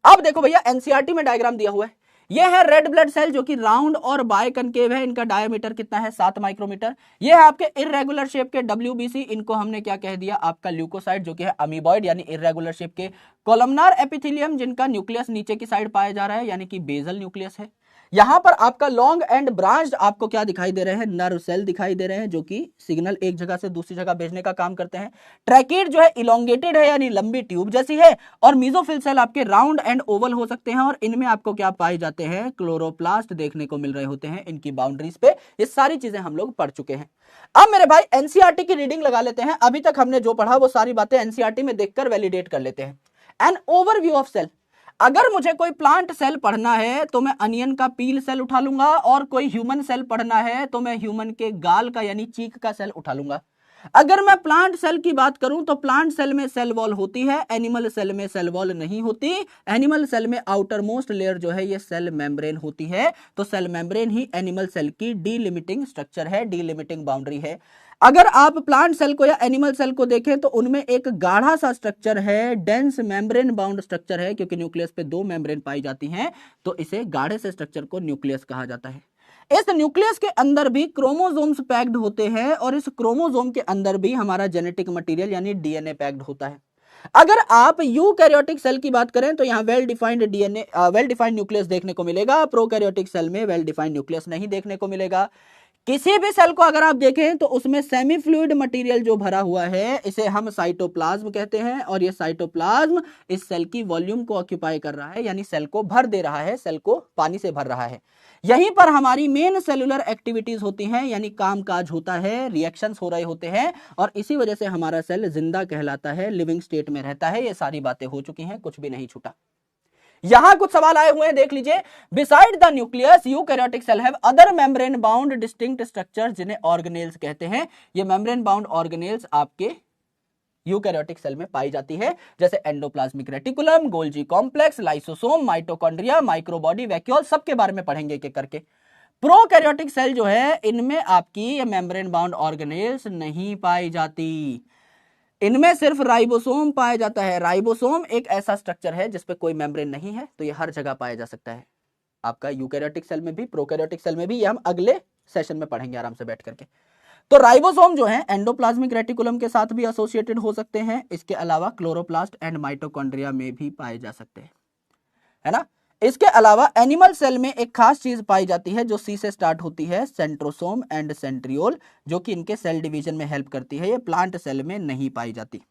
Speaker 1: अब देखो भैया, एनसीईआरटी में डायग्राम दिया हुआ है, ये है रेड ब्लड सेल जो कि राउंड और बाइकनकेव है। इनका डायमीटर कितना है, 7 माइक्रोमीटर। ये है आपके इर्रेगुलर शेप के डब्ल्यूबीसी, इनको हमने क्या कह दिया, आपका ल्यूकोसाइट, जो कि है अमीबॉइड यानी इर्रेगुलर शेप के। कॉलमनार एपिथेलियम, जिनका न्यूक्लियस नीचे की साइड पाया जा रहा है, यानी कि बेसल न्यूक्लियस है। यहां पर आपका लॉन्ग एंड ब्रांच आपको क्या दिखाई दे रहे हैं, नर्व सेल दिखाई दे रहे हैं, जो कि सिग्नल एक जगह से दूसरी जगह भेजने का काम करते हैं। ट्रैकीड जो है इलोंगेटेड है, यानी लंबी ट्यूब जैसी है। और मेसोफिल सेल आपके राउंड एंड ओवल हो सकते हैं, और इनमें आपको क्या पाए जाते हैं, क्लोरोप्लास्ट देखने को मिल रहे होते हैं इनकी बाउंड्रीज पे। ये सारी चीजें हम लोग पढ़ चुके हैं। अब मेरे भाई एनसीईआरटी की रीडिंग लगा लेते हैं। अभी तक हमने जो पढ़ा वो सारी बातें एनसीईआरटी में देखकर वैलिडेट कर लेते हैं। एन ओवरव्यू ऑफ सेल, अगर मुझे कोई प्लांट सेल पढ़ना है तो मैं अनियन का पील सेल उठा लूंगा, और कोई ह्यूमन सेल पढ़ना है तो मैं ह्यूमन के गाल का यानी चीक का सेल उठा लूंगा। अगर मैं प्लांट सेल की बात करूं तो प्लांट सेल में सेल वॉल होती है, एनिमल सेल में सेल वॉल नहीं होती। एनिमल सेल में आउटर मोस्ट लेयर जो है ये सेल मेम्ब्रेन होती है। तो सेल मेम्ब्रेन ही एनिमल सेल की डीलिमिटिंग स्ट्रक्चर है, डीलिमिटिंग बाउंड्री है। अगर आप प्लांट सेल को या एनिमल सेल को देखें तो उनमें एक गाढ़ा सा स्ट्रक्चर है, डेंस मेम्ब्रेन बाउंड स्ट्रक्चर है, क्योंकि न्यूक्लियस पे 2 मेम्ब्रेन पाई जाती हैं, तो इसे गाढ़े से स्ट्रक्चर को न्यूक्लियस कहा जाता है। इस न्यूक्लियस के अंदर भी क्रोमोसोम्स पैक्ड होते हैं, और इस क्रोमोसोम के अंदर भी हमारा जेनेटिक मटेरियल यानी डीएनए पैक्ड होता है। अगर आप यूकैरियोटिक सेल की बात करें तो यहां well defined DNA, well defined nucleus देखने को मिलेगा। प्रोकैरियोटिक सेल में वेल डिफाइंड न्यूक्लियस नहीं देखने को मिलेगा। किसी भी सेल को अगर आप देखें तो उसमें सेमी फ्लूइड मटेरियल जो भरा हुआ है, इसे हम साइटोप्लाज्म कहते हैं, और ये साइटोप्लाज्म इस सेल की वॉल्यूम को ऑक्यूपाई कर रहा है, यानी सेल को भर दे रहा है, सेल को पानी से भर रहा है। यहीं पर हमारी मेन सेलुलर एक्टिविटीज होती हैं, यानी कामकाज होता है, रिएक्शंस हो रहे होते हैं, और इसी वजह से हमारा सेल जिंदा कहलाता है, लिविंग स्टेट में रहता है। ये सारी बातें हो चुकी हैं, कुछ भी नहीं छूटा। यहां कुछ सवाल आए हुए हैं, देख लीजिए। Beside the nucleus eukaryotic cell have other membrane bound distinct structure, जिन्हें ऑर्गेनेल्स कहते हैं। ये मेम्ब्रेन बाउंड ऑर्गेनेल्स आपके यूकैरियोटिक सेल में पाई जाती है, जैसे endoplasmic reticulum, Golgi complex, lysosome, mitochondria, microbody, vacuole, सबके बारे में पढ़ेंगे एक एक करके। प्रोकैरियोटिक सेल जो है इनमें आपकी ये मेम्ब्रेन बाउंड ऑर्गेनेल्स नहीं पाई जाती, इनमें सिर्फ राइबोसोम पाया जाता है। राइबोसोम एक ऐसा स्ट्रक्चर है जिसपे कोई मेम्ब्रेन नहीं है, तो ये हर जगह पाया जा सकता है, आपका यूकैरियोटिक सेल में भी, प्रोकैरियोटिक सेल में भी। ये हम अगले सेशन में पढ़ेंगे आराम से बैठ करके। तो राइबोसोम जो है एंडोप्लाज्मिक रेटिकुलम के साथ भी एसोसिएटेड हो सकते हैं, इसके अलावा क्लोरोप्लास्ट एंड माइटोकॉन्ड्रिया में भी पाए जा सकते हैं, है ना। इसके अलावा एनिमल सेल में एक खास चीज पाई जाती है जो सी से स्टार्ट होती है, सेंट्रोसोम एंड सेंट्रियोल, जो कि इनके सेल डिवीजन में हेल्प करती है। ये प्लांट सेल में नहीं पाई जाती।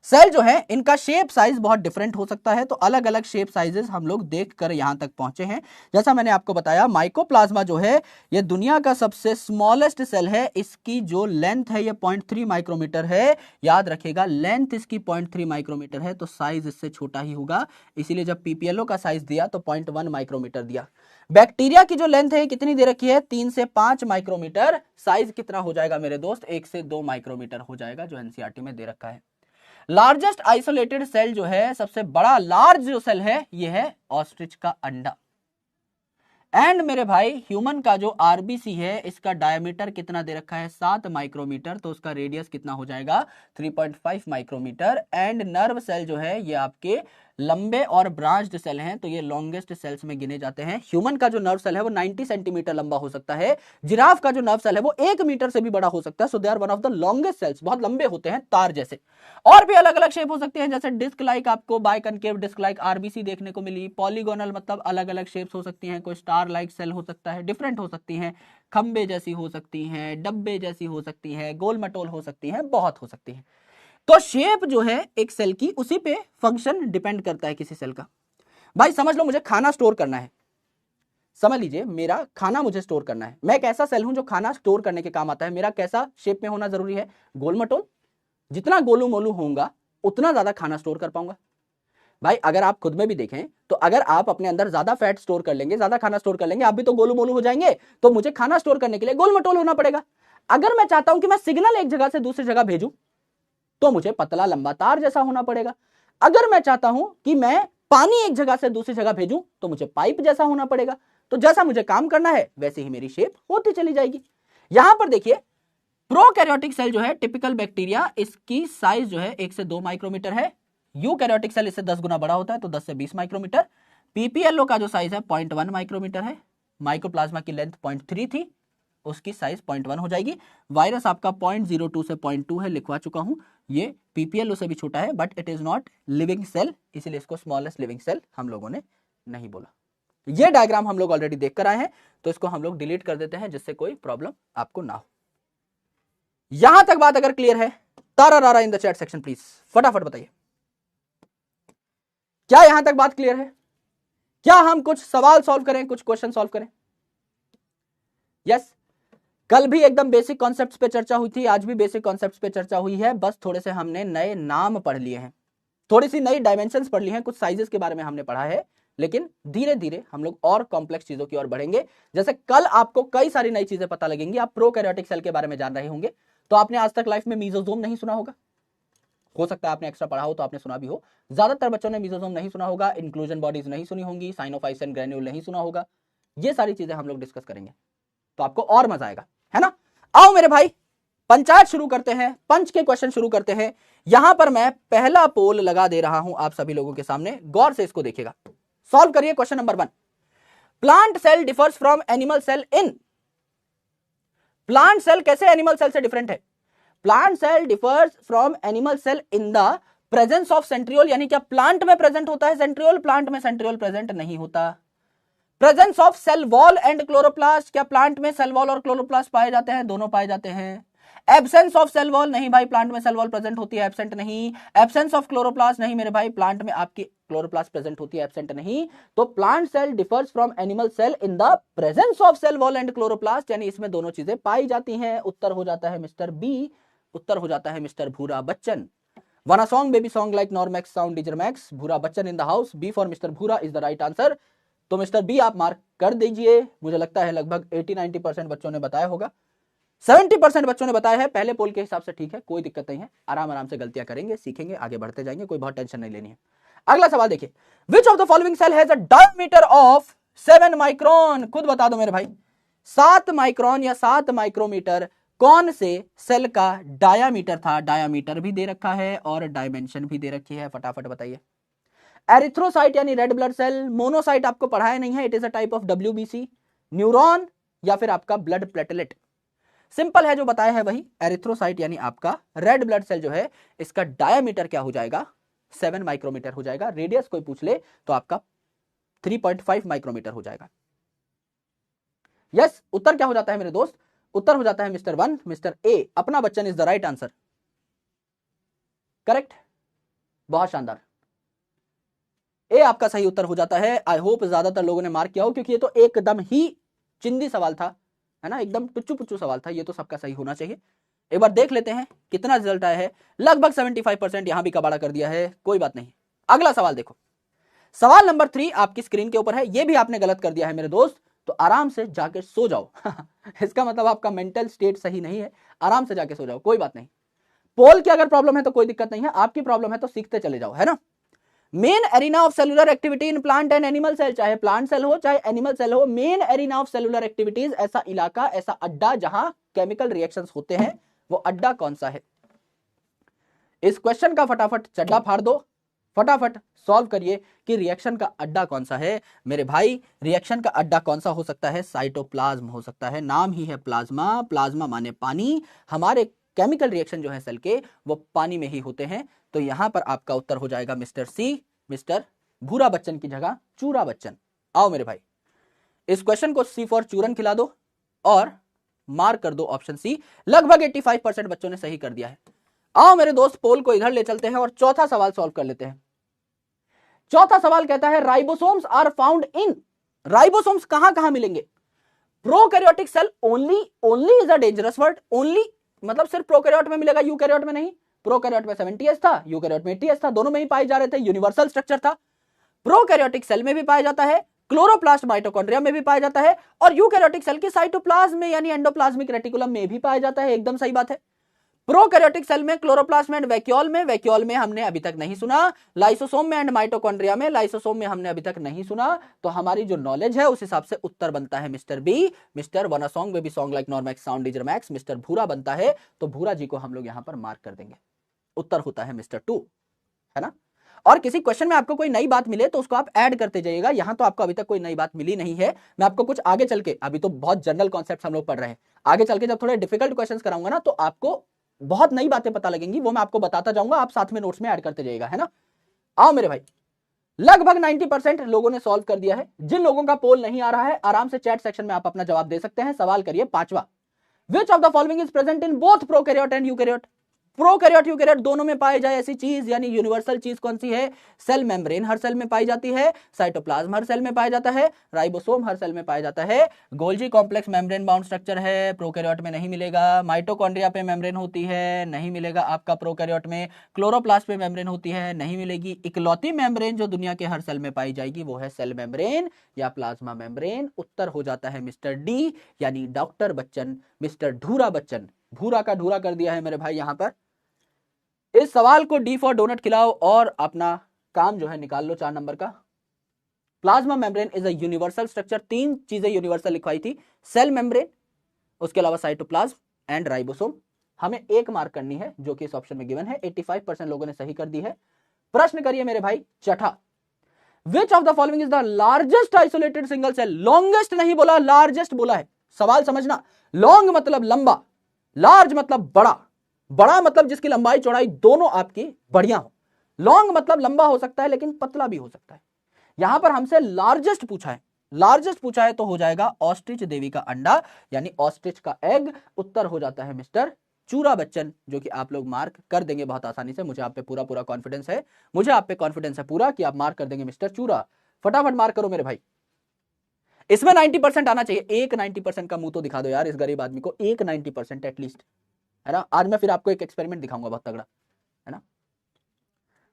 Speaker 1: सेल जो है इनका शेप साइज बहुत डिफरेंट हो सकता है, तो अलग अलग शेप साइजेस हम लोग देखकर यहां तक पहुंचे हैं। जैसा मैंने आपको बताया, माइकोप्लाज्मा जो है ये दुनिया का सबसे स्मॉलेस्ट सेल है। इसकी जो लेंथ है ये 0.3 माइक्रोमीटर है। याद रखिएगा, लेंथ इसकी 0.3 माइक्रोमीटर है, तो साइज इससे छोटा ही होगा। इसीलिए जब पीपीएलओ का साइज दिया तो 0.1 माइक्रोमीटर दिया। बैक्टीरिया की जो लेंथ है कितनी दे रखी है, 3 से 5 माइक्रोमीटर। साइज कितना हो जाएगा मेरे दोस्त, 1 से 2 माइक्रोमीटर हो जाएगा, जो एनसीईआरटी में दे रखा है। लार्जेस्ट आइसोलेटेड सेल जो है, सबसे बड़ा लार्ज जो सेल है, ये है ऑस्ट्रिच का अंडा। एंड मेरे भाई ह्यूमन का जो आरबीसी है, इसका डायमीटर कितना दे रखा है, 7 माइक्रोमीटर, तो उसका रेडियस कितना हो जाएगा, 3.5 माइक्रोमीटर। एंड नर्व सेल जो है ये आपके लंबे और ब्रांच्ड सेल हैं, तो ये लॉन्गेस्ट सेल्स में गिने जाते हैं। ह्यूमन का जो नर्व सेल है वो 90 सेंटीमीटर लंबा हो सकता है। जिराफ का जो नर्व सेल है वो 1 मीटर से भी बड़ा हो सकता है। So they are one of the longest cells, बहुत लंबे होते हैं, तार जैसे। और भी अलग अलग शेप हो सकते हैं, जैसे डिस्क लाइक, आपको बाइकनकेव डिस्क लाइक आरबीसी देखने को मिली। पॉलीगोनल मतलब अलग अलग शेप्स हो सकती हैं, कोई स्टार लाइक सेल हो सकता है, डिफरेंट हो सकती हैं, खंबे जैसी हो सकती हैं, डब्बे जैसी हो सकती हैं, गोल मटोल हो सकती हैं, बहुत हो सकती हैं। तो शेप जो है एक सेल की, उसी पे फंक्शन डिपेंड करता है किसी सेल का। भाई समझ लो, मुझे खाना स्टोर करना है, समझ लीजिए मेरा खाना मुझे स्टोर करना है। मैं एक ऐसा सेल हूं जो खाना स्टोर करने के काम आता है। मेरा कैसा शेप में होना जरूरी है, गोल मटोल। जितना गोलू मोलू होऊंगा उतना ज्यादा खाना स्टोर कर पाऊंगा। भाई अगर आप खुद में भी देखें तो अगर आप अपने अंदर ज्यादा फैट स्टोर कर लेंगे, ज्यादा खाना स्टोर कर लेंगे, आप भी तो गोलू मोलू हो जाएंगे। तो मुझे खाना स्टोर करने के लिए गोल मटोल होना पड़ेगा। अगर मैं चाहता हूं कि मैं सिग्नल एक जगह से दूसरी जगह भेजूं तो मुझे पतला लंबा तार जैसा होना पड़ेगा। अगर मैं चाहता हूं कि मैं पानी एक जगह से दूसरी जगह भेजूं तो मुझे पाइप जैसा होना पड़ेगा। तो जैसा मुझे काम करना है वैसे ही मेरी शेप होती चली जाएगी। यहां पर देखिए, प्रोकैरियोटिक सेल जो है, टिपिकल बैक्टीरिया, इसकी साइज जो है 1 से 2 माइक्रोमीटर है। यूकैरियोटिक सेल इससे 10 गुना बड़ा होता है, तो 10 से 20 माइक्रोमीटर। पीपीएलओ का जो साइज है 0.1 माइक्रोमीटर है। माइकोप्लाज्मा की लेंथ 0.3 थी, उसकी साइज 0.1 हो जाएगी। वायरस आपका 0.02 से 0.2 है, लिखवा चुका हूं। ये पीपीएलओ से भी छोटा है, but it is not living cell, इसीलिए इसको स्मॉलेस्ट लिविंग सेल हम लोगों ने नहीं बोला। ये डायग्राम हम लोग ऑलरेडी देख कर आए हैं, तो इसको हम लोग डिलीट कर देते हैं, जिससे कोई प्रॉब्लम आपको ना हो। यहां तक बात अगर क्लियर है, तारा रारा इन द चैट सेक्शन प्लीज, फटाफट बताइए, क्या यहां तक बात क्लियर है? क्या हम कुछ सवाल सॉल्व करें, कुछ क्वेश्चन सॉल्व करें? यस। कल भी एकदम बेसिक कॉन्सेप्ट्स पे चर्चा हुई थी, आज भी बेसिक कॉन्सेप्ट्स पे चर्चा हुई है, बस थोड़े से हमने नए नाम पढ़ लिए हैं, थोड़ी सी नई डायमेंशंस पढ़ ली हैं, कुछ साइजेस के बारे में हमने पढ़ा है, लेकिन धीरे धीरे हम लोग और कॉम्प्लेक्स चीजों की ओर बढ़ेंगे। जैसे कल आपको कई सारी नई चीजें पता लगेंगी। आप प्रोकैरियोटिक सेल के बारे में जान रहे होंगे, तो आपने आज तक लाइफ में मीजोसोम नहीं सुना होगा, हो सकता है आपने एक्स्ट्रा पढ़ा हो तो आपने सुना भी हो। ज्यादातर बच्चों ने मीजोसोम नहीं सुना होगा, इंक्लूजन बॉडीज नहीं सुनी होंगी, साइनोफाइसिन ग्रेन्यूल नहीं सुना होगा। ये सारी चीजें हम लोग डिस्कस करेंगे, तो आपको और मजा आएगा, है ना। आओ मेरे भाई, पंचायत शुरू करते हैं, पंच के क्वेश्चन शुरू करते हैं। यहां पर मैं पहला पोल लगा दे रहा हूं आप सभी लोगों के सामने, गौर से इसको देखिएगा, सॉल्व करिए। Question number 1, plant cell differs from animal cell in. Plant cell कैसे एनिमल सेल से डिफरेंट है? Plant cell differs from animal cell in the presence of centriole, यानी क्या प्लांट में प्रेजेंट होता है सेंट्रियोल? प्लांट में सेंट्रियोल प्रेजेंट नहीं होता। Presence of cell wall and chloroplast, क्या प्लांट में सेल वॉल और क्लोरोप्लास्ट पाए जाते हैं? दोनों पाए जाते हैं। एब्सेंस ऑफ सेल वॉल, नहीं भाई, प्लांट में सेल वॉल प्रेजेंट होती है, एब्सेंट नहीं। एब्सेंस ऑफ क्लोरोप्लास्ट, नहीं मेरे भाई, प्लांट में आपकी क्लोरोप्लास्ट प्रेजेंट होती है, एब्सेंट नहीं। तो plant cell differs from animal cell in the presence of cell wall and chloroplast, यानी इसमें दोनों चीजें पाई जाती हैं। उत्तर हो जाता है मिस्टर बी, उत्तर हो जाता है Mr Bhura Bachchan. One a song baby song like नॉर्मैक्स साउंड डीजर max, Bhura Bachchan in the house, B for Mr Bhura is the right answer. तो मिस्टर बी आप मार्क कर दीजिए। मुझे लगता है लगभग 80-90% बच्चों ने बताया होगा। 70% बच्चों ने बताया है, पहले पोल के हिसाब से ठीक है, कोई दिक्कत नहीं है, आराम आराम से गलतियां करेंगे, सीखेंगे, आगे बढ़ते जाएंगे, कोई बहुत टेंशन नहीं लेनी है। अगला सवाल देखिए, which of the following cell has a diameter of 7 micron, खुद बता दो मेरे भाई, 7 माइक्रोन या 7 माइक्रोमीटर कौन से सेल का डायामीटर था? डायामीटर भी दे रखा है और डायमेंशन भी दे रखी है, फटाफट बताइए। एरिथ्रोसाइट यानी रेड ब्लड सेल, मोनोसाइट आपको पढ़ाया नहीं है, it is a type of WBC, neuron या फिर आपका ब्लड प्लेटलेट। सिंपल है, जो बताया है वही, एरिथ्रोसाइट यानी आपका रेड ब्लड सेल जो है, इसका डायामीटर क्या हो जाएगा? 7 माइक्रोमीटर हो जाएगा। रेडियस कोई पूछ ले तो आपका 3.5 माइक्रोमीटर हो जाएगा। यस, उत्तर क्या हो जाता है मेरे दोस्त? उत्तर हो जाता है मिस्टर 1, मिस्टर ए, अपना Bachchan is the right answer. Correct, बहुत शानदार, ए आपका सही उत्तर हो जाता है। आई होप ज्यादातर लोगों ने मार्क किया हो, क्योंकि ये तो एकदम ही चिंदी सवाल था, है ना, एकदम टुच्चू पुच्चू सवाल था, ये तो सबका सही होना चाहिए। एक बार देख लेते हैं कितना रिजल्ट आया है, लगभग 75%, यहां भी कबाड़ा कर दिया है, कोई बात नहीं। अगला सवाल देखो, सवाल नंबर 3 आपकी स्क्रीन के ऊपर है, ये भी आपने गलत कर दिया है मेरे दोस्त, तो आराम से जाके सो जाओ इसका मतलब आपका मेंटल स्टेट सही नहीं है, आराम से जाके सो जाओ, कोई बात नहीं। पोल की अगर प्रॉब्लम है तो कोई दिक्कत नहीं है, आपकी प्रॉब्लम है तो सीखते चले जाओ, है ना। Main arena of cellular activity in plant and animal cell, चाहे प्लांट सेल हो चाहे एनिमल सेल हो, main arena of cellular activities, ऐसा इलाका, ऐसा अड्डा जहां केमिकल रिएक्शंस होते हैं, वो अड्डा कौन सा है? इस क्वेश्चन का फटाफट चड्डा फाड़ दो, फटाफट सॉल्व करिए कि रिएक्शन का अड्डा कौन सा है मेरे भाई। रिएक्शन का अड्डा कौन सा हो सकता है? साइटोप्लाज्म हो सकता है, नाम ही है प्लाज्मा, प्लाज्मा माने पानी, हमारे केमिकल रिएक्शन जो है सेल के वो पानी में ही होते हैं। तो यहां पर आपका उत्तर हो जाएगा मिस्टर सी, मिस्टर भूरा बच्चन की जगह चूरा बच्चन। आओ मेरे भाई, इस क्वेश्चन को सी फॉर चूरन खिला दो और मार्क कर दो ऑप्शन सी। लगभग 85% बच्चों ने सही कर दिया है। आओ मेरे दोस्त, पोल को इधर ले चलते हैं और चौथा सवाल सॉल्व कर लेते हैं। चौथा सवाल कहता है, ribosomes are found in, ribosomes कहां कहां मिलेंगे? Prokaryotic cell only, only is a dangerous word, only मतलब सिर्फ प्रोकैरियोट में मिलेगा, यूकैरियोट में नहीं। प्रोकैरियोट में 70s था, यूकैरियोट में 80s था, दोनों में ही पाए जा रहे थे, यूनिवर्सल स्ट्रक्चर था। प्रोकैरियोटिक सेल में भी पाया जाता है, क्लोरोप्लास्ट माइटोकॉन्ड्रिया में भी पाया जाता है, और यूकैरियोटिक सेल के साइटोप्लाज्म में यानी एंडोप्लाज्मिक रेटिकुलम में भी पाया जाता है, एकदम सही बात है। प्रोकैरियोटिक सेल में, क्लोरोप्लास्ट में एंड वैक्यूल में, वैक्यूल में हमने अभी तक नहीं सुना, लाइसोसोम में एंड माइटोकॉन्ड्रिया में, लाइसोसोम में हमने अभी तक नहीं सुना। तो हमारी जो नॉलेज है उस हिसाब से उत्तर बनता है Mr B, Mr one a song baby song like नॉर्मैक्स साउंड डीजर मैक्स, मिस्टर भूरा बनता है। तो भूरा जी को हम लोग यहां पर मार्क कर देंगे, उत्तर होता है मिस्टर 2, है ना। और किसी क्वेश्चन में आपको कोई नई बात मिले तो उसको आप ऐड करते जाइएगा, यहां तो आपको अभी तक कोई नई बात मिली नहीं है। मैं आपको कुछ आगे चल के, अभी तो बहुत जनरल कॉन्सेप्ट हम लोग पढ़ रहे हैं, आगे चल के जब थोड़े डिफिकल्ट क्वेश्चंस कराऊंगा ना तो आपको बहुत नई बातें पता लगेंगी, वो मैं आपको बताता जाऊंगा, आप साथ में नोट्स में ऐड करते जाइएगा, है ना। आओ मेरे भाई, लगभग 90% लोगों ने सॉल्व कर दिया है। जिन लोगों का पोल नहीं आ रहा है, आराम से चैट सेक्शन में आप अपना जवाब दे सकते हैं। सवाल करिए पांचवा, विच of the following is present in both prokaryote and eukaryote? Prokaryote eukaryote दोनों में पाई जाए ऐसी चीज यानी यूनिवर्सल चीज कौन सी है? सेल मेम्ब्रेन हर सेल में पाई जाती है, साइटोप्लाज्म हर सेल में पाया जाता है, राइबोसोम हर सेल में पाया जाता है, Golgi complex membrane bound structure है, प्रोकैरियोट में नहीं मिलेगा, माइटोकॉन्ड्रिया पे मेम्ब्रेन होती है, नहीं मिलेगा आपका प्रोकैरियोट में, क्लोरोप्लास्ट पे मेम्ब्रेन होती है, नहीं मिलेगी, इकलौती मेम्ब्रेन जो दुनिया के हर सेल में पाई जाएगी वो है सेल मेम्ब्रेन या प्लाज्मा मेम्ब्रेन। उत्तर हो जाता है मिस्टर डी यानी डॉक्टर बच्चन, मिस्टर ढूरा बच्चन, भूरा का ढूरा कर दिया है मेरे भाई यहां पर। इस सवाल को डी फॉर डोनट खिलाओ और अपना काम जो है निकाल लो 4 नंबर का। Plasma membrane is a universal structure, 3 चीजें यूनिवर्सल लिखवाई थी, सेल मेम्ब्रेन, उसके अलावा साइटोप्लाज्म एंड राइबोसोम। हमें एक मार्क करनी है जो कि इस ऑप्शन में गिवन है, 85% लोगों ने सही कर दी है। प्रश्न करिए मेरे भाई छठा, which of the following is the largest isolated single cell? Longest नहीं बोला, लार्जेस्ट बोला है। सवाल समझना, लॉन्ग मतलब लंबा, लार्ज मतलब बड़ा, बड़ा मतलब जिसकी लंबाई चौड़ाई दोनों आपकी बढ़िया हो। लॉन्ग मतलब लंबा हो सकता है लेकिन पतला भी हो सकता है। यहां पर हमसे लार्जेस्ट पूछा है, लार्जेस्ट पूछा है तो हो जाएगा ऑस्ट्रिच देवी का अंडा यानी ऑस्ट्रिच का एग। उत्तर हो जाता है मिस्टर चूरा बच्चन, जो कि आप लोग मार्क कर देंगे बहुत आसानी से। मुझे आप पे पूरा पूरा कॉन्फिडेंस है, मुझे आप पे कॉन्फिडेंस है पूरा कि आप मार्क कर देंगे मिस्टर चूरा। फटाफट मार्क करो मेरे भाई, इसमें 90% आना चाहिए। एक 90% का मुंह तो दिखा दो यार इस गरीब आदमी को, एक 90% एटलीस्ट, है ना। आज मैं फिर आपको एक एक्सपेरिमेंट दिखाऊंगा बहुत तगड़ा, है ना,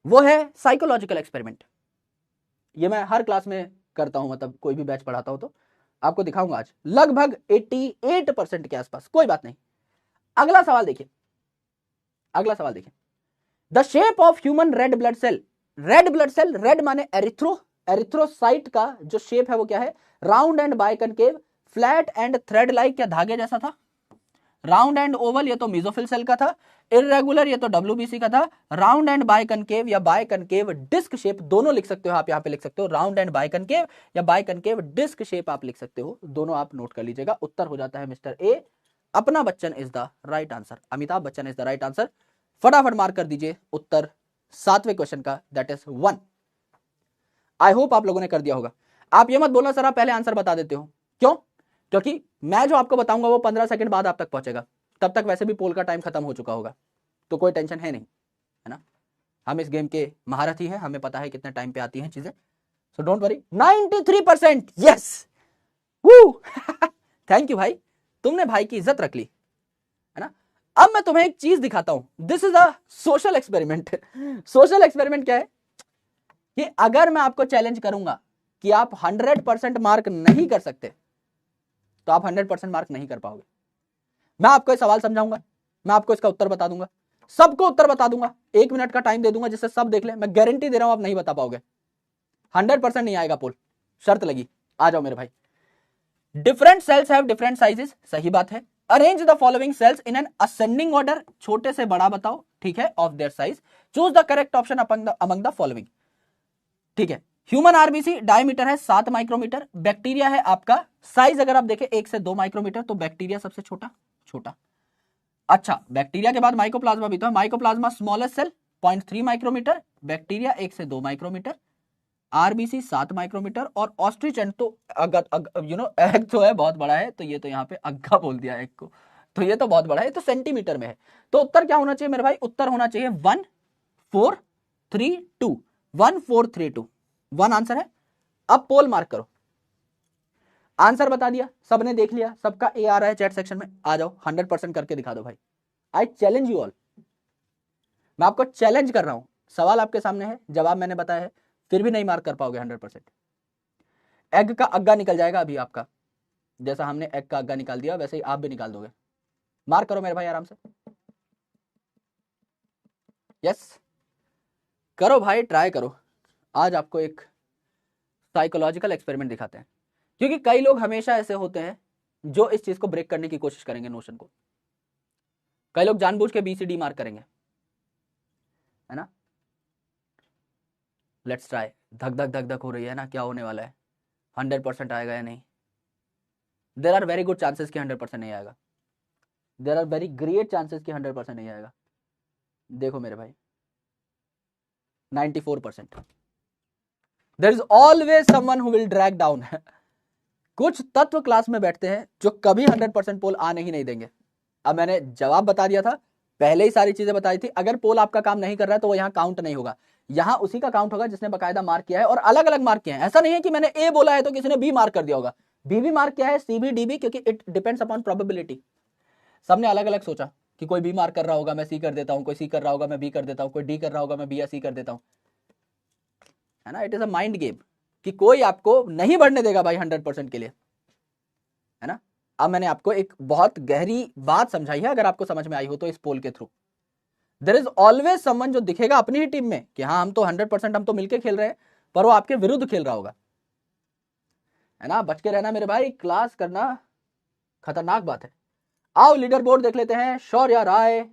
Speaker 1: वो है साइकोलॉजिकल एक्सपेरिमेंट। ये मैं हर क्लास में करता हूं, मतलब कोई भी बैच पढ़ाता हूं तो आपको दिखाऊंगा आज। लगभग 88% के आसपास, कोई बात नहीं, अगला सवाल देखिए, अगला सवाल देखिए, the shape of human red blood cell, red blood cell, red माने एरिथ्रोसाइट का जो शेप है वो क्या है, round and biconcave, flat and thread like, क्या धागे जैसा था, राउंड एंड ओवल ये तो मेसोफिल सेल का था, इरेगुलर ये तो डब्ल्यूबीसी का था, राउंड एंड बाइकनकेव या बाइकनकेव डिस्क शेप, दोनों लिख सकते हो आप, यहां पे लिख सकते हो राउंड एंड बाइकनकेव या बाइकनकेव डिस्क शेप आप लिख सकते हो, दोनों आप नोट कर लीजिएगा। उत्तर हो जाता है मिस्टर ए, अपना Bachchan is the right answer, Amitabh Bachchan is the right answer. फटाफट मार्क कर दीजिए उत्तर 7वें क्वेश्चन का, दैट इज 1। आई होप आप लोगों ने कर दिया होगा। आप ये मत बोलना सर आप पहले आंसर बता देते हो, क्यों? क्योंकि मैं जो आपको बताऊंगा वो 15 सेकंड बाद आप तक पहुंचेगा, तब तक वैसे भी पोल का टाइम खत्म हो चुका होगा, तो कोई टेंशन है नहीं, है ना। हम इस गेम के महारथी हैं, हमें पता है कितने टाइम पे आती हैं चीजें, so don't worry. 93%, yes, thank you भाई, तुमने भाई की इज्जत रख ली, है ना। अब मैं तुम्हें एक चीज दिखाता हूं, this is a social experiment. Social experiment क्या है कि अगर मैं आपको चैलेंज करूंगा कि आप 100% मार्क नहीं कर सकते तो आप 100% मार्क नहीं कर पाओगे। मैं आपको एक सवाल समझाऊंगा, मैं आपको इसका उत्तर बता दूंगा, सबको उत्तर बता दूंगा, 1 मिनट का टाइम दे दूंगा जिससे सब देख ले, मैं गारंटी दे रहा हूं आप नहीं बता पाओगे, 100% नहीं आएगा पोल, शर्त लगी। आ जाओ मेरे भाई। Different cells have different sizes, सही बात है। Arrange the following sales in an ascending order, छोटे से बड़ा बताओ, ठीक है, of their size. Choose the correct option among the following, ठीक है। ह्यूमन आरबीसी डायमीटर है 7 माइक्रोमीटर, बैक्टीरिया है आपका साइज अगर आप देखें 1 से 2 माइक्रोमीटर, तो बैक्टीरिया सबसे छोटा। अच्छा, बैक्टीरिया के बाद माइकोप्लाज्मा भी तो है, mycoplasma smallest cell 0.3 micrometer, bacteria 1 से 2 माइक्रोमीटर, आरबीसी 7 माइक्रोमीटर, और ऑस्ट्रिच एंड तो एग तो है बहुत बड़ा है, तो ये तो यहाँ पे अग्गा बोल दिया एग को, तो ये तो बहुत बड़ा है, तो सेंटीमीटर में है। तो उत्तर क्या होना चाहिए मेरे भाई, उत्तर होना चाहिए 1432, 1432, 1 आंसर है। अब पोल मार्क करो, आंसर बता दिया, सबने देख लिया, सबका ए आ रहा है चैट सेक्शन में, आ जाओ 100% करके दिखा दो भाई। आई चैलेंज यू ऑल, मैं आपको चैलेंज कर रहा हूं, सवाल आपके सामने है, जवाब मैंने बताया है, फिर भी नहीं मार्क कर पाओगे 100%। एग का अग्गा निकल जाएगा अभी आपका, जैसा हमने एग का अग्गा निकाल दिया वैसे ही आप भी निकाल दोगे। मार्क करो मेरे भाई आराम से, यस करो भाई, ट्राई करो। आज आपको एक साइकोलॉजिकल एक्सपेरिमेंट दिखाते हैं, क्योंकि कई लोग हमेशा ऐसे होते हैं जो इस चीज को ब्रेक करने की कोशिश करेंगे, नोशन को। कई लोग जानबूझ के BCD मार्क करेंगे, है ना। लेट्स ट्राई, धक धक धक धक हो रही है ना, क्या होने वाला है, 100% आएगा या नहीं। There are very good chances कि 100% नहीं आएगा, there are very great chances कि 100% नहीं आएगा। देखो मेरे भाई 94%। There is always someone who will drag down. कुछ तत्व क्लास में बैठते हैं जो कभी 100% पोल आने ही नहीं देंगे। अब मैंने जवाब बता दिया था, पहले ही सारी चीजें बताई थी, अगर पोल आपका काम नहीं कर रहा है तो वो यहाँ काउंट नहीं होगा, यहाँ उसी का काउंट होगा जिसने बकायदा मार्क किया है, और अलग अलग मार्क किया है। ऐसा नहीं है कि मैंने ए बोला है तो किसी ने बी मार्क कर दिया होगा, बी भी मार्क किया है, सी भी, डी भी, क्योंकि इट डिपेंड्स अपॉन प्रोबेबिलिटी। सबने अलग अलग सोचा कि कोई बी मार्क कर रहा होगा मैं सी कर देता हूं, कोई सी कर रहा होगा मैं बी कर देता हूं, कोई डी कर रहा होगा मैं बी या सी कर देता हूं, है ना। It is a mind game कि कोई आपको नहीं बढ़ने देगा भाई 100% के लिए, है ना। अब मैंने आपको एक बहुत गहरी बात समझाई है, अगर आपको समझ में आई हो तो इस पोल के through. There is always someone जो दिखेगा अपनी ही टीम में कि हाँ हम तो 100% हम तो मिलके खेल रहे हैं, पर वो आपके विरुद्ध खेल रहा होगा, है ना। बच के रहना मेरे भाई, क्लास करना खतरनाक बात है। आओ लीडर बोर्ड देख लेते हैं। Shaurya Rai,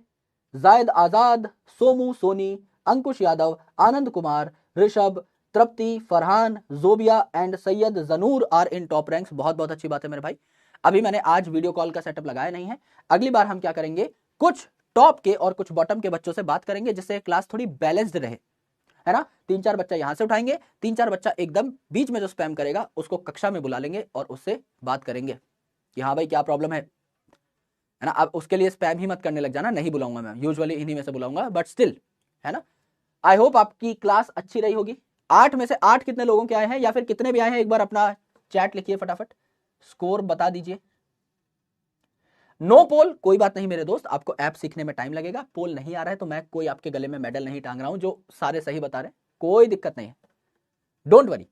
Speaker 1: Zaid Azad, Somu Soni, Ankush Yadav, Anand Kumar, Rishabh, Tripti, Farhan, Zobia and Syed Janoor are in top ranks. बहुत बहुत अच्छी बात है मेरे भाई। अभी मैंने आज वीडियो कॉल का सेटअप लगाया नहीं है, अगली बार हम क्या करेंगे, कुछ टॉप के और कुछ बॉटम के बच्चों से बात करेंगे, जिससे क्लास थोड़ी बैलेंस्ड रहे, है ना। 3-4 बच्चा यहां से उठाएंगे, 3-4 बच्चा एकदम बीच में जो स्पैम करेगा उसको कक्षा में बुला लेंगे और उससे बात करेंगे कि हाँ भाई क्या प्रॉब्लम है ना। अब उसके लिए स्पैम ही मत करने लग जाना, नहीं बुलाऊंगा मैं, यूजुअली इन्हीं में से बुलाऊंगा, बट स्टिल, है ना। आई होप आपकी क्लास अच्छी रही होगी। 8 में से 8 कितने लोगों के आए हैं, या फिर कितने भी आए हैं, एक बार अपना चैट लिखिए फटाफट, स्कोर बता दीजिए। नो पोल कोई बात नहीं मेरे दोस्त, आपको ऐप सीखने में टाइम लगेगा। पोल नहीं आ रहा है तो मैं कोई आपके गले में मेडल नहीं टांग रहा हूं, जो सारे सही बता रहे हैं, कोई दिक्कत नहीं है, डोंट वरी,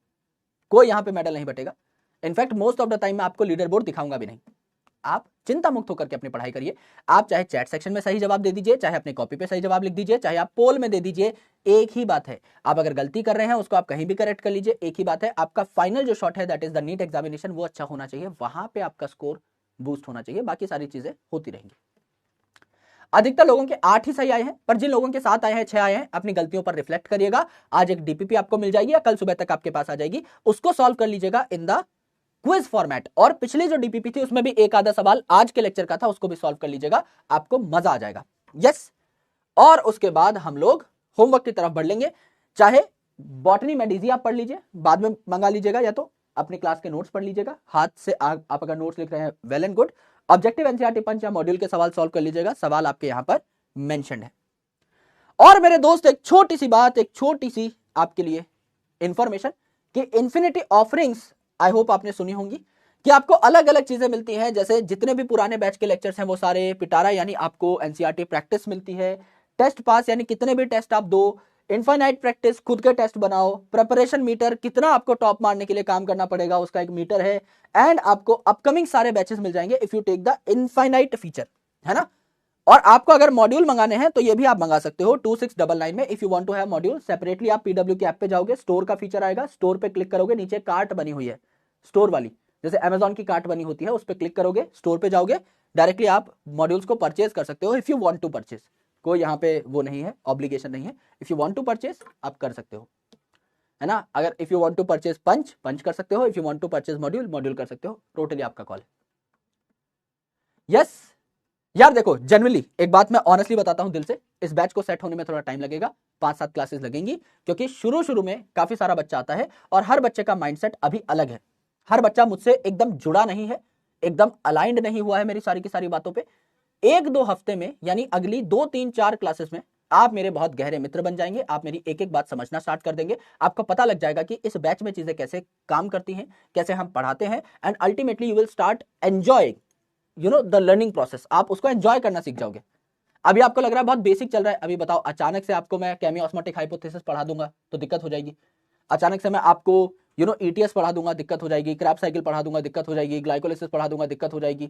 Speaker 1: कोई यहां पे मेडल नहीं बटेगा। In fact most of the time मैं आपको लीडर बोर्ड दिखाऊंगा भी नहीं, आप चिंता मुक्त होकर के अपनी पढ़ाई करिए। आप चाहे चैट सेक्शन में सही जवाब दे दीजिए, चाहे अपनी कॉपी पे सही जवाब लिख दीजिए, चाहे आप पोल में दे दीजिए, एक ही बात है। आप अगर गलती कर रहे हैं उसको आप कहीं भी करेक्ट कर लीजिए, एक ही बात है। आपका फाइनल जो शॉट है that is the NEET examination, वो अच्छा होना चाहिए, वहां पे आपका स्कोर बूस्ट होना चाहिए, बाकी सारी चीजें होती रहेंगी। अधिकतर लोगों के 8 ही सही आए हैं, पर जिन लोगों के 7 आए हैं, 6 आए हैं, अपनी गलतियों पर रिफ्लेक्ट करिएगा। आज एक डीपीपी आपको मिल जाएगी या कल सुबह तक आपके पास आ जाएगी, उसको सॉल्व कर लीजिएगा इन द क्विज फॉर्मेट। और पिछली जो डीपीपी थी उसमें भी एक आधा सवाल आज के लेक्चर का था, उसको भी सॉल्व कर लीजिएगा, आपको मजा आ जाएगा। यस, और उसके बाद हम लोग होमवर्क की तरफ बढ़ लेंगे। चाहे बॉटनी में डीजी आप पढ़ लीजिए, बाद में मंगा लीजिएगा, या तो अपने क्लास के नोट्स पढ़ लीजिएगा हाथ से। आप अगर नोट्स लिख रहे हैं well and good. Objective NCERT punch या मॉड्यूल के सवाल सॉल्व कर लीजिएगा, सवाल आपके यहां पर मेंशन्ड है। और मेरे दोस्त एक छोटी सी बात, एक छोटी सी आपके लिए इंफॉर्मेशन कि इन्फिनिटी ऑफरिंग्स आई होप आपने सुनी होंगी कि आपको अलग अलग चीजें मिलती हैं। जैसे जितने भी पुराने बैच के लेक्चर्स हैं वो सारे, पिटारा यानी आपको एनसीईआरटी प्रैक्टिस मिलती है, टेस्ट पास यानी कितने भी टेस्ट आप दो, इनफाइनाइट प्रैक्टिस, खुद के टेस्ट बनाओ, प्रिपरेशन मीटर, कितना आपको टॉप मारने के लिए काम करना पड़ेगा उसका एक मीटर है, एंड आपको अपकमिंग सारे बैचेस मिल जाएंगे if you take the infinite feature, है ना। और आपको अगर मॉड्यूल मंगाने हैं तो ये भी आप मंगा सकते हो 2699 में। If you want to have module separately, आप पीडब्ल्यू की ऐप पे जाओगे, स्टोर का फीचर आएगा, स्टोर पे क्लिक करोगे, नीचे कार्ट बनी हुई है स्टोर वाली, जैसे अमेजॉन की कार्ट बनी होती है, उस पर क्लिक करोगे, स्टोर पे जाओगे, डायरेक्टली आप मॉड्यूल्स को परचेज कर सकते हो if you want to purchase. कोई यहाँ पे वो नहीं है, ऑब्लिगेशन नहीं है। If you want to purchase आप कर सकते हो, है ना। अगर if you want to purchase punch कर सकते हो, if you want to purchase module कर सकते हो, टोटली आपका कॉल है। यस यार, देखो जनरली एक बात मैं ऑनेस्टली बताता हूं दिल से, इस बैच को सेट होने में थोड़ा टाइम लगेगा, 5-7 क्लासेस लगेंगी, क्योंकि शुरू में काफी सारा बच्चा आता है और हर बच्चे का माइंडसेट अभी अलग है। हर बच्चा मुझसे एकदम जुड़ा नहीं है, एकदम अलाइंड नहीं हुआ है मेरी सारी की सारी बातों पे। 1-2 हफ्ते में, यानी अगली 2-3-4 क्लासेस में आप मेरे बहुत गहरे मित्र बन जाएंगे। आप मेरी एक एक बात समझना स्टार्ट कर देंगे, आपको पता लग जाएगा कि इस बैच में चीजें कैसे काम करती हैं, कैसे हम पढ़ाते हैं, and ultimately you will start enjoy the learning process. आप उसको एंजॉय करना सीख जाओगे। अभी आपको लग रहा है बहुत बेसिक चल रहा है, अभी बताओ अचानक से आपको मैं केमी ऑस्मोटिक हाइपोथेसिस पढ़ा दूंगा तो दिक्कत हो जाएगी। अचानक से मैं आपको ईटीएस पढ़ा दूंगा, दिक्कत हो जाएगी। क्रैब साइकिल पढ़ा दूंगा, दिक्कत हो जाएगी। ग्लाइकोलिसिस पढ़ा दूंगा, दिक्कत हो जाएगी।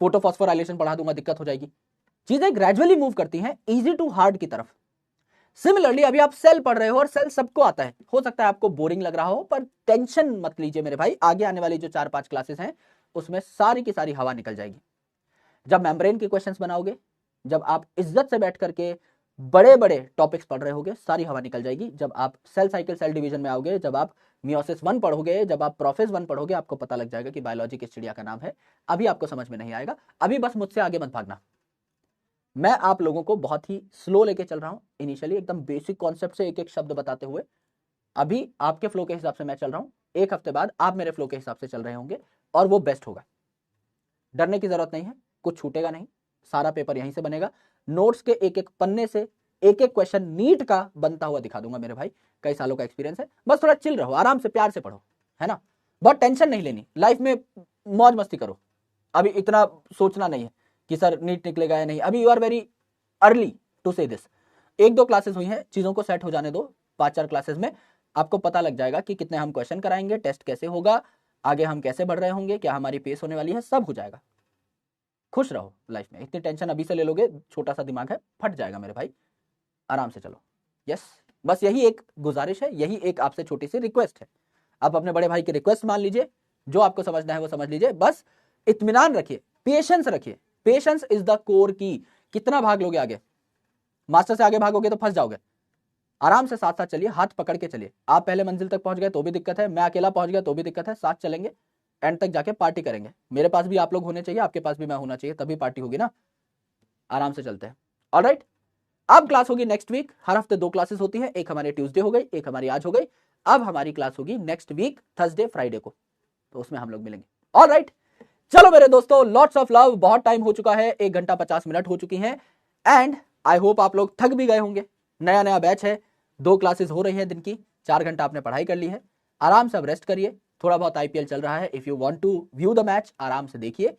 Speaker 1: फोटोफॉस्फोराइलेशन पढ़ा दूंगा, दिक्कत हो जाएगी। चीजें ग्रेजुअली मूव करती हैं इजी टू हार्ड की तरफ। सिमिलरली अभी आप सेल पढ़ रहे हो और सेल सबको आता है, हो सकता है आपको बोरिंग लग रहा हो, पर टेंशन मत लीजिए मेरे भाई, आगे आने वाली जो 4-5 क्लासेस हैं उसमें सारी की सारी हवा निकल जाएगी। जब मेम्ब्रेन के क्वेश्चंस बनाओगे, जब आप इज्जत से बैठ करके बड़े बड़े टॉपिक्स पढ़ रहे होगे, सारी हवा निकल जाएगी। जब आप सेल साइकिल, सेल डिवीजन में आओगे, जब आप मियोसिस 1 पढ़ोगे, जब आप प्रोफेज 1 पढ़ोगे, आपको पता लग जाएगा कि बायोलॉजी किस चिड़िया का नाम है। अभी आपको समझ में नहीं आएगा, अभी बस मुझसे आगे मत भागना। मैं आप लोगों को बहुत ही स्लो लेके चल रहा हूं, इनिशियली एकदम बेसिक कॉन्सेप्ट से एक एक शब्द बताते हुए। अभी आपके फ्लो के हिसाब से मैं चल रहा हूं, 1 हफ्ते बाद आप मेरे फ्लो के हिसाब से चल रहे होंगे और वो बेस्ट होगा। डरने की जरूरत नहीं है, कुछ छूटेगा नहीं, सारा पेपर यहीं से बनेगा। नोट्स के एक एक पन्ने से एक एक क्वेश्चन नीट का बनता हुआ दिखा दूंगा मेरे भाई, कई सालों का एक्सपीरियंस है। बस थोड़ा चिल रहो, आराम से प्यार से पढ़ो, है ना। बहुत टेंशन नहीं लेनी, लाइफ में मौज मस्ती करो। अभी इतना सोचना नहीं है कि सर नीट निकलेगा या नहीं, अभी you are very early to say this. 1-2 classes हुई हैं, चीजों को सेट हो जाने दो। 5-4 क्लासेस में आपको पता लग जाएगा कि कितने हम क्वेश्चन कराएंगे, टेस्ट कैसे होगा, आगे हम कैसे बढ़ रहे होंगे, क्या हमारी पेस होने वाली है, सब हो जाएगा। खुश रहो लाइफ में, इतनी टेंशन अभी से ले लोगे, छोटा सा दिमाग है, फट जाएगा मेरे भाई, आराम से चलो। यस, बस यही एक गुजारिश है, यही एक आपसे छोटी सी रिक्वेस्ट है। आप अपने बड़े भाई की रिक्वेस्ट मान लीजिए, जो आपको समझना है वो समझ लीजिए, बस इत्मीनान रखिए, पेशेंस रखिए। पेशेंस इज द कोर की। कितना भाग लोगे आगे, मास्टर से आगे भागोगे तो फंस जाओगे। आराम से साथ साथ चलिए, हाथ पकड़ के चलिए। आप पहले मंजिल तक पहुंच गए तो भी दिक्कत है, मैं अकेला पहुंच गया तो भी दिक्कत है, साथ चलेंगे, एंड तक जाके पार्टी करेंगे। मेरे पास भी आप लोग होने चाहिए, आपके पास भी मैं होना चाहिए, तभी पार्टी होगी ना। आराम से चलते हैं, ऑलराइट। अब क्लास होगी नेक्स्ट वीक, हर हफ्ते 2 क्लासेस होती है, एक हमारी ट्यूसडे हो गई, एक हमारी आज हो गई। अब हमारी क्लास होगी नेक्स्ट वीक थर्सडे फ्राइडे को, तो उसमें हम लोग मिलेंगे, ऑलराइट। चलो मेरे दोस्तों, लॉट्स ऑफ लव। बहुत टाइम हो चुका है, 1 घंटा 50 मिनट हो चुकी हैं, एंड आई होप आप लोग थक भी गए होंगे। नया नया बैच है, 2 क्लासेस हो रही है दिन की, 4 घंटा आपने पढ़ाई कर ली है। आराम से अब रेस्ट करिए, थोड़ा बहुत आईपीएल चल रहा है, if you want to view the match आराम से देखिए,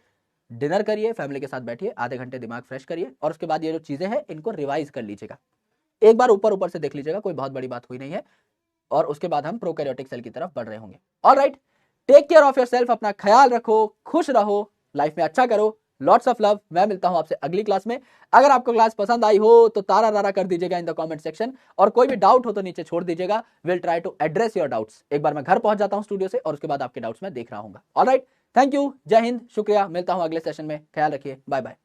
Speaker 1: डिनर करिए, फैमिली के साथ बैठिए, आधे घंटे दिमाग फ्रेश करिए, और उसके बाद ये जो चीजें हैं इनको रिवाइज कर लीजिएगा। एक बार ऊपर से देख लीजिएगा, कोई बहुत बड़ी बात हुई नहीं है, और उसके बाद हम प्रोकैरियोटिक सेल की तरफ बढ़ रहे होंगे। Alright, take care of yourself, अपना ख्याल रखो, खुश रहो, लाइफ में अच्छा करो। Lots of love. मैं मिलता हूं आपसे अगली क्लास में। अगर आपको क्लास पसंद आई हो तो तारा रारा कर दीजिएगा इन द कमेंट सेक्शन, और कोई भी डाउट हो तो नीचे छोड़ दीजिएगा। Will try to address your doubts. एक बार मैं घर पहुंच जाता हूं स्टूडियो से, और उसके बाद आपके डाउट्स मैं देख रहा हूँ। ऑलराइट, थैंक यू, जय हिंद, शुक्रिया। मिलता हूं अगले सेशन में। ख्याल रखिए, बाय बाय।